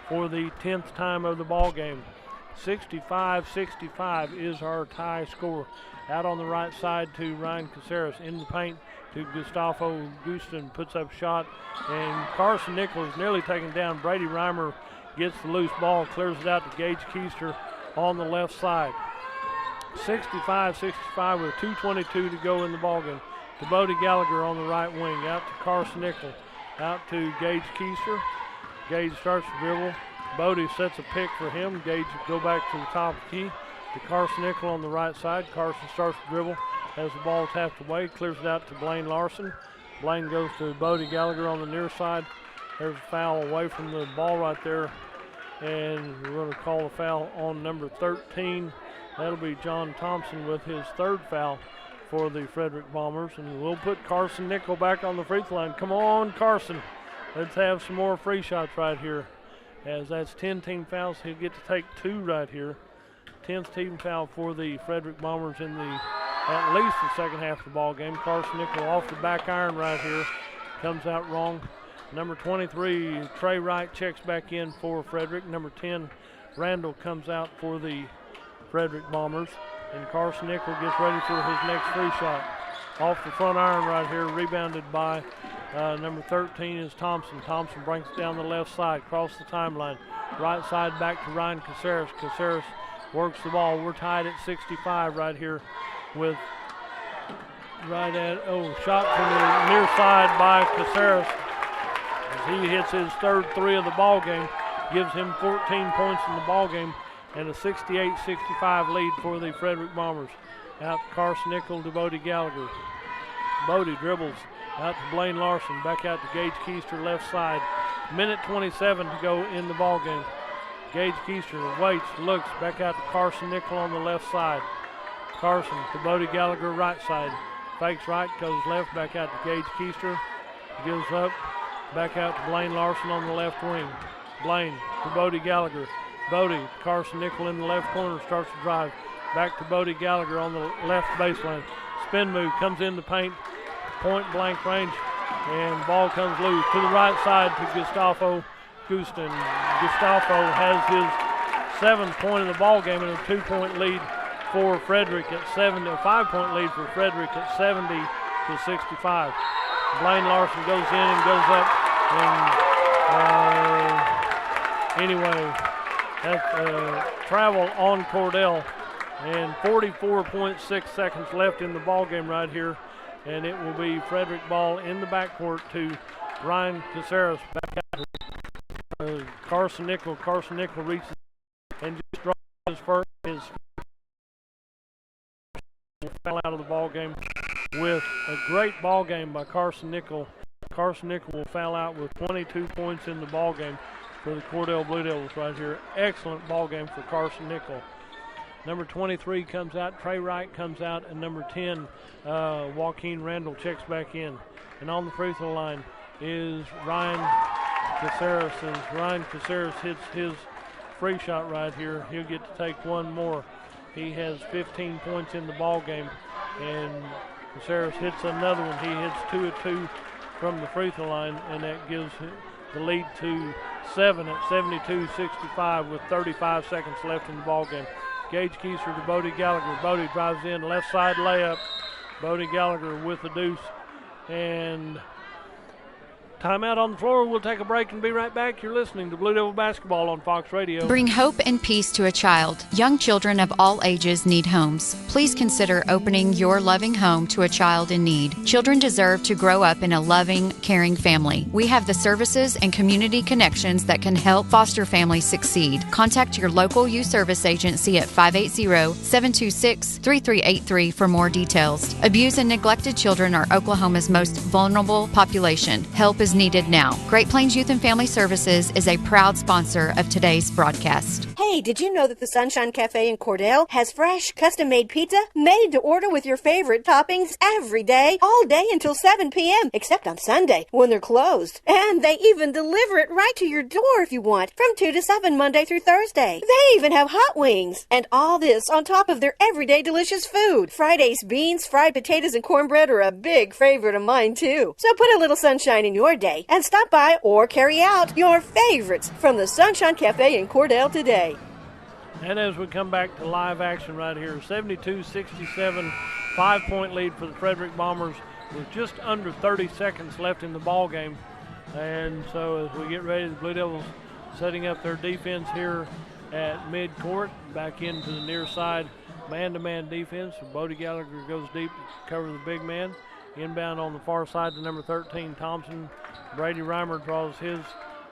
for the 10th time of the ball game. 65-65 is our tie score. Out on the right side to Ryan Caceres, in the paint to Gustavo Gustin, puts up shot, and Carson Nichols nearly taken down. Brady Reimer gets the loose ball, clears it out to Gage Keister on the left side. 65-65 with 2:22 to go in the ballgame. To Bodie Gallagher on the right wing, out to Carson Nichols, out to Gage Keister. Gage starts to dribble. Bodie sets a pick for him. Gage go back to the top of the key to Carson Nichols on the right side. Carson starts to dribble, has the ball tapped away, clears it out to Blaine Larson. Blaine goes to Bodie Gallagher on the near side. There's a foul away from the ball right there, and we're going to call a foul on number 13. That'll be John Thompson with his third foul for the Frederick Bombers, and we'll put Carson Nichols back on the free throw line. Come on, Carson. Let's have some more free shots right here. As that's 10 team fouls, he'll get to take 2 right here. 10th team foul for the Frederick Bombers in at least the second half of the ball game. Carson Nichols off the back iron right here. Comes out wrong. Number 23, Trey Wright, checks back in for Frederick. Number 10, Randall, comes out for the Frederick Bombers. And Carson Nichols gets ready for his next free shot. Off the front iron right here, rebounded by number 13 is Thompson. Thompson brings it down the left side, across the timeline. Right side back to Ryan Caceres. Caceres works the ball. We're tied at 65 right here with shot from the near side by Caceres. As he hits his third 3 of the ball game, gives him 14 points in the ball game, and a 68-65 lead for the Frederick Bombers. Out to Carson Nichols to Bodie Gallagher. Bodie dribbles out to Blaine Larson, back out to Gage Keister left side. Minute 27 to go in the ball game. Gage Keister waits, looks, back out to Carson Nichols on the left side. Carson to Bodie Gallagher right side. Fakes right, goes left, back out to Gage Keister. Gives up, back out to Blaine Larson on the left wing. Blaine to Bodie Gallagher. Bodie, Carson Nichols in the left corner, starts to drive. Back to Bodie Gallagher on the left baseline. Spin move, comes in the paint, point blank range, and ball comes loose. To the right side to Gustavo Gustin. Gustavo has his 7th point of the ball game and a 2-point lead for Frederick at 70, a 5-point lead for Frederick at 70-65. Blaine Larson goes in and goes up, and anyway, that's travel on Cordell, and 44.6 seconds left in the ball game right here, and it will be Frederick ball in the backcourt to Ryan Caceres. Back out to Carson Nichols. Carson Nichols reaches and just draws his first foul out of the ball game with a great ball game by Carson Nichols. Carson Nichols will foul out with 22 points in the ball game for the Cordell Blue Devils right here. Excellent ball game for Carson Nichols. Number 23 comes out, Trey Wright comes out, and number 10, Joaquin Randall, checks back in. And on the free throw line is Ryan Caceres. As Ryan Caceres hits his free shot right here, he'll get to take one more. He has 15 points in the ball game, and Caceres hits another one. He hits 2 of 2 from the free throw line, and that gives the lead to 7 at 72-65 with 35 seconds left in the ball game. Gage Keister to Bodie Gallagher. Bodie drives in, left side layup. Bodie Gallagher with the deuce. And timeout on the floor. We'll take a break and be right back. You're listening to Blue Devil Basketball on Fox Radio. Bring hope and peace to a child. Young children of all ages need homes. Please consider opening your loving home to a child in need. Children deserve to grow up in a loving, caring family. We have the services and community connections that can help foster families succeed. Contact your local youth service agency at 580-726-3383 for more details. Abused and neglected children are Oklahoma's most vulnerable population. Help is is needed now. Great Plains Youth and Family Services is a proud sponsor of today's broadcast. Hey, did you know that the Sunshine Cafe in Cordell has fresh, custom-made pizza made to order with your favorite toppings every day, all day until 7 p.m., except on Sunday when they're closed. And they even deliver it right to your door if you want, from 2 to 7 Monday through Thursday. They even have hot wings. And all this on top of their everyday delicious food. Friday's beans, fried potatoes, and cornbread are a big favorite of mine, too. So put a little sunshine in your day and stop by or carry out your favorites from the Sunshine Cafe in Cordell today. And as we come back to live action right here, 72-67, 5-point lead for the Frederick Bombers with just under 30 seconds left in the ball game. And so as we get ready, the Blue Devils setting up their defense here at midcourt, back into the near side man-to-man defense. Bodie Gallagher goes deep to cover the big man. Inbound on the far side to number 13, Thompson. Brady Reimer draws his.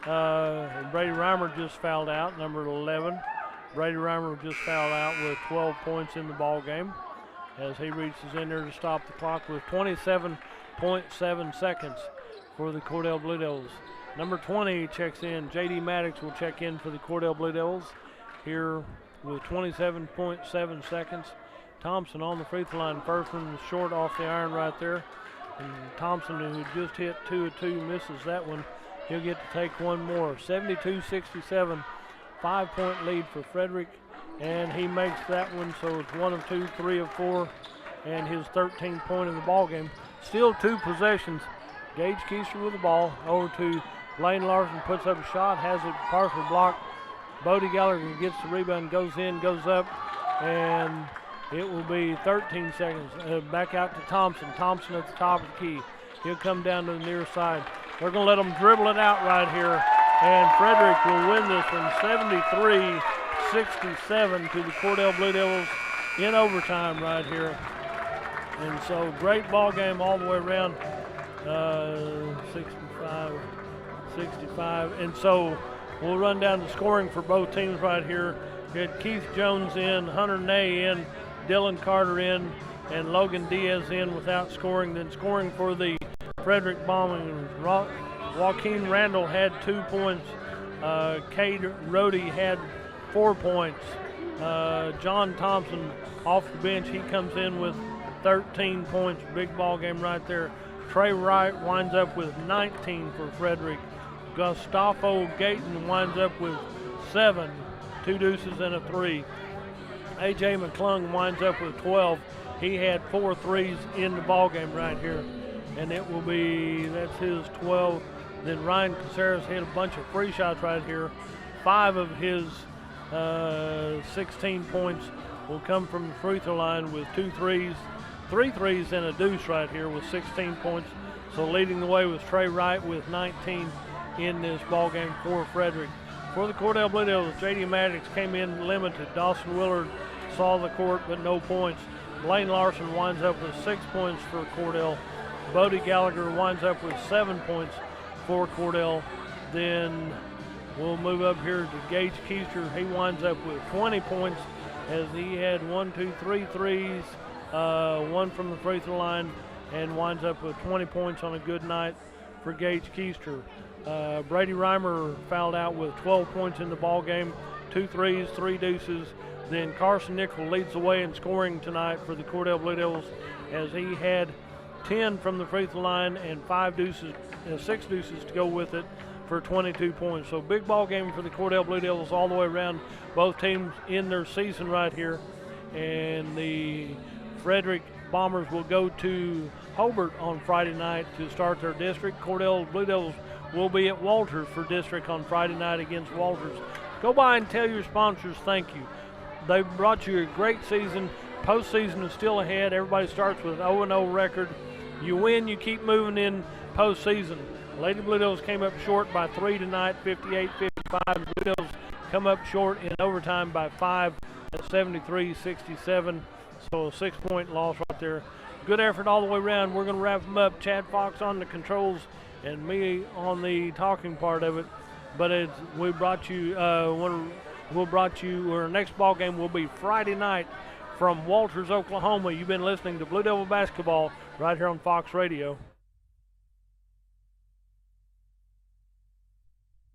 Brady Reimer just fouled out, number 11. Brady Reimer just fouled out with 12 points in the ball game as he reaches in there to stop the clock with 27.7 seconds for the Cordell Blue Devils. Number 20 checks in. J.D. Maddox will check in for the Cordell Blue Devils here with 27.7 seconds. Thompson on the free throw line. First one short off the iron right there. And Thompson, who just hit 2 of 2, misses that one. He'll get to take one more. 72-67, 5-point lead for Frederick. And he makes that one, so it's 1 of 2, 3 of 4, and his 13th point in the ball game. Still 2 possessions. Gage Keister with the ball over to Lane Larson, puts up a shot, has it partially blocked. Bodie Gallagher gets the rebound, goes in, goes up, and it will be 13 seconds. Back out to Thompson. Thompson at the top of the key. He'll come down to the near side. They're going to let them dribble it out right here, and Frederick will win this one 73-67 to the Cordell Blue Devils in overtime right here. And so great ball game all the way around. 65. And so we'll run down the scoring for both teams right here. We had Keith Jones in, Hunter Ney in, Dylan Carter in, and Logan Diaz in without scoring. Then scoring for the Frederick Bombers, Joaquin Randall had 2 points. Cade Rohde had 4 points. John Thompson off the bench, he comes in with 13 points. Big ball game right there. Trey Wright winds up with 19 for Frederick. Gustavo Gayton winds up with 7, 2 deuces and a 3. A.J. McClung winds up with 12. He had 4 threes in the ball game right here. And it will be, that's his 12. Then Ryan Caceres hit a bunch of free shots right here. 5 of his 16 points will come from the free throw line with 2 threes. 3 threes and a deuce right here with 16 points. So leading the way was Trey Wright with 19 in this ball game for Frederick. For the Cordell Blue Devils, J.D. Maddox came in limited. Dawson Willard saw the court but no points. Blaine Larson winds up with 6 points for Cordell. Bodie Gallagher winds up with 7 points for Cordell. Then we'll move up here to Gage Keister. He winds up with 20 points as he had 3 threes, 1 from the free throw line, and winds up with 20 points on a good night for Gage Keister. Brady Reimer fouled out with 12 points in the ball game, 2 threes, 3 deuces. Then Carson Nickel leads the way in scoring tonight for the Cordell Blue Devils as he had 10 from the free throw line and 6 deuces to go with it for 22 points. So big ball game for the Cordell Blue Devils all the way around. Both teams in their season right here. And the Frederick Bombers will go to Hobart on Friday night to start their district. Cordell Blue Devils will be at Walters for district on Friday night against Walters. Go by and tell your sponsors thank you. They've brought you a great season. Postseason is still ahead. Everybody starts with an 0-0 record. You win, you keep moving in postseason. Lady Blue Devils came up short by 3 tonight, 58-55. Blue Devils come up short in overtime by 5 at 73-67. So a 6-point loss right there. Good effort all the way around. We're going to wrap them up. Chad Fox on the controls and me on the talking part of it. But our next ball game will be Friday night from Walters, Oklahoma. You've been listening to Blue Devil Basketball right here on Fox Radio.